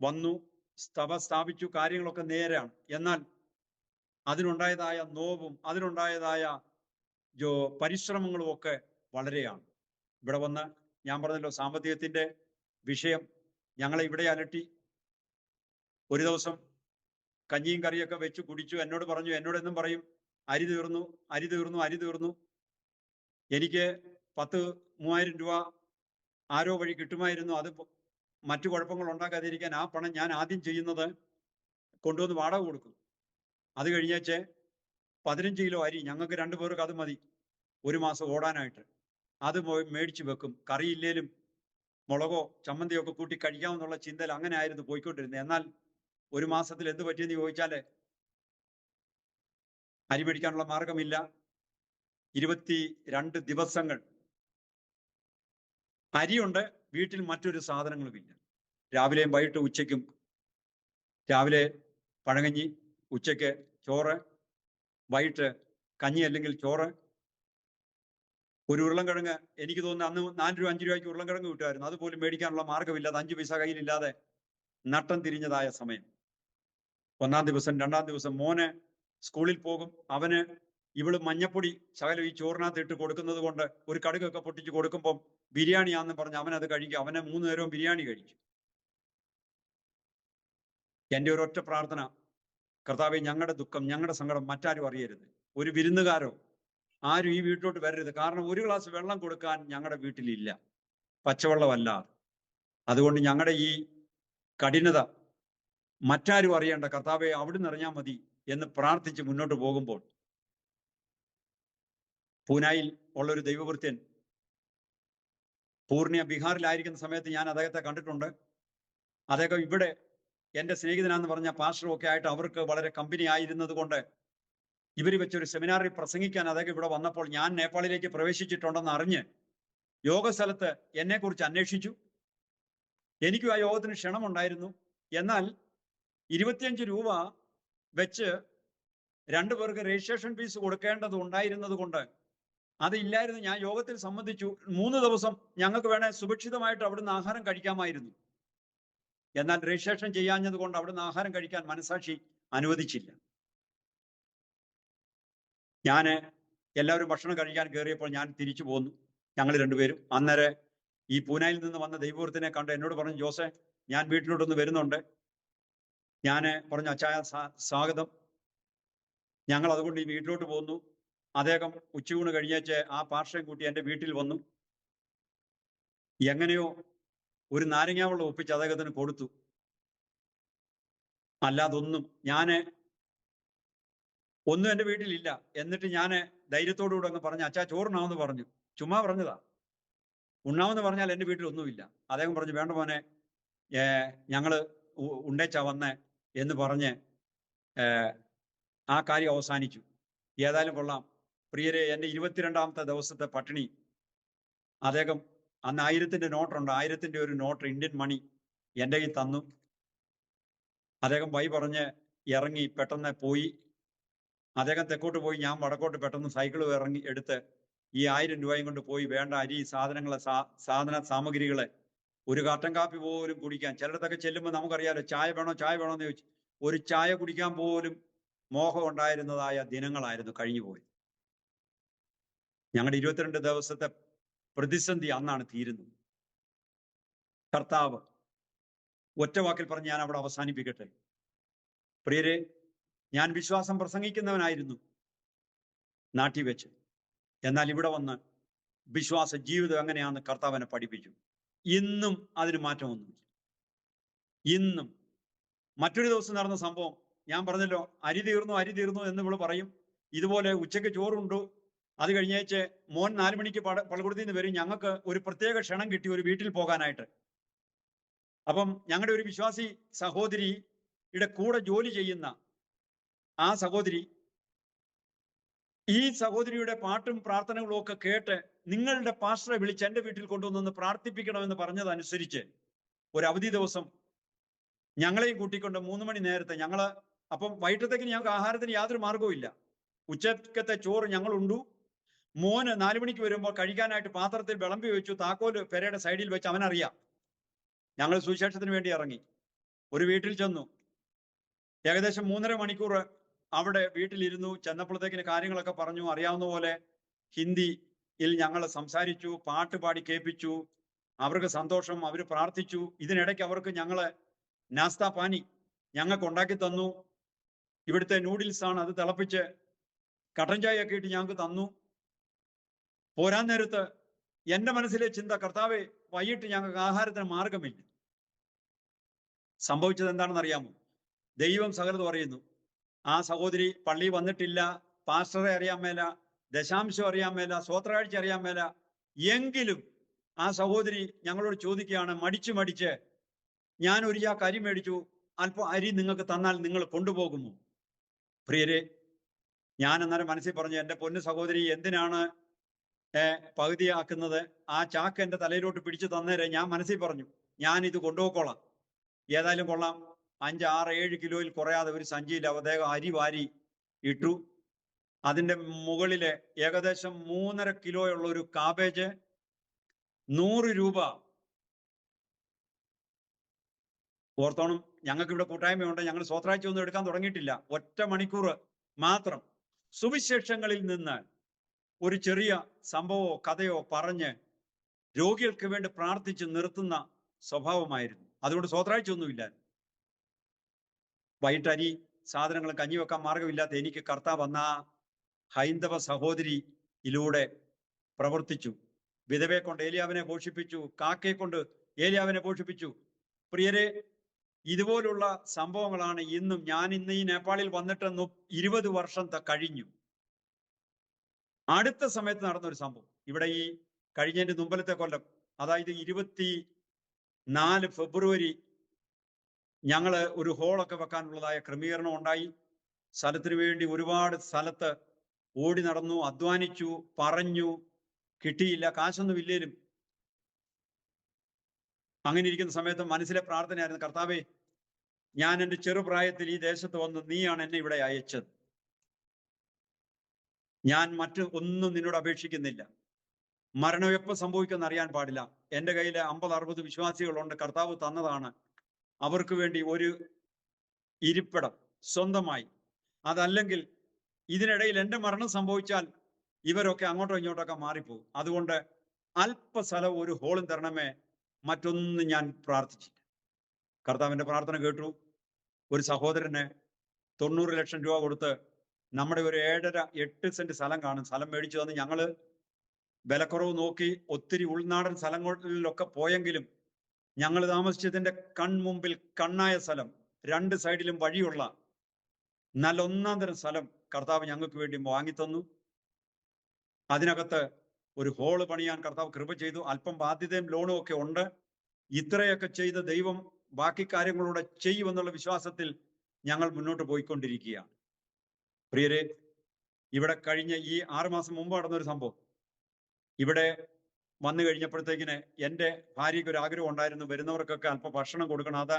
വന്നു സഭ സ്ഥാപിച്ചു, കാര്യങ്ങളൊക്കെ നേരാണ്. എന്നാൽ അതിനുണ്ടായതായ നോവും അതിനുണ്ടായതായ പരിശ്രമങ്ങളും ഒക്കെ വളരെയാണ്. ഇവിടെ വന്ന് ഞാൻ പറഞ്ഞല്ലോ, സാമ്പത്തികത്തിന്റെ വിഷയം ഞങ്ങളെ ഇവിടെ അലട്ടി. ഒരു ദിവസം കഞ്ഞിയും കറിയൊക്കെ വെച്ച് കുടിച്ചു. എന്നോടെന്നും പറയും, അരി തീർന്നു. എനിക്ക് 10,000-3000 രൂപ ആരോ വഴി കിട്ടുമായിരുന്നു. അത് മറ്റു കുഴപ്പങ്ങൾ ഉണ്ടാക്കാതിരിക്കാൻ ആ പണം ഞാൻ ആദ്യം ചെയ്യുന്നത് കൊണ്ടുവന്ന് വാടക കൊടുക്കും. അത് കഴിഞ്ഞേച്ച് 15 കിലോ അരി, ഞങ്ങൾക്ക് 2 പേർക്ക് അത് മതി 1 മാസം ഓടാനായിട്ട്. അത് മേടിച്ചു വെക്കും. കറിയില്ലേലും മുളകോ ചമ്മന്തിയോ ഒക്കെ കൂട്ടി കഴിക്കാമെന്നുള്ള ചിന്തയിൽ അങ്ങനെ ആയിരുന്നു പോയിക്കൊണ്ടിരുന്നത്. എന്നാൽ 1 മാസത്തിൽ എന്ത് പറ്റിയെന്ന് ചോദിച്ചാല് അരി മേടിക്കാനുള്ള മാർഗമില്ല. 22 ദിവസങ്ങൾ അരിയുണ്ട്, വീട്ടിൽ മറ്റൊരു സാധനങ്ങളുമില്ല. രാവിലെയും വൈകിട്ട് ഉച്ചയ്ക്കും, രാവിലെ പഴങ്കഞ്ഞി, ഉച്ചയ്ക്ക് ചോറ്, വൈകിട്ട് കഞ്ഞി അല്ലെങ്കിൽ ചോറ്. ഒരു ഉരുളൻകിഴങ്ങ്, എനിക്ക് തോന്നുന്നു അന്ന് 4 രൂപ 5 രൂപയ്ക്ക് ഉരുളൻകിഴങ്ങ് കിട്ടുമായിരുന്നു. അതുപോലും മേടിക്കാനുള്ള മാർഗമില്ലാതെ 5 പൈസ കയ്യിലില്ലാതെ നട്ടം തിരിഞ്ഞതായ സമയം. 1-ാം ദിവസം 2-ാം ദിവസം മോന് സ്കൂളിൽ പോകും. അവന് ഇവള് മഞ്ഞപ്പൊടി ശകലം ഈ ചോറിനകത്ത് ഇട്ട് കൊടുക്കുന്നത് കൊണ്ട് ഒരു കടുകൊക്കെ പൊട്ടിച്ച് കൊടുക്കുമ്പോൾ ബിരിയാണിയാണെന്ന് പറഞ്ഞ് അവനത് കഴിക്കും. അവനെ 3 നേരവും ബിരിയാണി കഴിക്കും. എൻ്റെ ഒരൊറ്റ പ്രാർത്ഥന, കർത്താവേ, ഞങ്ങളുടെ ദുഃഖം, ഞങ്ങളുടെ സങ്കടം മറ്റാരും അറിയരുത്. ഒരു വിരുന്നുകാരോ ആരും ഈ വീട്ടിലോട്ട് വരരുത്. കാരണം 1 ഗ്ലാസ് വെള്ളം കൊടുക്കാൻ ഞങ്ങളുടെ വീട്ടിലില്ല, പച്ചവെള്ളമല്ലാതെ. അതുകൊണ്ട് ഞങ്ങളുടെ ഈ കഠിനത മറ്റാരും അറിയണ്ട. കർത്താവെ, അവിടുന്ന് അറിഞ്ഞാൽ മതി എന്ന് പ്രാർത്ഥിച്ച് മുന്നോട്ട് പോകുമ്പോൾ പൂനായിൽ ഉള്ളൊരു ദൈവവൃത്യൻ, പൂർണ്യ ബീഹാറിലായിരിക്കുന്ന സമയത്ത് ഞാൻ അദ്ദേഹത്തെ കണ്ടിട്ടുണ്ട്. അദ്ദേഹം ഇവിടെ എൻ്റെ സ്നേഹിതനാന്ന് പറഞ്ഞ പാസ്റ്ററും ഒക്കെ ആയിട്ട് അവർക്ക് വളരെ കമ്പനി ആയിരുന്നത് കൊണ്ട് ഇവർ വെച്ചൊരു സെമിനാറിൽ പ്രസംഗിക്കാൻ അദ്ദേഹം ഇവിടെ വന്നപ്പോൾ ഞാൻ നേപ്പാളിലേക്ക് പ്രവേശിച്ചിട്ടുണ്ടെന്ന് അറിഞ്ഞ് യോഗ സ്ഥലത്ത് എന്നെക്കുറിച്ച് അന്വേഷിച്ചു. എനിക്കും ആ യോഗത്തിന് ക്ഷണമുണ്ടായിരുന്നു. എന്നാൽ 25 രൂപ വെച്ച് 2 പേർക്ക് രജിസ്ട്രേഷൻ ഫീസ് കൊടുക്കേണ്ടത് ഉണ്ടായിരുന്നത് കൊണ്ട് അതില്ലായിരുന്നു. ഞാൻ യോഗത്തിൽ സംബന്ധിച്ചു. 3 ദിവസം ഞങ്ങൾക്ക് വേണേ സുരക്ഷിതമായിട്ട് അവിടുന്ന് ആഹാരം കഴിക്കാമായിരുന്നു. എന്നാൽ രജിസ്ട്രേഷൻ ചെയ്യാഞ്ഞത് കൊണ്ട് അവിടുന്ന് ആഹാരം കഴിക്കാൻ മനസാക്ഷി അനുവദിച്ചില്ല. ഞാൻ എല്ലാവരും ഭക്ഷണം കഴിക്കാൻ കയറിയപ്പോൾ ഞാൻ തിരിച്ചു പോന്നു. ഞങ്ങൾ 2 പേരും. അന്നേരം ഈ പൂനായിൽ നിന്ന് വന്ന ദൈവവൃത്തിനെ കണ്ട് എന്നോട് പറഞ്ഞു, ജോസെ, ഞാൻ വീട്ടിലോട്ടൊന്ന് വരുന്നുണ്ട്. ഞാൻ പറഞ്ഞു, അച്ചായ സ്വാഗതം. ഞങ്ങൾ അതുകൊണ്ട് ഈ വീട്ടിലോട്ട് പോന്നു. അദ്ദേഹം ഉച്ചയൂണ് കഴിഞ്ഞേച്ച് ആ പാർശ്വം കൂട്ടി എൻ്റെ വീട്ടിൽ വന്നു. എങ്ങനെയോ ഒരു നാരങ്ങാവെള്ളം ഒപ്പിച്ച് അദ്ദേഹത്തിന് കൊടുത്തു. അല്ലാതൊന്നും ഒന്നും എൻ്റെ വീട്ടിലില്ല. എന്നിട്ട് ഞാൻ ധൈര്യത്തോടുകൂടെ അങ്ങ് പറഞ്ഞു, അച്ഛാ ചോറുണ്ണാമെന്ന് പറഞ്ഞു. ചുമ്മാ പറഞ്ഞതാ. ഉണ്ണാമെന്ന് പറഞ്ഞാൽ എൻ്റെ വീട്ടിൽ ഒന്നുമില്ല. അദ്ദേഹം പറഞ്ഞു, വേണ്ട മോനെ, ഞങ്ങൾ ഉണ്ടേച്ചാ വന്നേ എന്ന് പറഞ്ഞ് ആ കാര്യം അവസാനിച്ചു. ഏതായാലും കൊള്ളാം. പ്രിയരെ, എൻ്റെ 22ാമത്തെ ദിവസത്തെ പട്ടിണി അദ്ദേഹം അന്ന് 1000-ന്റെ നോട്ടുണ്ട്. 1000-ന്റെ ഒരു നോട്ട് ഇന്ത്യൻ മണി എൻ്റെ കയ്യിൽ തന്നു. അദ്ദേഹം വഴി പറഞ്ഞ് ഇറങ്ങി പെട്ടെന്ന് പോയി. അദ്ദേഹം തെക്കോട്ട് പോയി, ഞാൻ വടക്കോട്ട് പെട്ടെന്ന് സൈക്കിൾ ഇറങ്ങി എടുത്ത് ഈ 1000 രൂപയും കൊണ്ട് പോയി വേണ്ട അരി, സാധന സാമഗ്രികളെ, ഒരു കട്ടൻ കാപ്പി പോലും കുടിക്കാൻ, ചിലയിടത്തൊക്കെ ചെല്ലുമ്പോൾ നമുക്കറിയാലോ, ചായ വേണോ എന്ന് ചോദിച്ചു. ഒരു ചായ കുടിക്കാൻ പോലും മോഹം ഉണ്ടായിരുന്നതായ ദിനങ്ങളായിരുന്നു കഴിഞ്ഞു പോയി. ഞങ്ങളുടെ 22 ദിവസത്തെ പ്രതിസന്ധി അന്നാണ് തീരുന്നത്. കർത്താവ് ഒറ്റ വാക്കിൽ പറഞ്ഞ് ഞാൻ അവിടെ അവസാനിപ്പിക്കട്ടെ. പ്രിയരെ, ഞാൻ വിശ്വാസം പ്രസംഗിക്കുന്നവനായിരുന്നു നാട്ടിൽ വെച്ച്. എന്നാൽ ഇവിടെ വന്ന് വിശ്വാസ ജീവിതം എങ്ങനെയാണെന്ന് കർത്താവിനെ പഠിപ്പിച്ചു. ഇന്നും അതിന് മാറ്റമൊന്നുമില്ല. ഇന്നും മറ്റൊരു ദിവസം നടന്ന സംഭവം ഞാൻ പറഞ്ഞല്ലോ, അരി തീർന്നു എന്ന് ഇവിടെ പറയും. ഇതുപോലെ ഉച്ചയ്ക്ക് ചോറുണ്ടു. അത് കഴിഞ്ഞേച്ച് മോൻ 4 മണിക്ക് പള്ളിക്കൂടത്തിൽ നിന്ന് വരും. ഞങ്ങൾക്ക് ഒരു പ്രത്യേക ക്ഷണം കിട്ടി ഒരു വീട്ടിൽ പോകാനായിട്ട്. അപ്പം ഞങ്ങളുടെ ഒരു വിശ്വാസി സഹോദരിയുടെ കൂടെ ജോലി ചെയ്യുന്ന ആ സഹോദരി, ഈ സഹോദരിയുടെ പാട്ടും പ്രാർത്ഥനകളും ഒക്കെ കേട്ട് നിങ്ങളുടെ പാസ്റ്ററെ വിളിച്ച് എൻ്റെ വീട്ടിൽ കൊണ്ടുവന്ന് പ്രാർത്ഥിപ്പിക്കണമെന്ന് പറഞ്ഞതനുസരിച്ച് ഒരു അവധി ദിവസം ഞങ്ങളെയും കൂട്ടിക്കൊണ്ട് 3 മണി നേരത്തെ അപ്പം വൈകിട്ടത്തേക്ക് ഞങ്ങൾക്ക് ആഹാരത്തിന് യാതൊരു മാർഗവും ഇല്ല. ഉച്ചക്കത്തെ ചോറ് ഞങ്ങൾ ഉണ്ടു. മോന് 4 മണിക്ക് വരുമ്പോൾ കഴിക്കാനായിട്ട് പാത്രത്തിൽ വിളമ്പി വെച്ചു. താക്കോല് പെരയുടെ സൈഡിൽ വെച്ച് അവനറിയാം. ഞങ്ങൾ സുവിശേഷത്തിന് വേണ്ടി ഇറങ്ങി. ഒരു വീട്ടിൽ ചെന്നു. ഏകദേശം 3.5 മണിക്കൂർ അവിടെ വീട്ടിലിരുന്നു. ചെന്നപ്പോഴത്തേക്കിന് കാര്യങ്ങളൊക്കെ പറഞ്ഞു. അറിയാവുന്ന പോലെ ഹിന്ദിയിൽ ഞങ്ങൾ സംസാരിച്ചു, പാട്ട് പാടി കേൾപ്പിച്ചു. അവർക്ക് സന്തോഷം, അവർ പ്രാർത്ഥിച്ചു. ഇതിനിടയ്ക്ക് അവർക്ക് ഞങ്ങള് നാസ്ത പാനി ഞങ്ങൾക്ക് ഉണ്ടാക്കി തന്നു. ഇവിടുത്തെ നൂഡിൽസ് ആണ്, അത് തിളപ്പിച്ച് കട്ടൻ ചായ ഒക്കെ ഇട്ട് ഞങ്ങൾക്ക് തന്നു. പോരാൻ നേരത്ത് എൻ്റെ മനസ്സിലെ ചിന്ത, കർത്താവേ, വൈകിട്ട് ഞങ്ങൾക്ക് ആഹാരത്തിന് മാർഗമില്ല. സംഭവിച്ചത് എന്താണെന്ന് അറിയാമോ? ദൈവം സകലതും അറിയുന്നു. ആ സഹോദരി പള്ളി വന്നിട്ടില്ല, പാസ്റ്ററെ അറിയാൻ മേല, ദശാംശം അറിയാൻ മേല, സ്വോത്രകാഴ്ച അറിയാൻ മേല. എങ്കിലും ആ സഹോദരി ഞങ്ങളോട് ചോദിക്കുകയാണ്, മടിച്ച് ഞാൻ ഒരു ചാക്ക് അരി മേടിച്ചു, അല്പം അരി നിങ്ങൾക്ക് തന്നാൽ നിങ്ങൾ കൊണ്ടുപോകുമോ? പ്രിയരെ, ഞാൻ അന്നേരം മനസ്സിൽ പറഞ്ഞു, എൻ്റെ പൊന്നു സഹോദരി, എന്തിനാണ് പകുതിയാക്കുന്നത്? ആ ചാക്ക് എൻ്റെ തലയിലോട്ട് പിടിച്ചു തന്നേരെ. ഞാൻ മനസ്സിൽ പറഞ്ഞു, ഞാൻ ഇത് കൊണ്ടുപോയിക്കോളാം. ഏതായാലും കൊള്ളാം. 5, 6, 7 കിലോയിൽ കുറയാതെ ഒരു സഞ്ചിയിൽ അദ്ദേഹം അരി വാരി ഇട്ടു. അതിൻ്റെ മുകളില് ഏകദേശം 3.5 കിലോയുള്ള ഒരു കാബേജ്, 100 രൂപ. ഓർത്തോണം, ഞങ്ങൾക്ക് ഇവിടെ കൂട്ടായ്മയുണ്ട്. ഞങ്ങൾ സ്വോത്രാഴ്ച ഒന്നും എടുക്കാൻ തുടങ്ങിയിട്ടില്ല. 1 മണിക്കൂർ മാത്രം സുവിശേഷങ്ങളിൽ നിന്ന് ഒരു ചെറിയ സംഭവമോ കഥയോ പറഞ്ഞ് രോഗികൾക്ക് വേണ്ടി പ്രാർത്ഥിച്ച് നിർത്തുന്ന സ്വഭാവമായിരുന്നു. അതുകൊണ്ട് സ്വോത്രാഴ്ച ഒന്നുമില്ല. വൈകിട്ട് അരി സാധനങ്ങൾ കഞ്ഞി വെക്കാൻ മാർഗമില്ലാത്ത എനിക്ക് കർത്താവ് വന്ന ഹൈന്ദവ സഹോദരിയിലൂടെ പ്രവർത്തിച്ചു. വിധവയെ കൊണ്ട് ഏലിയാവിനെ പോഷിപ്പിച്ചു, കാക്കയെ കൊണ്ട് ഏലിയാവിനെ പോഷിപ്പിച്ചു. പ്രിയരെ, ഇതുപോലുള്ള സംഭവങ്ങളാണ് ഇന്നും. ഞാൻ ഇന്ന് ഈ നേപ്പാളിൽ വന്നിട്ട് 20 വർഷം കഴിഞ്ഞു. അടുത്ത സമയത്ത് നടന്നൊരു സംഭവം ഇവിടെ ഈ കഴിഞ്ഞതിന്റെ മുമ്പലത്തെ കൊല്ലം, അതായത് 24 ഫെബ്രുവരി ഞങ്ങള് ഒരു ഹോളൊക്കെ വെക്കാനുള്ളതായ ക്രമീകരണം ഉണ്ടായി. സ്ഥലത്തിന് വേണ്ടി ഒരുപാട് സ്ഥലത്ത് ഓടി നടന്നു, അധ്വാനിച്ചു, പറഞ്ഞു, കിട്ടിയില്ല, കാശൊന്നും ഇല്ലേലും. അങ്ങനെ ഇരിക്കുന്ന സമയത്ത് മനസ്സിലെ പ്രാർത്ഥനയായിരുന്നു, കർത്താവേ, ഞാൻ എൻ്റെ ചെറുപ്രായത്തിൽ ഈ ദേശത്ത് വന്ന് നീയാണ് എന്നെ ഇവിടെ അയച്ചത്. ഞാൻ മറ്റു ഒന്നും നിന്നോട് അപേക്ഷിക്കുന്നില്ല. മരണം എപ്പോൾ സംഭവിക്കുമെന്ന് അറിയാൻ പാടില്ല. എൻ്റെ കയ്യിൽ 50-60 വിശ്വാസികളുണ്ട്, കർത്താവ് തന്നതാണ്. അവർക്ക് വേണ്ടി ഒരു ഇരിപ്പിടം സ്വന്തമായി. അതല്ലെങ്കിൽ ഇതിനിടയിൽ എൻ്റെ മരണം സംഭവിച്ചാൽ ഇവരൊക്കെ അങ്ങോട്ടോ ഇങ്ങോട്ടൊക്കെ മാറിപ്പോകും. അതുകൊണ്ട് അല്പസ്ഥലം ഒരു ഹോളും തരണമേ, മറ്റൊന്നും ഞാൻ പ്രാർത്ഥിച്ചില്ല. കർത്താവിന്റെ പ്രാർത്ഥന കേട്ടു. ഒരു സഹോദരന് 90 ലക്ഷം രൂപ കൊടുത്ത് നമ്മുടെ ഒരു 7.5-8 സെന്റ് സ്ഥലം കാണും, സ്ഥലം മേടിച്ചു തന്ന്. ഞങ്ങള് വിലക്കുറവ് നോക്കി ഒത്തിരി ഉൾനാടൻ സ്ഥലങ്ങളിലൊക്കെ പോയെങ്കിലും ഞങ്ങൾ താമസിച്ചതിന്റെ കൺമുമ്പിൽ കണ്ണായ സ്ഥലം, 2 സൈഡിലും വഴിയുള്ള നല്ല ഒന്നാം തരം സ്ഥലം കർത്താവ് ഞങ്ങൾക്ക് വേണ്ടി വാങ്ങിത്തന്നു. അതിനകത്ത് ഒരു ഹോള് പണിയാൻ കർത്താവ് കൃപ ചെയ്തു. അല്പം ബാധ്യതയും ലോണും ഒക്കെ ഉണ്ട്. ഇത്രയൊക്കെ ചെയ്ത് ദൈവം ബാക്കി കാര്യങ്ങളൂടെ ചെയ്യുമെന്നുള്ള വിശ്വാസത്തിൽ ഞങ്ങൾ മുന്നോട്ട് പോയിക്കൊണ്ടിരിക്കുകയാണ്. പ്രിയരെ, ഇവിടെ കഴിഞ്ഞ ഈ 6 മാസം മുമ്പ് നടന്നൊരു സംഭവം. ഇവിടെ വന്നു കഴിഞ്ഞപ്പോഴത്തേക്കിന് എൻ്റെ ഭാര്യയ്ക്ക് ഒരു ആഗ്രഹം ഉണ്ടായിരുന്നു, വരുന്നവർക്കൊക്കെ അല്പം ഭക്ഷണം കൊടുക്കണം. അത്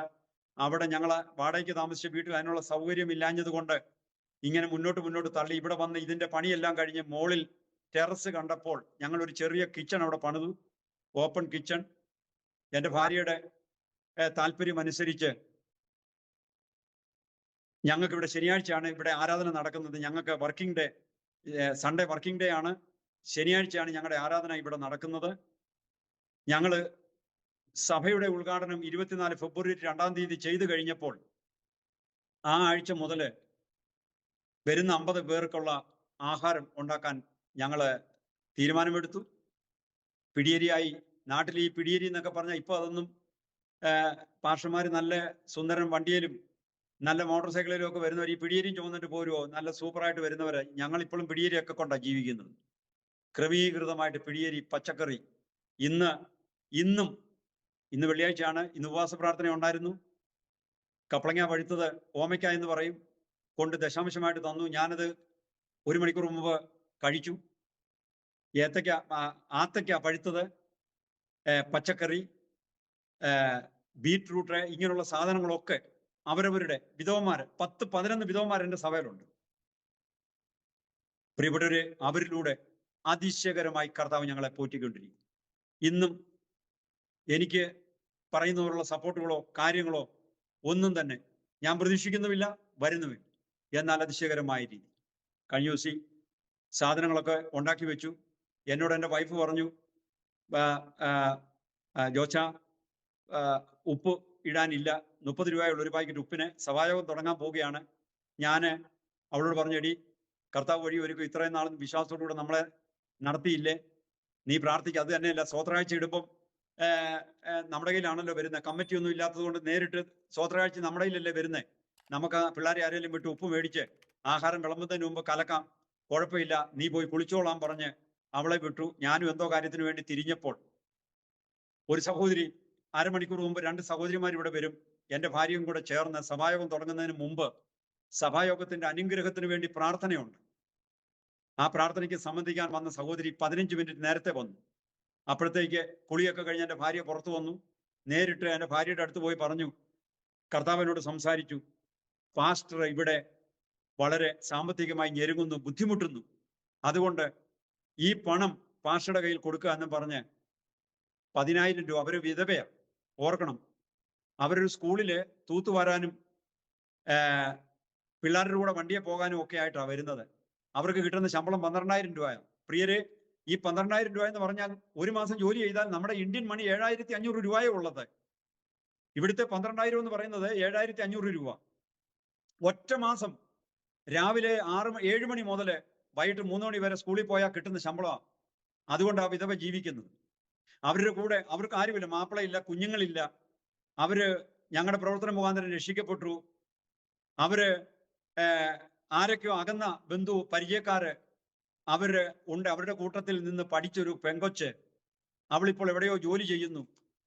അവിടെ ഞങ്ങൾ വാടകയ്ക്ക് താമസിച്ച വീട്ടിൽ അതിനുള്ള സൗകര്യം ഇല്ലാഞ്ഞത് കൊണ്ട് ഇങ്ങനെ മുന്നോട്ട് തള്ളി. ഇവിടെ വന്ന് ഇതിന്റെ പണിയെല്ലാം കഴിഞ്ഞ് മോളിൽ ടെറസ് കണ്ടപ്പോൾ ഞങ്ങൾ ഒരു ചെറിയ കിച്ചൺ അവിടെ പണിതു, ഓപ്പൺ കിച്ചൺ. എൻ്റെ ഭാര്യയുടെ താല്പര്യം അനുസരിച്ച് ഞങ്ങൾക്ക് ഇവിടെ ശനിയാഴ്ചയാണ് ഇവിടെ ആരാധന നടക്കുന്നത്. ഞങ്ങൾക്ക് working day, Sunday working day ആണ്. ശനിയാഴ്ചയാണ് ഞങ്ങളുടെ ആരാധന ഇവിടെ നടക്കുന്നത്. ഞങ്ങള് സഭയുടെ ഉദ്ഘാടനം 24 ഫെബ്രുവരി 2-ാം തീയതി ചെയ്തു കഴിഞ്ഞപ്പോൾ ആ ആഴ്ച മുതൽ വരുന്ന 50 പേർക്കുള്ള ആഹാരം ഉണ്ടാക്കാൻ ഞങ്ങള് തീരുമാനമെടുത്തു. പിടിയേരിയായി, നാട്ടിൽ ഈ പിടിയേരി എന്നൊക്കെ പറഞ്ഞാൽ ഇപ്പൊ അതൊന്നും പാഷന്മാർ നല്ല സുന്ദരൻ വണ്ടിയിലും നല്ല മോട്ടോർ സൈക്കിളിലും ഒക്കെ വരുന്നവർ ഈ പിടിയേരിയും ചുമന്നിട്ട് പോരുമോ, നല്ല സൂപ്പറായിട്ട് വരുന്നവര്. ഞങ്ങളിപ്പോഴും പിടിയേരിയൊക്കെ കൊണ്ടാണ് ജീവിക്കുന്നത്. ക്രമീകൃതമായിട്ട് പിടിയേരി, പച്ചക്കറി. ഇന്ന് വെള്ളിയാഴ്ചയാണ്, ഇന്ന് ഉപവാസ പ്രാർത്ഥന ഉണ്ടായിരുന്നു. കപ്പളങ്ങ പഴുത്തത്, ഓമയ്ക്ക എന്ന് പറയും, കൊണ്ട് ദശാംശമായിട്ട് തന്നു. ഞാനത് 1 മണിക്കൂർ മുമ്പ് കഴിച്ചു. ആത്തയ്ക്ക പഴുത്തത്, പച്ചക്കറി, ബീറ്റ്റൂട്ട്, ഇങ്ങനെയുള്ള സാധനങ്ങളൊക്കെ അവരവരുടെ വിധവന്മാര്, 10-11 വിധവന്മാർ എൻ്റെ സഭയിലുണ്ട്. പ്രിയപ്പെട്ടവര്, അവരിലൂടെ അതിശയകരമായി കർത്താവ് ഞങ്ങളെ പോറ്റിക്കൊണ്ടിരിക്കും. ഇന്നും എനിക്ക് പറയുന്നവരുള്ള സപ്പോർട്ടുകളോ കാര്യങ്ങളോ ഒന്നും തന്നെ ഞാൻ പ്രതീക്ഷിക്കുന്നുമില്ല, വരുന്നുമില്ല. എന്നാൽ അതിശയകരമായ രീതി കഴിഞ്ഞ ദിവസം സാധനങ്ങളൊക്കെ ഉണ്ടാക്കി വെച്ചു. എന്നോട് എൻ്റെ വൈഫ് പറഞ്ഞു, ജോച്ച, ഉപ്പ് ഇടാനില്ല, 30 രൂപയുള്ള ഒരു പാക്കറ്റ് ഉപ്പിന് സഭായോഗം തുടങ്ങാൻ പോവുകയാണ്. ഞാൻ അവളോട് പറഞ്ഞു, എടി, കർത്താവ് വഴി ഒരുക്കും, ഇത്രയും നാളും വിശ്വാസത്തോടുകൂടെ നമ്മളെ നടത്തിയില്ലേ, നീ പ്രാർത്ഥിക്കുക. അത് തന്നെയല്ല, സ്വോത്രാഴ്ച ഇടുമ്പം നമ്മുടെ കയ്യിലാണല്ലോ വരുന്നത്, കമ്മിറ്റി ഒന്നും ഇല്ലാത്തത് കൊണ്ട് നേരിട്ട് സ്വോത്രാഴ്ച നമ്മുടെ കയ്യിലല്ലേ വരുന്നത്. നമുക്ക് പിള്ളേരെ ആരെങ്കിലും വിട്ട് ഉപ്പ് മേടിച്ച് ആഹാരം വിളമ്പുന്നതിന് മുമ്പ് കലക്കാം, കുഴപ്പമില്ല, നീ പോയി കുളിച്ചോളാൻ പറഞ്ഞ് അവളെ വിട്ടു. ഞാനും എന്തോ കാര്യത്തിന് വേണ്ടി തിരിഞ്ഞപ്പോൾ ഒരു സഹോദരി, അരമണിക്കൂർ മുമ്പ് 2 സഹോദരിമാർ ഇവിടെ വരും, എൻ്റെ ഭാര്യയും കൂടെ ചേർന്ന് സഭായോഗം തുടങ്ങുന്നതിന് മുമ്പ് സഭായോഗത്തിന്റെ അനുഗ്രഹത്തിന് വേണ്ടി പ്രാർത്ഥനയുണ്ട്. ആ പ്രാർത്ഥനയ്ക്ക് സംബന്ധിക്കാൻ വന്ന സഹോദരി 15 മിനിറ്റ് നേരത്തെ വന്നു. അപ്പോഴത്തേക്ക് കുളിയൊക്കെ കഴിഞ്ഞ് എൻ്റെ ഭാര്യ പുറത്തു വന്നു. നേരിട്ട് എൻ്റെ ഭാര്യയുടെ അടുത്ത് പോയി പറഞ്ഞു, കർത്താവിനോട് സംസാരിച്ചു, പാസ്റ്റർ ഇവിടെ വളരെ സാമ്പത്തികമായി ഞെരുങ്ങുന്നു, ബുദ്ധിമുട്ടുന്നു, അതുകൊണ്ട് ഈ പണം പാസ്റ്ററുടെ കയ്യിൽ കൊടുക്കുക എന്ന് പറഞ്ഞ് 10,000 രൂപ. അവര് വിധവയാ, ഓർക്കണം. അവരൊരു സ്കൂളില് തൂത്തുവാരാനും പിള്ളേരുടെ കൂടെ വണ്ടിയെ പോകാനും ഒക്കെ ആയിട്ടാണ് വരുന്നത്. അവർക്ക് കിട്ടുന്ന ശമ്പളം 12,000 രൂപയാണ്. പ്രിയരെ, ഈ 12,000 രൂപ എന്ന് പറഞ്ഞാൽ ഒരു മാസം ജോലി ചെയ്താൽ നമ്മുടെ ഇന്ത്യൻ മണി 7,500 രൂപയേ ഉള്ളത്. ഇവിടുത്തെ 12,000 എന്ന് പറയുന്നത് 7,500 രൂപ. ഒറ്റ മാസം രാവിലെ 7 മണി മുതൽ വൈകിട്ട് 3 മണി വരെ സ്കൂളിൽ പോയാൽ കിട്ടുന്ന ശമ്പളമാണ്. അതുകൊണ്ട് ആ വിധവ ജീവിക്കുന്നത്. അവരുടെ കൂടെ അവർക്ക് ആരുമില്ല, മാപ്പിളയില്ല, കുഞ്ഞുങ്ങളില്ല. അവര് ഞങ്ങളുടെ പ്രവർത്തന മുഖാന്തരം രക്ഷിക്കപ്പെട്ടു. അവര് ആരൊക്കെയോ അകന്ന ബന്ധു പരിചയക്കാര് അവര് ഉണ്ട്. അവരുടെ കൂട്ടത്തിൽ നിന്ന് പഠിച്ചൊരു പെങ്കൊച്ച്, അവളിപ്പോൾ എവിടെയോ ജോലി ചെയ്യുന്നു.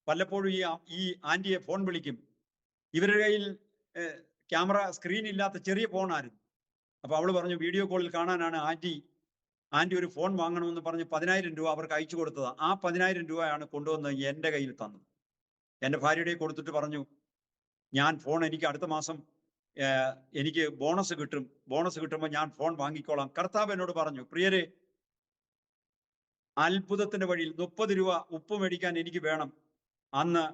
വല്ലപ്പോഴും ഈ ആന്റിയെ ഫോൺ വിളിക്കും. ഇവരുടെ കയ്യിൽ ക്യാമറ സ്ക്രീൻ ഇല്ലാത്ത ചെറിയ ഫോണായിരുന്നു. അപ്പൊ അവള് പറഞ്ഞു വീഡിയോ കോളിൽ കാണാനാണ് ആന്റി ഒരു ഫോൺ വാങ്ങണമെന്ന് പറഞ്ഞ് 10,000 രൂപ അവർക്ക് അയച്ചു കൊടുത്തതാ. ആ 10,000 രൂപയാണ് കൊണ്ടുവന്ന് എന്റെ കയ്യിൽ തന്നത്. എന്റെ ഭാര്യയുടെ കൊടുത്തിട്ട് പറഞ്ഞു, ഞാൻ ഫോൺ എനിക്ക് അടുത്ത മാസം എനിക്ക് ബോണസ് കിട്ടുമ്പോൾ ഞാൻ ഫോൺ വാങ്ങിക്കോളാം. കർത്താവ് എന്നോട് പറഞ്ഞു, പ്രിയരെ, അത്ഭുതത്തിന്റെ വഴിയിൽ 30 രൂപ ഉപ്പ് മേടിക്കാൻ എനിക്ക് വേണം. അന്ന്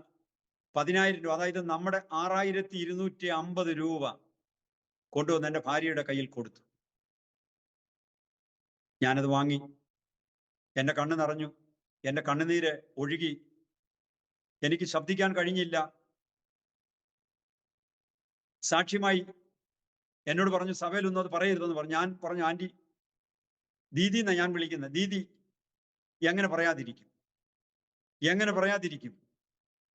10,000 രൂപ, അതായത് നമ്മുടെ 6,250 രൂപ കൊണ്ടുവന്ന് എന്റെ ഭാര്യയുടെ കയ്യിൽ കൊടുത്തു. ഞാനത് വാങ്ങി. എന്റെ കണ്ണ് നിറഞ്ഞു, എന്റെ കണ്ണുനീര് ഒഴുകി. എനിക്ക് ശബ്ദിക്കാൻ കഴിഞ്ഞില്ല. സാക്ഷ്യമായി എന്നോട് പറഞ്ഞു, സഭയിലൊന്നും അത് പറയരുതെന്ന് പറഞ്ഞു. ഞാൻ പറഞ്ഞു, ആന്റി, ദീദി എന്നാ ഞാൻ വിളിക്കുന്നത്. ദീദി എങ്ങനെ പറയാതിരിക്കും?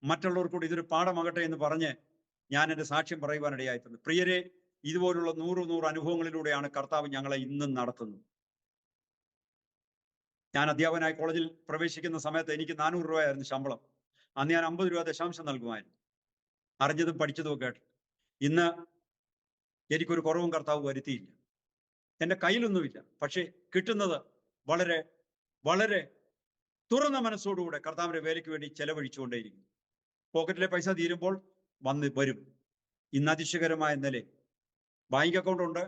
മറ്റുള്ളവർ കൂടി ഇതൊരു പാഠമാകട്ടെ എന്ന് പറഞ്ഞ് ഞാൻ എൻ്റെ സാക്ഷ്യം പറയുവാനിടയായിട്ടുണ്ട്. പ്രിയരെ, ഇതുപോലുള്ള 100 അനുഭവങ്ങളിലൂടെയാണ് കർത്താവ് ഞങ്ങളെ ഇന്നും നടത്തുന്നത്. ഞാൻ അധ്യാപകനായി കോളേജിൽ പ്രവേശിക്കുന്ന സമയത്ത് എനിക്ക് 400 രൂപയായിരുന്നു ശമ്പളം. അന്ന് ഞാൻ 50 രൂപ ദശാംശം നൽകുമായിരുന്നു, അറിഞ്ഞതും പഠിച്ചതും ഒക്കെ ആയിട്ട്. ഇന്ന് എനിക്കൊരു കുറവും കർത്താവ് വരുത്തിയില്ല. എൻ്റെ കയ്യിലൊന്നുമില്ല, പക്ഷെ കിട്ടുന്നത് വളരെ വളരെ തുറന്ന മനസ്സോടുകൂടെ കർത്താവിന്റെ വേലയ്ക്ക് വേണ്ടി ചെലവഴിച്ചുകൊണ്ടേയിരിക്കും. പോക്കറ്റിലെ പൈസ തീരുമ്പോൾ വരും. ഇന്ന് അതിശയകരമായ നിലയിൽ ബാങ്ക് അക്കൗണ്ട് ഉണ്ട്,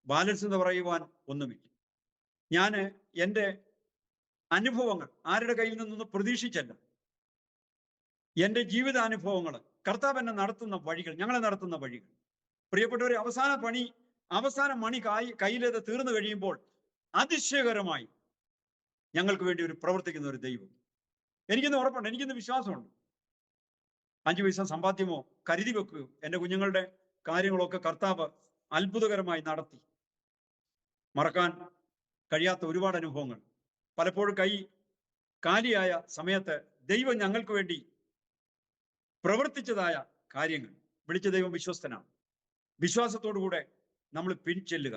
ബാലൻസ് എന്ന് പറയുവാൻ ഒന്നുമില്ല. ഞാൻ എൻ്റെ അനുഭവങ്ങൾ ആരുടെ കയ്യിൽ നിന്നൊന്നും പ്രതീക്ഷിച്ചല്ല. എൻ്റെ ജീവിതാനുഭവങ്ങൾ, കർത്താവ് എന്നെ നടത്തുന്ന വഴികൾ, ഞങ്ങളെ നടത്തുന്ന വഴികൾ. പ്രിയപ്പെട്ടവരെ, അവസാന മണി കയ്യിലേത് തീർന്നു കഴിയുമ്പോൾ അതിശയകരമായി ഞങ്ങൾക്ക് വേണ്ടി പ്രവർത്തിക്കുന്ന ഒരു ദൈവം എനിക്കിന്ന് ഉറപ്പുണ്ട്, എനിക്കിന്ന് വിശ്വാസമുണ്ട്. 5 പൈസ സമ്പാദ്യമോ കരുതി വെക്കുകയോ എൻ്റെ കുഞ്ഞുങ്ങളുടെ കാര്യങ്ങളൊക്കെ കർത്താവ് അത്ഭുതകരമായി നടത്തി. മറക്കാൻ കഴിയാത്ത ഒരുപാട് അനുഭവങ്ങൾ. പലപ്പോഴും കൈ കാലിയായ സമയത്ത് ദൈവം ഞങ്ങൾക്ക് വേണ്ടി പ്രവർത്തിച്ചതായ കാര്യങ്ങൾ. വിളിച്ച ദൈവം വിശ്വസ്തനാണ്. വിശ്വാസത്തോടുകൂടെ നമ്മൾ പിൻചെല്ലുക,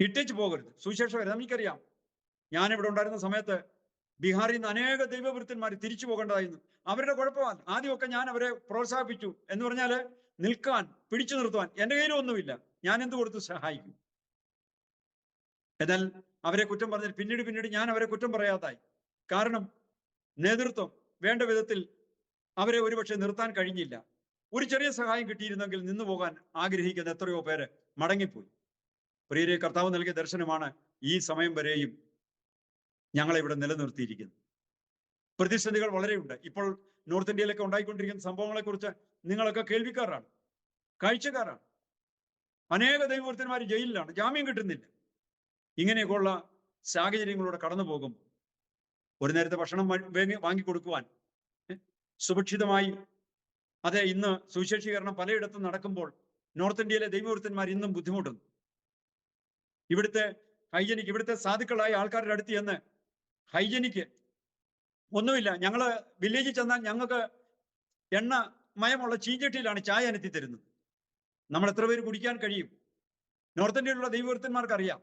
ഇട്ടേച്ച് പോകരുത്. സുവിശേഷകരെ, നമുക്കറിയാം, ഞാനിവിടെ ഉണ്ടായിരുന്ന സമയത്ത് ബീഹാറിൽ നിന്ന് അനേക ദൈവവൃത്തന്മാർ തിരിച്ചു പോകേണ്ടതായിരുന്നു. അവരുടെ കുഴപ്പമാണ്. ആദ്യമൊക്കെ ഞാൻ അവരെ പ്രോത്സാഹിപ്പിച്ചു. എന്ന് പറഞ്ഞാല് നിൽക്കാൻ, പിടിച്ചു നിർത്തുവാൻ എൻ്റെ കയ്യിലും ഒന്നുമില്ല, ഞാൻ എന്ത് കൊടുത്ത് സഹായിക്കും. എന്നാൽ അവരെ കുറ്റം പറഞ്ഞാൽ പിന്നീട് ഞാൻ അവരെ കുറ്റം പറയാതായി. കാരണം നേതൃത്വം വേണ്ട വിധത്തിൽ അവരെ ഒരുപക്ഷെ നിർത്താൻ കഴിഞ്ഞില്ല. ഒരു ചെറിയ സഹായം കിട്ടിയിരുന്നെങ്കിൽ നിന്നു പോകാൻ ആഗ്രഹിക്കുന്ന എത്രയോ പേര് മടങ്ങിപ്പോയി. പ്രിയരെ, കർത്താവ് നൽകിയ ദർശനമാണ് ഈ സമയം വരെയും ഞങ്ങളെ ഇവിടെ നിലനിർത്തിയിരിക്കുന്നത്. പ്രതിസന്ധികൾ വളരെയുണ്ട്. ഇപ്പോൾ നോർത്ത് ഇന്ത്യയിലൊക്കെ ഉണ്ടായിക്കൊണ്ടിരിക്കുന്ന സംഭവങ്ങളെ കുറിച്ച് നിങ്ങളൊക്കെ കേൾവിക്കാരാണ്, കാഴ്ചക്കാരാണ്. അനേക ദൈവവൃത്തന്മാർ ജയിലിലാണ്, ജാമ്യം കിട്ടുന്നില്ല. ഇങ്ങനെയൊക്കെയുള്ള സാഹചര്യങ്ങളിലൂടെ കടന്നു പോകും. ഒരു നേരത്തെ ഭക്ഷണം വാങ്ങിക്കൊടുക്കുവാൻ സുരക്ഷിതമായി, അതെ, ഇന്ന് സുവിശേഷീകരണം പലയിടത്തും നടക്കുമ്പോൾ നോർത്ത് ഇന്ത്യയിലെ ദൈവവൃത്തന്മാർ ഇന്നും ബുദ്ധിമുട്ടുന്നു. ഇവിടുത്തെ ഹൈജനിക്ക്, ഇവിടുത്തെ സാധുക്കളായ ആൾക്കാരുടെ അടുത്ത് ചെന്ന് ഹൈജനിക്ക് ഒന്നുമില്ല. ഞങ്ങള് വില്ലേജിൽ ചെന്നാൽ ഞങ്ങൾക്ക് എണ്ണമയമുള്ള ചീഞ്ചട്ടിയിലാണ് ചായ അനത്തി തരുന്നത്. നമ്മൾ എത്ര പേര് കുടിക്കാൻ കഴിയും? നോർത്ത് ഇന്ത്യയിലുള്ള ദൈവവൃത്തന്മാർക്ക് അറിയാം,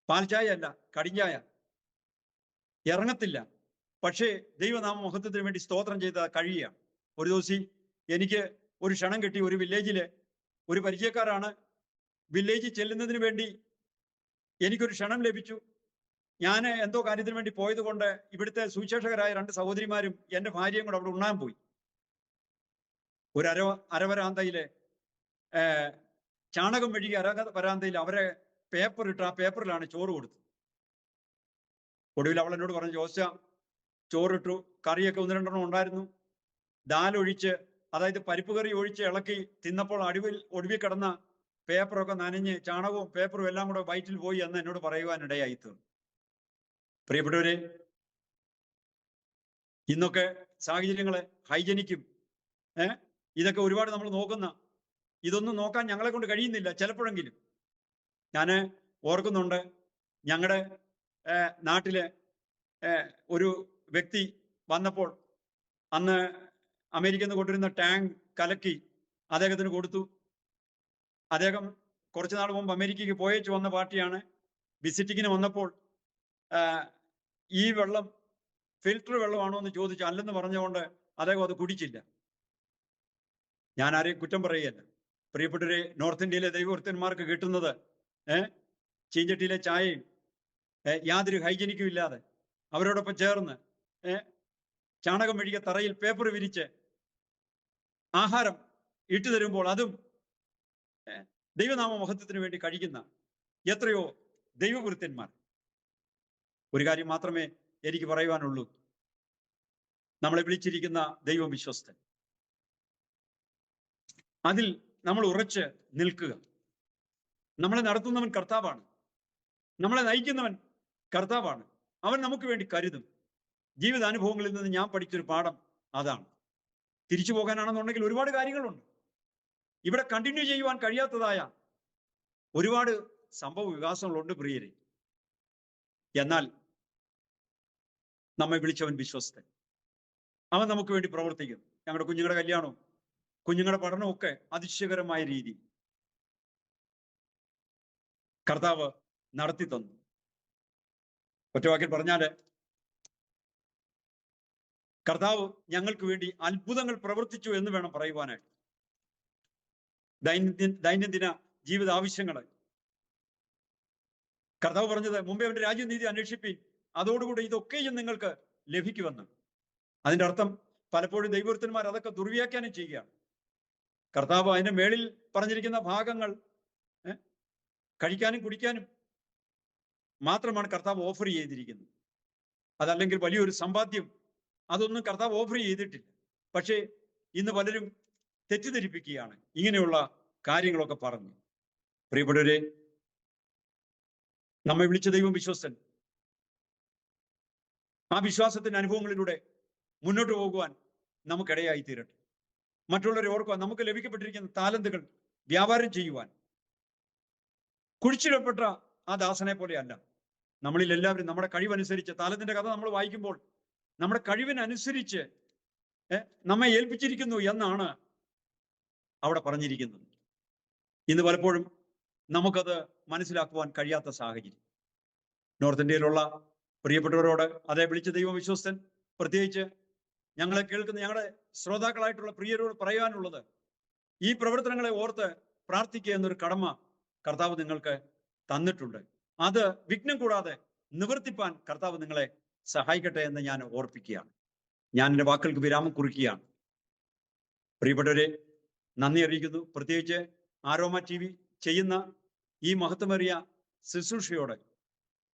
പാൽ ചായ അല്ല, കടിഞ്ചായ ഇറങ്ങത്തില്ല. പക്ഷേ ദൈവനാമ മഹത്വത്തിന് വേണ്ടി സ്തോത്രം ചെയ്ത കഴിയുകയാണ്. ഒരു ദിവസം എനിക്ക് ഒരു ക്ഷണം കിട്ടി. ഒരു വില്ലേജിലെ ഒരു പരിചയക്കാരാണ്. വില്ലേജിൽ ചെല്ലുന്നതിന് വേണ്ടി എനിക്കൊരു ക്ഷണം ലഭിച്ചു. ഞാൻ എന്തോ കാര്യത്തിന് വേണ്ടി പോയത് കൊണ്ട് ഇവിടുത്തെ സുവിശേഷകരായ 2 സഹോദരിമാരും എൻ്റെ ഭാര്യയും കൂടെ അവിടെ ഉണ്ണാൻ പോയി. ഒരു അരവരാന്തയിലെ ചാണകം മെഴുകി വരാന്തയിൽ അവരെ പേപ്പർ ഇട്ട് ആ പേപ്പറിലാണ് ചോറ് കൊടുത്തത്. ഒടുവിൽ അവൾ എന്നോട് പറഞ്ഞു, ജോസ്യ, ചോറിട്ടു, കറിയൊക്കെ 1-2 ഉണ്ടായിരുന്നു. ദാലൊഴിച്ച്, അതായത് പരിപ്പ് കറി ഒഴിച്ച് ഇളക്കി തിന്നപ്പോൾ ഒടുവിൽ കിടന്ന പേപ്പറൊക്കെ നനഞ്ഞ് ചാണകവും പേപ്പറും എല്ലാം കൂടെ വയറ്റിൽ പോയി എന്ന് എന്നോട് പറയുവാനിടയായി തീർന്നു. പ്രിയപ്പെട്ടവരെ, ഇന്നൊക്കെ സാഹചര്യങ്ങളെ ഹൈജനിക്കും ഇതൊക്കെ ഒരുപാട് നമ്മൾ നോക്കുന്ന, ഇതൊന്നും നോക്കാൻ ഞങ്ങളെ കൊണ്ട് കഴിയുന്നില്ല ചിലപ്പോഴെങ്കിലും. ഞാൻ ഓർക്കുന്നുണ്ട്, ഞങ്ങളുടെ നാട്ടിലെ ഒരു വ്യക്തി വന്നപ്പോൾ, അന്ന് അമേരിക്കയിൽ നിന്ന് കൊണ്ടുവരുന്ന ടാങ്ക് കലക്കി അദ്ദേഹത്തിന് കൊടുത്തു. അദ്ദേഹം കുറച്ചു നാൾ മുമ്പ് അമേരിക്കയ്ക്ക് പോയേച്ച് വന്ന പാർട്ടിയാണ്. വിസിറ്റിങ്ങിന് വന്നപ്പോൾ ഈ വെള്ളം ഫിൽറ്റർ വെള്ളമാണോ എന്ന് ചോദിച്ചു. അല്ലെന്ന് പറഞ്ഞുകൊണ്ട് അദ്ദേഹം അത് കുടിച്ചില്ല. ഞാൻ ആരെയും കുറ്റം പറയുകയല്ല. പ്രിയപ്പെട്ടവരെ, നോർത്ത് ഇന്ത്യയിലെ ദൈവവൃത്തന്മാർക്ക് കിട്ടുന്നത് ചീഞ്ചട്ടിയിലെ ചായയും യാതൊരു ഹൈജനിക്കും ഇല്ലാതെ അവരോടൊപ്പം ചേർന്ന് ചാണകം മെഴുകിയ തറയിൽ പേപ്പർ വിരിച്ച് ആഹാരം ഇട്ടു തരുമ്പോൾ അതും ദൈവനാമ മഹത്വത്തിന് വേണ്ടി കഴിക്കുന്ന എത്രയോ ദൈവവൃത്തന്മാർ. ഒരു കാര്യം മാത്രമേ എനിക്ക് പറയുവാനുള്ളൂ. നമ്മളെ വിളിച്ചിരിക്കുന്ന ദൈവം വിശ്വസ്തൻ. അതിൽ നമ്മൾ ഉറച്ച് നിൽക്കുക. നമ്മളെ നടത്തുന്നവൻ കർത്താവാണ്. നമ്മളെ നയിക്കുന്നവൻ കർത്താവാണ്. അവൻ നമുക്ക് വേണ്ടി കരുതും. ജീവിതാനുഭവങ്ങളിൽ നിന്ന് ഞാൻ പഠിച്ചൊരു പാഠം അതാണ്. തിരിച്ചു പോകാനാണെന്നുണ്ടെങ്കിൽ ഒരുപാട് കാര്യങ്ങളുണ്ട്. ഇവിടെ കണ്ടിന്യൂ ചെയ്യുവാൻ കഴിയാത്തതായ ഒരുപാട് സംഭവ വികാസങ്ങളുണ്ട് പ്രിയരെ. എന്നാൽ നമ്മെ വിളിച്ചവൻ വിശ്വസ്തൻ. അവൻ നമുക്ക് വേണ്ടി പ്രവർത്തിക്കും. ഞങ്ങളുടെ കുഞ്ഞുങ്ങളുടെ കല്യാണവും കുഞ്ഞുങ്ങളുടെ പഠനവും ഒക്കെ അതിശയകരമായ രീതി കർത്താവ് നടത്തി തന്നു. ഒറ്റവാക്കിൽ പറഞ്ഞാല് കർത്താവ് ഞങ്ങൾക്ക് വേണ്ടി അത്ഭുതങ്ങൾ പ്രവർത്തിച്ചു എന്ന് വേണം പറയുവാനായിട്ട്. ദൈനംദിന ജീവിത ആവശ്യങ്ങള് കർത്താവ് പറഞ്ഞത് മുമ്പേ അവന്റെ രാജ്യനീതി അന്വേഷിപ്പീൻ, അതോടുകൂടി ഇതൊക്കെയും നിങ്ങൾക്ക് ലഭിക്കുമെന്ന്. അതിന്റെ അർത്ഥം പലപ്പോഴും ദൈവവൃത്തന്മാർ അതൊക്കെ ദുർവ്യാഖ്യാനം ചെയ്യുകയാണ്. കർത്താവ് അതിന്റെ മേളിൽ പറഞ്ഞിരിക്കുന്ന ഭാഗങ്ങൾ കഴിക്കാനും കുടിക്കാനും മാത്രമാണ് കർത്താവ് ഓഫർ ചെയ്തിരിക്കുന്നത്. അതല്ലെങ്കിൽ വലിയൊരു സമ്പാദ്യം അതൊന്നും കർത്താവ് ഓഫർ ചെയ്തിട്ടില്ല. പക്ഷേ ഇന്ന് പലരും തെറ്റിദ്ധരിപ്പിക്കുകയാണ് ഇങ്ങനെയുള്ള കാര്യങ്ങളൊക്കെ പറഞ്ഞു. പ്രിയപ്പെട്ടവരെ, നമ്മെ വിളിച്ച ദൈവം വിശ്വസ്തൻ. ആ വിശ്വാസത്തിന്റെ അനുഭവങ്ങളിലൂടെ മുന്നോട്ട് പോകുവാൻ നമുക്കിടയായി തീരട്ടെ. മറ്റുള്ളവരെ ഓർക്കുവാൻ, നമുക്ക് ലഭിക്കപ്പെട്ടിരിക്കുന്ന താലന്തുകൾ വ്യാപാരം ചെയ്യുവാൻ. കുഴിച്ചിടപ്പെട്ട ആ ദാസനെ പോലെയല്ല. നമ്മളിൽ എല്ലാവരും നമ്മുടെ കഴിവനുസരിച്ച്, താലന്തിന്റെ കഥ നമ്മൾ വായിക്കുമ്പോൾ നമ്മുടെ കഴിവിനനുസരിച്ച് നമ്മെ ഏൽപ്പിച്ചിരിക്കുന്നു എന്നാണ് അവിടെ പറഞ്ഞിരിക്കുന്നത്. ഇന്ന് പലപ്പോഴും നമുക്കത് മനസ്സിലാക്കുവാൻ കഴിയാത്ത സാഹചര്യം. നോർത്ത് ഇന്ത്യയിലുള്ള പ്രിയപ്പെട്ടവരോട് അതേ വിളിച്ച ദൈവം വിശ്വസ്തൻ, പ്രത്യേകിച്ച് ഞങ്ങളെ കേൾക്കുന്ന ഞങ്ങളുടെ ശ്രോതാക്കളായിട്ടുള്ള പ്രിയരോട് പറയാനുള്ളത്, ഈ പ്രവർത്തനങ്ങളെ ഓർത്ത് പ്രാർത്ഥിക്കുക എന്നൊരു കടമ കർത്താവ് നിങ്ങൾക്ക് തന്നിട്ടുണ്ട്. അത് വിഘ്നം കൂടാതെ നിവർത്തിപ്പാൻ കർത്താവ് നിങ്ങളെ സഹായിക്കട്ടെ എന്ന് ഞാൻ ഓർപ്പിക്കുകയാണ്. ഞാൻ എൻ്റെ വാക്കുകൾക്ക് വിരാമം കുറിക്കുകയാണ്. പ്രിയപ്പെട്ടവരെ, നന്ദി അറിയിക്കുന്നു. പ്രത്യേകിച്ച് ആരോമ TV ചെയ്യുന്ന ഈ മഹത്വമേറിയ ശുശ്രൂഷയോട്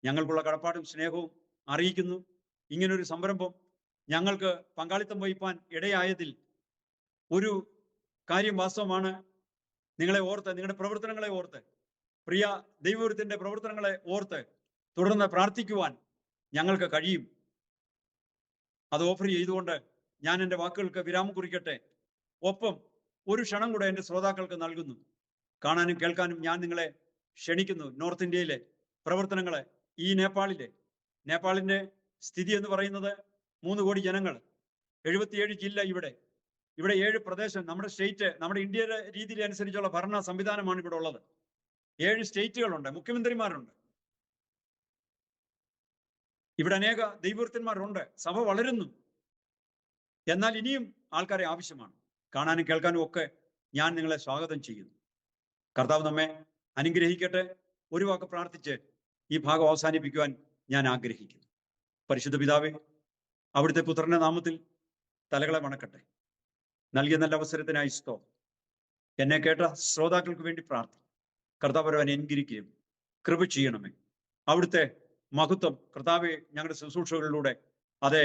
ഞങ്ങൾക്കുള്ള കടപ്പാടും സ്നേഹവും അറിയിക്കുന്നു. ഇങ്ങനൊരു സംരംഭം ഞങ്ങൾക്ക് പങ്കാളിത്തം വഹിപ്പാൻ ഇടയായതിൽ ഒരു കാര്യം വാസ്തവമാണ്. നിങ്ങളെ ഓർത്ത്, നിങ്ങളുടെ പ്രവർത്തനങ്ങളെ ഓർത്ത്, പ്രിയ ദൈവവൃത്തിന്റെ പ്രവർത്തനങ്ങളെ ഓർത്ത് തുടർന്ന് പ്രാർത്ഥിക്കുവാൻ ഞങ്ങൾക്ക് കഴിയും. അത് ഓഫർ ചെയ്തുകൊണ്ട് ഞാൻ എൻ്റെ വാക്കുകൾക്ക് വിരാമം കുറിക്കട്ടെ. ഒപ്പം ഒരു ക്ഷണം കൂടെ എൻ്റെ ശ്രോതാക്കൾക്ക് നൽകുന്നു. കാണാനും കേൾക്കാനും ഞാൻ നിങ്ങളെ ക്ഷണിക്കുന്നു. നോർത്ത് ഇന്ത്യയിലെ പ്രവർത്തനങ്ങളെ, ഈ നേപ്പാളിന്റെ സ്ഥിതി എന്ന് പറയുന്നത് 3 കോടി ജനങ്ങൾ, 77 ജില്ല, ഇവിടെ 7 പ്രദേശം. നമ്മുടെ സ്റ്റേറ്റ്, നമ്മുടെ ഇന്ത്യയുടെ രീതിയിൽ അനുസരിച്ചുള്ള ഭരണ സംവിധാനമാണ് ഇവിടെ ഉള്ളത്. 7 സ്റ്റേറ്റുകളുണ്ട്, മുഖ്യമന്ത്രിമാരുണ്ട്. ഇവിടെ അനേക ദൈവവൃത്തന്മാരുണ്ട്. സഭ വളരുന്നു. എന്നാൽ ഇനിയും ആൾക്കാരെ ആവശ്യമാണ്. കാണാനും കേൾക്കാനും ഒക്കെ ഞാൻ നിങ്ങളെ സ്വാഗതം ചെയ്യുന്നു. കർത്താവ് നമ്മെ അനുഗ്രഹിക്കട്ടെ. ഒരു വാക്ക് പ്രാർത്ഥിച്ച് ഈ ഭാഗം അവസാനിപ്പിക്കുവാൻ ഞാൻ ആഗ്രഹിക്കുന്നു. പരിശുദ്ധ പിതാവേ, അവിടുത്തെ പുത്രന്റെ നാമത്തിൽ തലകളെ വണക്കട്ടെ. നൽകിയ നല്ല അവസരത്തിനായി സ്തോത്രം. എന്നെ കേട്ട ശ്രോതാക്കൾക്ക് വേണ്ടി പ്രാർത്ഥിക്കും. കർത്താവ് അവരെ അനുഗ്രഹിക്കുകയും കൃപ ചെയ്യണമേ. അവിടുത്തെ മഹത്വം കർത്താവെ ഞങ്ങളുടെ ശുശ്രൂഷകളിലൂടെ അതെ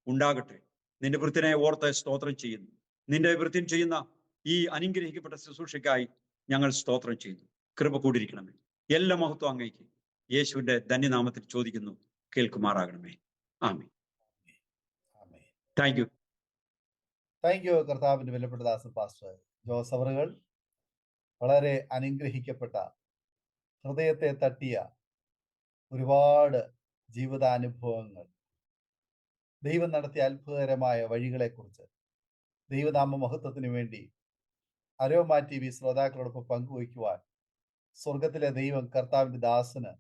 ഉണ്ടാകട്ടെ. നിന്റെ വൃത്തിനെ ഓർത്ത് സ്തോത്രം ചെയ്യുന്നു. നിന്റെ വൃത്തിൻ ചെയ്യുന്ന ഈ അനുഗ്രഹിക്കപ്പെട്ട ശുശ്രൂഷയ്ക്കായി ഞങ്ങൾ സ്തോത്രം ചെയ്യുന്നു. കൃപ കൂടിയിരിക്കണമേ. എല്ലാ മഹത്വം അങ്ങേക്ക് യേശുവിന്റെ ധന്യനാമത്തിൽ ചോദിക്കുന്നു, കേൾക്കുമാറാകണമേ. ആമേൻ. Thank you. കർത്താവിന്റെ വിലപ്പെട്ട ദാസൻ പാസ്റ്റർ ജോസ് അവറുകൾ വളരെ അനുഗ്രഹിക്കപ്പെട്ട, ഹൃദയത്തെ തട്ടിയ ഒരുപാട് ജീവിതാനുഭവങ്ങൾ, ദൈവം നടത്തിയ അത്ഭുതകരമായ വഴികളെക്കുറിച്ച് ദൈവനാമ മഹത്വത്തിന് വേണ്ടി അരോമ TV ശ്രോതാക്കളോടൊപ്പം പങ്കുവയ്ക്കുവാൻ സ്വർഗത്തിലെ ദൈവം കർത്താവിന്റെ ദാസന്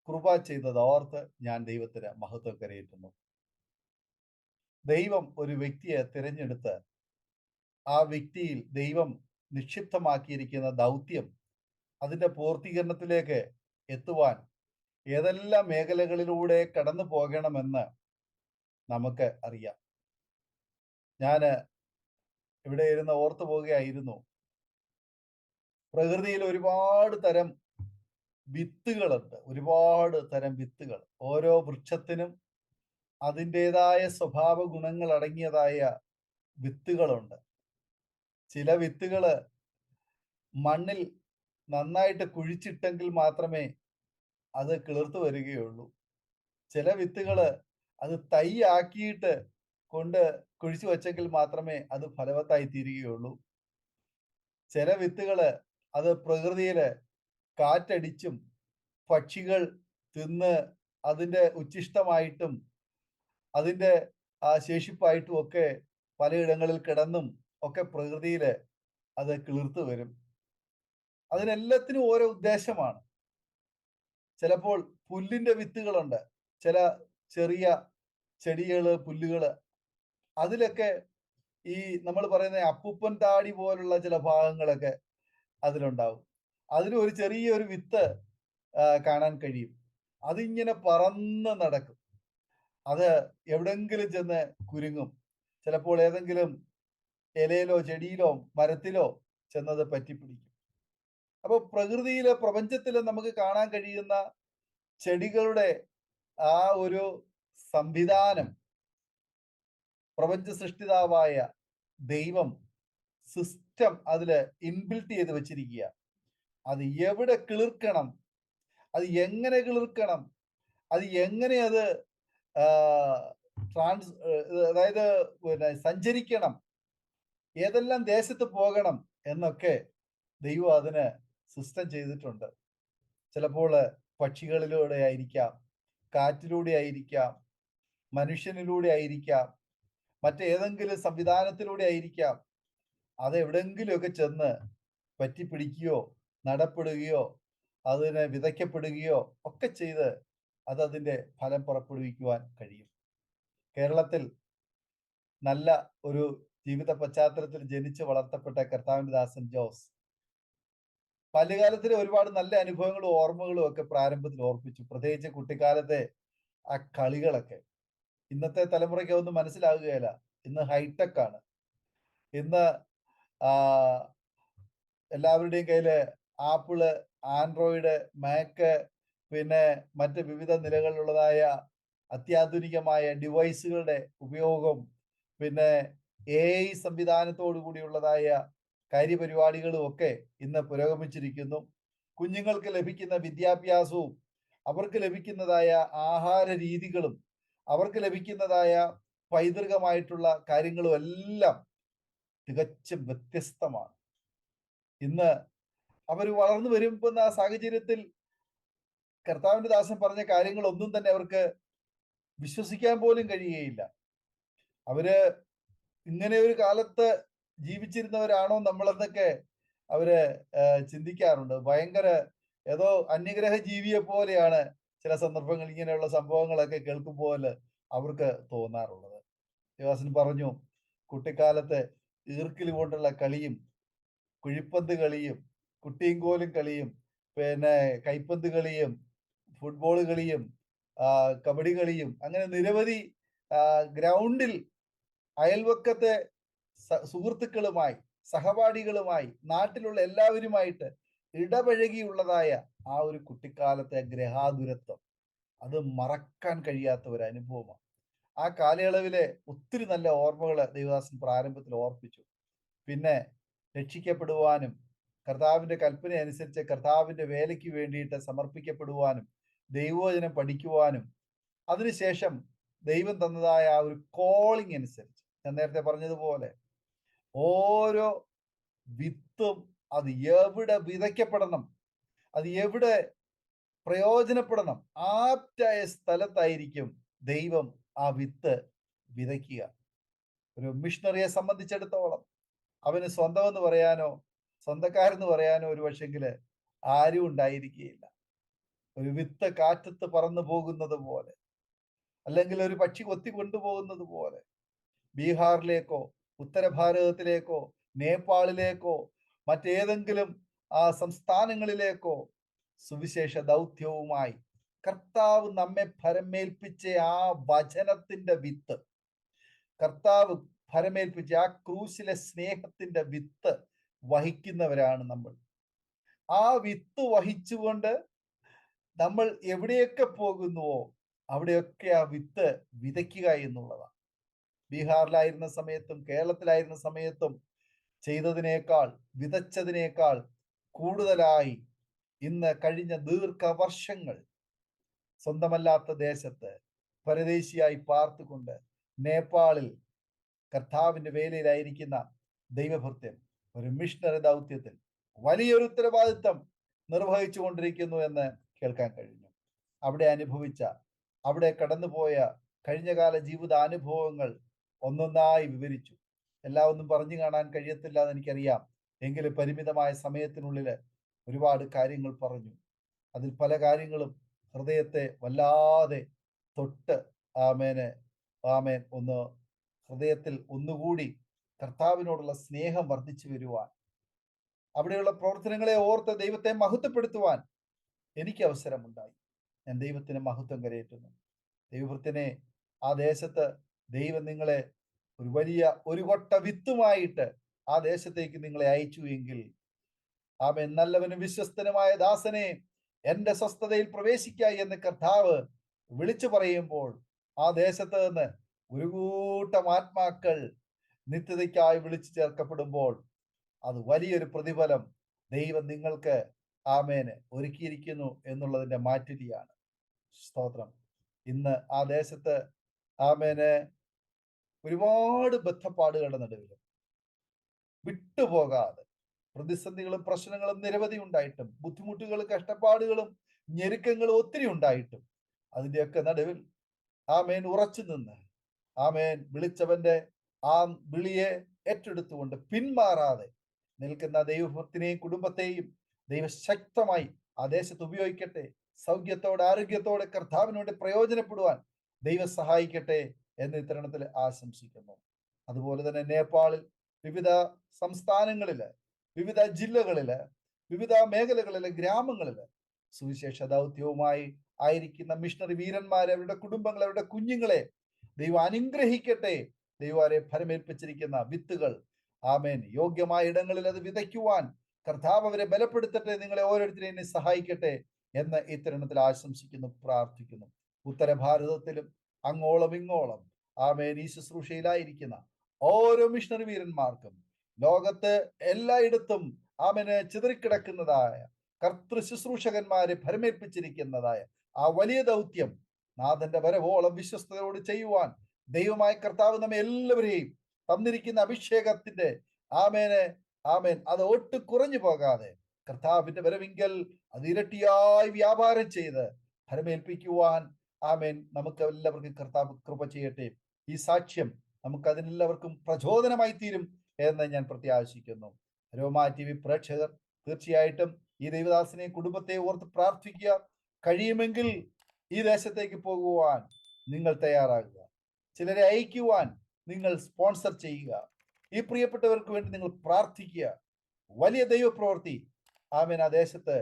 കൃപ ചെയ്തത് ഓർത്ത് ഞാൻ ദൈവത്തിന് മഹത്വം കരയേറ്റുന്നു. ദൈവം ഒരു വ്യക്തിയെ തിരഞ്ഞെടുത്ത് ആ വ്യക്തിയിൽ ദൈവം നിക്ഷിപ്തമാക്കിയിരിക്കുന്ന ദൗത്യം അതിന്റെ പൂർത്തീകരണത്തിലേക്ക് എത്തുവാൻ ഏതെല്ലാം മേഖലകളിലൂടെ കടന്നു പോകണമെന്ന് നമുക്ക് അറിയാം. ഞാൻ ഇവിടെ ഇരുന്ന് ഓർത്തു പോവുകയായിരുന്നു, പ്രകൃതിയിൽ ഒരുപാട് തരം വിത്തുകളുണ്ട്. ഒരുപാട് തരം വിത്തുകൾ. ഓരോ വൃക്ഷത്തിനും അതിൻ്റെതായ സ്വഭാവ ഗുണങ്ങൾ അടങ്ങിയതായ വിത്തുകളുണ്ട്. ചില വിത്തുകള് മണ്ണിൽ നന്നായിട്ട് കുഴിച്ചിട്ടെങ്കിൽ മാത്രമേ അത് കിളിർത്തു വരികയുള്ളൂ. ചില വിത്തുകള് അത് തൈ ആക്കിയിട്ട് കൊണ്ട് കുഴിച്ചു വച്ചെങ്കിൽ മാത്രമേ അത് ഫലവത്തായി തീരുകയുള്ളൂ. ചില വിത്തുകള് അത് പ്രകൃതിയില് കാറ്റടിച്ചും പക്ഷികൾ തിന്ന് അതിൻ്റെ ഉച്ഛിഷ്ടമായിട്ടും അതിൻ്റെ ശേഷിപ്പായിട്ടും ഒക്കെ പലയിടങ്ങളിൽ കിടന്നും ഒക്കെ പ്രകൃതിയിൽ അത് കിളിർത്തു വരും. അതിനെല്ലാത്തിനും ഓരോ ഉദ്ദേശമാണ്. ചിലപ്പോൾ പുല്ലിൻ്റെ വിത്തുകളുണ്ട്, ചില ചെറിയ ചെടികള്, പുല്ലുകള്. അതിലൊക്കെ ഈ നമ്മൾ പറയുന്ന അപ്പൂപ്പൻ താടി പോലുള്ള ചില ഭാഗങ്ങളൊക്കെ അതിലുണ്ടാവും. അതിന് ഒരു ചെറിയൊരു വിത്ത് കാണാൻ കഴിയും. അതിങ്ങനെ പറന്ന് നടക്കും. അത് എവിടെങ്കിലും ചെന്ന് കുരുങ്ങും. ചിലപ്പോൾ ഏതെങ്കിലും ഇലയിലോ ചെടിയിലോ മരത്തിലോ ചെന്നത് പറ്റിപ്പിടിക്കും. അപ്പോൾ പ്രകൃതിയിലെ പ്രപഞ്ചത്തിൽ നമുക്ക് കാണാൻ കഴിയുന്ന ചെടികളുടെ ആ ഒരു സംവിധാനം പ്രപഞ്ച സൃഷ്ടിതാവായ ദൈവം സിസ്റ്റം അതില് ഇൻബിൽറ്റ് ചെയ്ത് വെച്ചിരിക്കുക. അത് എവിടെ കിളിർക്കണം, അത് എങ്ങനെ കിളിർക്കണം, അത് എങ്ങനെ അത് അതായത് സഞ്ചരിക്കണം, ഏതെല്ലാം ദേശത്ത് പോകണം എന്നൊക്കെ ദൈവം അതിന് സിസ്റ്റം ചെയ്തിട്ടുണ്ട്. ചിലപ്പോൾ പക്ഷികളിലൂടെ ആയിരിക്കാം, കാറ്റിലൂടെ ആയിരിക്കാം, മനുഷ്യനിലൂടെ ആയിരിക്കാം, മറ്റേതെങ്കിലും സംവിധാനത്തിലൂടെ ആയിരിക്കാം. അത് എവിടെങ്കിലുമൊക്കെ ചെന്ന് പറ്റിപ്പിടിക്കുകയോ നടപ്പെടുകയോ അതിനെ വിതയ്ക്കപ്പെടുകയോ ഒക്കെ ചെയ്ത് അതിൻ്റെ ഫലം പുറപ്പെടുവിക്കുവാൻ കഴിയും. കേരളത്തിൽ നല്ല ഒരു ജീവിത പശ്ചാത്തലത്തിൽ ജനിച്ച് വളർത്തപ്പെട്ട കർത്താവിന്റെ ദാസൻ ജോസ് ബാല്യകാലത്തിലെ ഒരുപാട് നല്ല അനുഭവങ്ങളും ഓർമ്മകളും ഒക്കെ പ്രാരംഭത്തിൽ ഓർപ്പിച്ചു. പ്രത്യേകിച്ച് കുട്ടിക്കാലത്തെ ആ കളികളൊക്കെ ഇന്നത്തെ തലമുറയ്ക്ക് ഒന്നും മനസ്സിലാകുകയില്ല. ഇന്ന് ഹൈടെക് ആണ്. ഇന്ന് എല്ലാവരുടെയും കയ്യില് ആപ്പിള്, ആൻഡ്രോയിഡ്, മാക്ക്, പിന്നെ മറ്റ് വിവിധ നിലകളിലുള്ളതായ അത്യാധുനികമായ ഡിവൈസുകളുടെ ഉപയോഗം, പിന്നെ AI സംവിധാനത്തോടു കൂടിയുള്ളതായ കാര്യപരിപാടികളും ഒക്കെ ഇന്ന് പുരോഗമിച്ചിരിക്കുന്നു. കുഞ്ഞുങ്ങൾക്ക് ലഭിക്കുന്ന വിദ്യാഭ്യാസവും അവർക്ക് ലഭിക്കുന്നതായ ആഹാര രീതികളും അവർക്ക് ലഭിക്കുന്നതായ പൈതൃകമായിട്ടുള്ള കാര്യങ്ങളും എല്ലാം തികച്ചും വ്യത്യസ്തമാണ്. ഇന്ന് അവർ വളർന്നു വരുമ്പോൾ ആ സാഹചര്യത്തിൽ കർത്താവിന്റെ ദാസൻ പറഞ്ഞ കാര്യങ്ങളൊന്നും തന്നെ അവർക്ക് വിശ്വസിക്കാൻ പോലും കഴിയുകയില്ല. അവര് ഇങ്ങനെ ഒരു കാലത്ത് ജീവിച്ചിരുന്നവരാണോ നമ്മളെന്നൊക്കെ അവര് ചിന്തിക്കാറുണ്ട്. ഭയങ്കര ഏതോ അന്യഗ്രഹ ജീവിയെ പോലെയാണ് ചില സന്ദർഭങ്ങൾ ഇങ്ങനെയുള്ള സംഭവങ്ങളൊക്കെ കേൾക്കുമ്പോൾ അവർക്ക് തോന്നാറുള്ളത്. ദേവാസൻ പറഞ്ഞു, കുട്ടിക്കാലത്ത് ഈർക്കിൽ കൊണ്ടുള്ള കളിയും കുഴിപ്പന്ത് കളിയും കുട്ടിയും കോലും കളിയും പിന്നെ കൈപ്പന്ത് കളിയും ഫുട്ബോൾ കളിയും കബഡി കളിയും അങ്ങനെ നിരവധി ഗ്രൗണ്ടിൽ അയൽവക്കത്തെ സുഹൃത്തുക്കളുമായി, സഹപാഠികളുമായി, നാട്ടിലുള്ള എല്ലാവരുമായിട്ട് ഇടപഴകിയുള്ളതായ ആ ഒരു കുട്ടിക്കാലത്തെ ഗ്രഹാതുരത്വം അത് മറക്കാൻ കഴിയാത്ത ഒരു അനുഭവമാണ്. ആ കാലയളവിലെ ഒത്തിരി നല്ല ഓർമ്മകൾ ദേവദാസൻ പ്രാരംഭത്തിൽ ഓർപ്പിച്ചു. പിന്നെ രക്ഷിക്കപ്പെടുവാനും കർത്താവിന്റെ കൽപ്പന അനുസരിച്ച് കർത്താവിന്റെ വേലയ്ക്ക് വേണ്ടിയിട്ട് സമർപ്പിക്കപ്പെടുവാനും ദൈവവചനം പഠിക്കുവാനും അതിനുശേഷം ദൈവം തന്നതായ ആ ഒരു കോളിംഗ് അനുസരിച്ച് ഞാൻ നേരത്തെ പറഞ്ഞതുപോലെ ഓരോ വിത്തും അത് എവിടെ വിതയ്ക്കപ്പെടണം, അത് എവിടെ പ്രയോജനപ്പെടണം, ആപ്റ്റായ സ്ഥലത്തായിരിക്കും ദൈവം ആ വിത്ത് വിതയ്ക്കുക. ഒരു മിഷണറിയെ സംബന്ധിച്ചിടത്തോളം അവന് സ്വന്തമെന്ന് പറയാനോ സ്വന്തക്കാരെന്ന് പറയാനോ ഒരു പക്ഷെങ്കില് ആരും ഉണ്ടായിരിക്കുകയില്ല. ഒരു വിത്ത് കാറ്റത്ത് പറന്നു പോകുന്നത് പോലെ, അല്ലെങ്കിൽ ഒരു പക്ഷി കൊത്തി കൊണ്ടുപോകുന്നത് പോലെ ബീഹാറിലേക്കോ ഉത്തരഭാരതത്തിലേക്കോ നേപ്പാളിലേക്കോ മറ്റേതെങ്കിലും സംസ്ഥാനങ്ങളിലേക്കോ സുവിശേഷ ദൗത്യവുമായി കർത്താവ് നമ്മെ ഭരമേൽപ്പിച്ച ആ വചനത്തിന്റെ വിത്ത്, കർത്താവ് ഭരമേൽപ്പിച്ച ആ ക്രൂശിലെ സ്നേഹത്തിന്റെ വിത്ത് വഹിക്കുന്നവരാണ് നമ്മൾ. ആ വിത്ത് വഹിച്ചുകൊണ്ട് നമ്മൾ എവിടെയൊക്കെ പോകുന്നുവോ അവിടെയൊക്കെ ആ വിത്ത് വിതയ്ക്കുക എന്നുള്ളതാണ്. ബീഹാറിലായിരുന്ന സമയത്തും കേരളത്തിലായിരുന്ന സമയത്തും ചെയ്തതിനേക്കാൾ വിതച്ചതിനേക്കാൾ കൂടുതലായി ഇന്ന് കഴിഞ്ഞ ദീർഘവർഷങ്ങൾ സ്വന്തമല്ലാത്ത ദേശത്ത് പരദേശിയായി പാർത്തുകൊണ്ട് നേപ്പാളിൽ കർത്താവിന്റെ വേലയിലായിരിക്കുന്ന ദൈവഭൃത്യൻ ഒരു മിഷണറി ദൗത്യത്തിൽ വലിയൊരു ഉത്തരവാദിത്വം നിർവഹിച്ചു കൊണ്ടിരിക്കുന്നു എന്ന് കേൾക്കാൻ കഴിഞ്ഞു. അവിടെ അനുഭവിച്ച, അവിടെ കടന്നുപോയ കഴിഞ്ഞകാല ജീവിതാനുഭവങ്ങൾ ഒന്നൊന്നായി വിവരിച്ചു. എല്ലാം ഒന്നും പറഞ്ഞു കാണാൻ കഴിയത്തില്ല എന്ന് എനിക്കറിയാം. എങ്കിലും പരിമിതമായ സമയത്തിനുള്ളിൽ ഒരുപാട് കാര്യങ്ങൾ പറഞ്ഞു. അതിൽ പല കാര്യങ്ങളും ഹൃദയത്തെ വല്ലാതെ തൊട്ട് ആമേൻ ഒന്ന് ഹൃദയത്തിൽ ഒന്നുകൂടി കർത്താവിനോടുള്ള സ്നേഹം വർദ്ധിച്ചു വരുവാൻ, അവിടെയുള്ള പ്രവർത്തനങ്ങളെ ഓർത്ത് ദൈവത്തെ മഹത്വപ്പെടുത്തുവാൻ എനിക്ക് അവസരമുണ്ടായി. ഞാൻ ദൈവത്തിന് മഹത്വം കരയേറ്റുന്നു. ദൈവഭൃത്യനെ, ആ ദേശത്ത് ദൈവം നിങ്ങളെ ഒരു വലിയ ഒരു കൊട്ട വിത്തുമായിട്ട് ആ ദേശത്തേക്ക് നിങ്ങളെ അയച്ചു എങ്കിൽ, ആമേൻ, നല്ലവനും വിശ്വസ്തനുമായ ദാസനെ എന്റെ സ്വസ്ഥതയിൽ പ്രവേശിക്കുക എന്ന് കർത്താവ് വിളിച്ചു പറയുമ്പോൾ ആ ദേശത്ത് നിന്ന് ഒരു കൂട്ടം ആത്മാക്കൾ നിത്യതയ്ക്കായി വിളിച്ചു ചേർക്കപ്പെടുമ്പോൾ അത് വലിയൊരു പ്രതിഫലം ദൈവം നിങ്ങൾക്ക് ഒരുക്കിയിരിക്കുന്നു എന്നുള്ളതിന്റെ മാറ്റുരിയാണ്. സ്തോത്രം. ഇന്ന് ആ ദേശത്ത് ഒരുപാട് ബദ്ധപ്പാടുകളുടെ നടുവിലും വിട്ടുപോകാതെ പ്രതിസന്ധികളും പ്രശ്നങ്ങളും നിരവധി ഉണ്ടായിട്ടും, ബുദ്ധിമുട്ടുകളും കഷ്ടപ്പാടുകളും ഞെരുക്കങ്ങളും ഒത്തിരി ഉണ്ടായിട്ടും, അതിൻ്റെയൊക്കെ നടുവിൽ ഉറച്ചു നിന്ന് വിളിച്ചവന്റെ ആ വിളിയെ ഏറ്റെടുത്തുകൊണ്ട് പിന്മാറാതെ നിൽക്കുന്ന ദൈവഭക്തിനെയും കുടുംബത്തെയും ദൈവശക്തമായി ആ ദേശത്ത് ഉപയോഗിക്കട്ടെ. സൗഖ്യത്തോടെ ആരോഗ്യത്തോടെ കർത്താവിന് വേണ്ടി പ്രയോജനപ്പെടുവാൻ ദൈവം സഹായിക്കട്ടെ എന്ന് ഇത്തരണത്തിൽ ആശംസിക്കുന്നു. അതുപോലെ തന്നെ നേപ്പാളിൽ വിവിധ സംസ്ഥാനങ്ങളില്, വിവിധ ജില്ലകളില്, വിവിധ മേഖലകളിലെ ഗ്രാമങ്ങളില് സുവിശേഷ ദൗത്യവുമായി ആയിരിക്കുന്ന മിഷണറി വീരന്മാരെ, അവരുടെ കുടുംബങ്ങളെ, അവരുടെ കുഞ്ഞുങ്ങളെ ദൈവം അനുഗ്രഹിക്കട്ടെ. ദൈവം അവരെ ഫലമേൽപ്പിച്ചിരിക്കുന്ന വിത്തുകൾ യോഗ്യമായ ഇടങ്ങളിൽ അത് വിതയ്ക്കുവാൻ കർത്താവ് അവരെ ബലപ്പെടുത്തട്ടെ. നിങ്ങളെ ഓരോരുത്തരെയും സഹായിക്കട്ടെ എന്ന് ഇത്തരണത്തിൽ ആശംസിക്കുന്നു, പ്രാർത്ഥിക്കുന്നു. ഉത്തരഭാരതത്തിലും അങ്ങോളം ഇങ്ങോളം ഈ ശുശ്രൂഷയിലായിരിക്കുന്ന ഓരോ മിഷണറി വീരന്മാർക്കും ലോകത്ത് എല്ലായിടത്തും ചിതറിക്കിടക്കുന്നതായ കർത്തൃ ശുശ്രൂഷകന്മാരെ ഭരമേൽപ്പിച്ചിരിക്കുന്നതായ ആ വലിയ ദൗത്യം നാഥന്റെ വരവോളം വിശ്വസ്തയോട് ചെയ്യുവാൻ ദൈവമായ കർത്താവ് നമ്മെ എല്ലാവരെയും തന്നിരിക്കുന്ന അഭിഷേകത്തിന്റെ അത് ഒട്ടും കുറഞ്ഞു പോകാതെ കർത്താവിന്റെ വരവിങ്കൽ അത് ഇരട്ടിയായി വ്യാപാരം ചെയ്ത് ഫലമേൽപ്പിക്കുവാൻ നമുക്ക് എല്ലാവർക്കും കർത്താവ് കൃപ ചെയ്യട്ടെ. ഈ സാക്ഷ്യം നമുക്ക് അതിനെല്ലാവർക്കും പ്രചോദനമായി തീരും എന്ന് ഞാൻ പ്രത്യാശിക്കുന്നു. രോമാ TV പ്രേക്ഷകർ തീർച്ചയായിട്ടും ഈ ദൈവദാസനെ കുടുംബത്തെ ഓർത്ത് പ്രാർത്ഥിക്കുക. കഴിയുമെങ്കിൽ ഈ ദേശത്തേക്ക് പോകുവാൻ നിങ്ങൾ തയ്യാറാകുക. ചിലരെ അയക്കുവാൻ നിങ്ങൾ സ്പോൺസർ ചെയ്യുക. ഈ പ്രിയപ്പെട്ടവർക്ക് വേണ്ടി നിങ്ങൾ പ്രാർത്ഥിക്കുക. വലിയ ദൈവപ്രവൃത്തി ആ ദേശത്ത്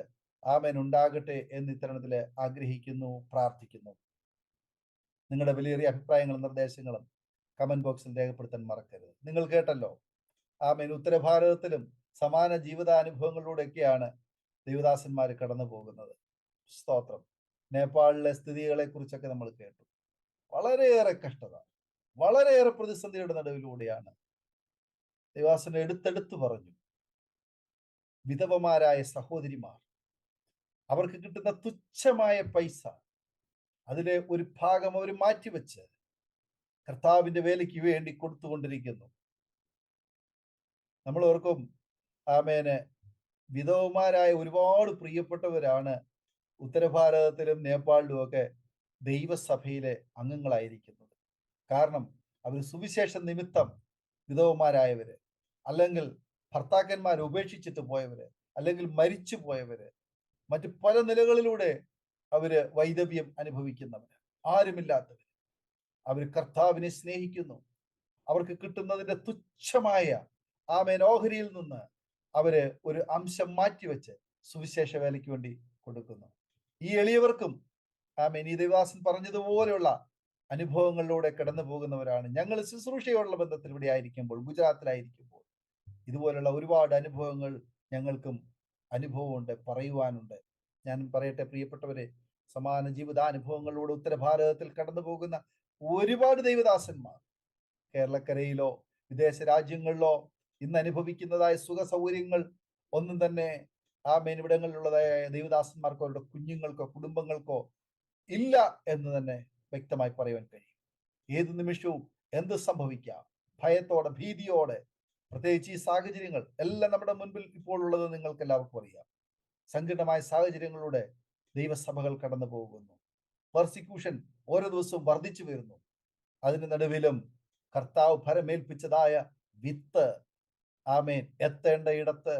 ഉണ്ടാകട്ടെ എന്ന് ഇത്തരണത്തിൽ ആഗ്രഹിക്കുന്നു, പ്രാർത്ഥിക്കുന്നു. നിങ്ങളുടെ വിലയേറിയ അഭിപ്രായങ്ങളും നിർദ്ദേശങ്ങളും കമന്റ് ബോക്സിൽ രേഖപ്പെടുത്താൻ മറക്കരുത്. നിങ്ങൾ കേട്ടല്ലോ, ഉത്തരഭാരതത്തിലും സമാന ജീവിതാനുഭവങ്ങളിലൂടെയൊക്കെയാണ് ദൈവദാസന്മാർ കടന്നു പോകുന്നത്. സ്തോത്രം. നേപ്പാളിലെ സ്ഥിതികളെ കുറിച്ചൊക്കെ നമ്മൾ കേട്ടു. വളരെയേറെ കഷ്ടത, വളരെയേറെ പ്രതിസന്ധിയുടെ നടുവിലൂടെയാണ്. ദൈവദാസൻ എടുത്തെടുത്ത് പറഞ്ഞു, വിധവമാരായ സഹോദരിമാർ അവർക്ക് കിട്ടുന്ന തുച്ഛമായ പൈസ അതിലെ ഒരു ഭാഗം അവർ മാറ്റിവെച്ച് കർത്താവിന്റെ വേലയ്ക്ക് വേണ്ടി കൊടുത്തുകൊണ്ടിരിക്കുന്നു. നമ്മൾ ഓർക്കും വിധവമാരായ ഒരുപാട് പ്രിയപ്പെട്ടവരാണ് ഉത്തരഭാരതത്തിലും നേപ്പാളിലും ഒക്കെ ദൈവസഭയിലെ അംഗങ്ങളായിരിക്കുന്നത്. കാരണം അവർ സുവിശേഷ നിമിത്തം വിധവമാരായവര്, അല്ലെങ്കിൽ ഭർത്താക്കന്മാരെ ഉപേക്ഷിച്ചിട്ട് പോയവര്, അല്ലെങ്കിൽ മരിച്ചു പോയവര്, മറ്റു പല നിലകളിലൂടെ അവര് വൈദവ്യം അനുഭവിക്കുന്നവര്, ആരുമില്ലാത്തവര്, അവർ കർത്താവിനെ സ്നേഹിക്കുന്നു. അവർക്ക് കിട്ടുന്നതിന്റെ തുച്ഛമായ ഓഹരിയിൽ നിന്ന് അവര് ഒരു അംശം മാറ്റിവെച്ച് സുവിശേഷ വേലയ്ക്ക് വേണ്ടി കൊടുക്കുന്നു. ഈ എളിയവർക്കും ഈ ദേവദാസൻ പറഞ്ഞതുപോലെയുള്ള അനുഭവങ്ങളിലൂടെ കടന്നു പോകുന്നവരാണ്. ഞങ്ങൾ ശുശ്രൂഷയോടുള്ള ബന്ധത്തിൽ ഇവിടെ ആയിരിക്കുമ്പോൾ, ഗുജറാത്തിലായിരിക്കുമ്പോൾ ഇതുപോലുള്ള ഒരുപാട് അനുഭവങ്ങൾ ഞങ്ങൾക്കും അനുഭവമുണ്ട്, പറയുവാനുണ്ട്. ഞാൻ പറയട്ടെ പ്രിയപ്പെട്ടവരെ, സമാന ജീവിതാനുഭവങ്ങളിലൂടെ ഉത്തരഭാരതത്തിൽ കടന്നു പോകുന്ന ഒരുപാട് ദൈവദാസന്മാർ കേരളക്കരയിലോ വിദേശ രാജ്യങ്ങളിലോ ഇന്ന് അനുഭവിക്കുന്നതായ സുഖ സൗകര്യങ്ങൾ ഒന്നും തന്നെ ഇവിടങ്ങളിലുള്ളതായ ദൈവദാസന്മാർക്കോ അവരുടെ കുഞ്ഞുങ്ങൾക്കോ കുടുംബങ്ങൾക്കോ ഇല്ല എന്ന് തന്നെ വ്യക്തമായി പറയുവാൻ കഴിയും. ഏത് നിമിഷവും എന്ത് സംഭവിക്കാം, ഭയത്തോടെ, ഭീതിയോടെ. പ്രത്യേകിച്ച് ഈ സാഹചര്യങ്ങൾ എല്ലാം നമ്മുടെ മുൻപിൽ ഇപ്പോൾ ഉള്ളത് നിങ്ങൾക്ക് എല്ലാവർക്കും അറിയാം. സങ്കീർണമായ സാഹചര്യങ്ങളിലൂടെ ദൈവസഭകൾ കടന്നു പോകുന്നു. പെർസിക്യൂഷൻ ഓരോ ദിവസവും വർദ്ധിച്ചു വരുന്നു. അതിന് നടുവിലും കർത്താവ് ഫലമേൽപ്പിച്ചതായ വിത്ത് എത്തേണ്ട ഇടത്ത്,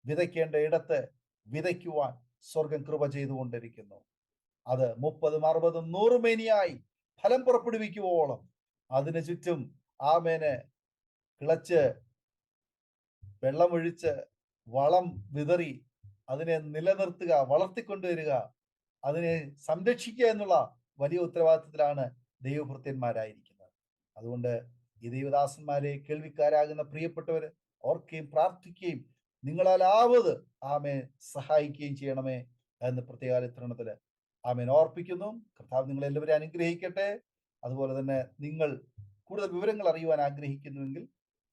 വിതയ്ക്കേണ്ട ഇടത്ത് വിതയ്ക്കുവാൻ സ്വർഗം കൃപ ചെയ്തുകൊണ്ടിരിക്കുന്നു. അത് 30, 60, 100 മേനിയായി ഫലം പുറപ്പെടുവിക്കുവോളം അതിന് ചുറ്റും കിളച്ച് വെള്ളമൊഴിച്ച് വളം വിതറി അതിനെ നിലനിർത്തുക, വളർത്തിക്കൊണ്ടുവരിക, അതിനെ സംരക്ഷിക്കുക എന്നുള്ള വലിയ ഉത്തരവാദിത്തത്തിലാണ് ദൈവഭൃത്യന്മാരായിരിക്കുന്നത്. അതുകൊണ്ട് ഈ ദൈവദാസന്മാരെ, കേൾവിക്കാരാകുന്ന പ്രിയപ്പെട്ടവര് ഓർക്കുകയും പ്രാർത്ഥിക്കുകയും നിങ്ങളാലാവത് സഹായിക്കുകയും ചെയ്യണമേ എന്ന് പ്രത്യേക തരുണത്തില് ഓർപ്പിക്കുന്നു. കർത്താവ് നിങ്ങളെല്ലാവരും അനുഗ്രഹിക്കട്ടെ. അതുപോലെ തന്നെ നിങ്ങൾ കൂടുതൽ വിവരങ്ങൾ അറിയുവാൻ ആഗ്രഹിക്കുന്നുവെങ്കിൽ,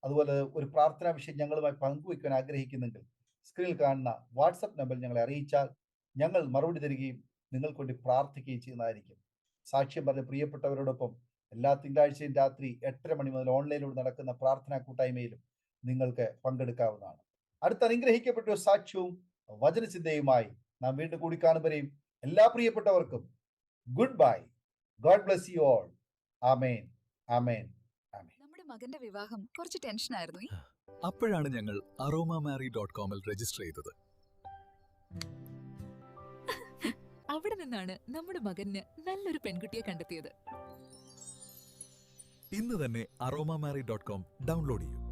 അതുപോലെ ഒരു പ്രാർത്ഥനാ വിഷയം ഞങ്ങളുമായി പങ്കുവയ്ക്കുവാൻ ആഗ്രഹിക്കുന്നെങ്കിൽ, സ്ക്രീനിൽ കാണുന്ന വാട്സപ്പ് നമ്പറിൽ ഞങ്ങളെ അറിയിച്ചാൽ ഞങ്ങൾ മറുപടി തരികയും നിങ്ങൾക്ക് വേണ്ടി പ്രാർത്ഥിക്കുകയും ചെയ്യുന്നതായിരിക്കും. സാക്ഷ്യം പറഞ്ഞ പ്രിയപ്പെട്ടവരോടൊപ്പം എല്ലാ തിങ്കളാഴ്ചയും രാത്രി 8:30 മണി മുതൽ ഓൺലൈനിലൂടെ നടക്കുന്ന പ്രാർത്ഥനാ കൂട്ടായ്മയിലും നിങ്ങൾക്ക് പങ്കെടുക്കാവുന്നതാണ്. അടുത്ത അനുഗ്രഹിക്കപ്പെട്ട ഒരു സാക്ഷ്യവും വചനചിന്തയുമായി നാം വീണ്ടും കൂടിക്കാണുമ്പോഴേയും എല്ലാ പ്രിയപ്പെട്ടവർക്കും good bye. God bless you all. ആമേൻ, ആമേൻ, ആമേൻ. നമ്മുടെ മകന്റെ വിവാഹം കുറച്ച് ടെൻഷനായിരുന്നു. അപ്പോഴാണ് ഞങ്ങൾ aromamary.com-ൽ രജിസ്റ്റർ ചെയ്തത്. അവിടെ നിന്നാണ് നമ്മുടെ മകന് നല്ലൊരു പെൺകുട്ടിയെ കണ്ടെത്തിയത്. ഇന്ന് തന്നെ aromamary.com ഡൗൺലോഡ് ചെയ്യൂ.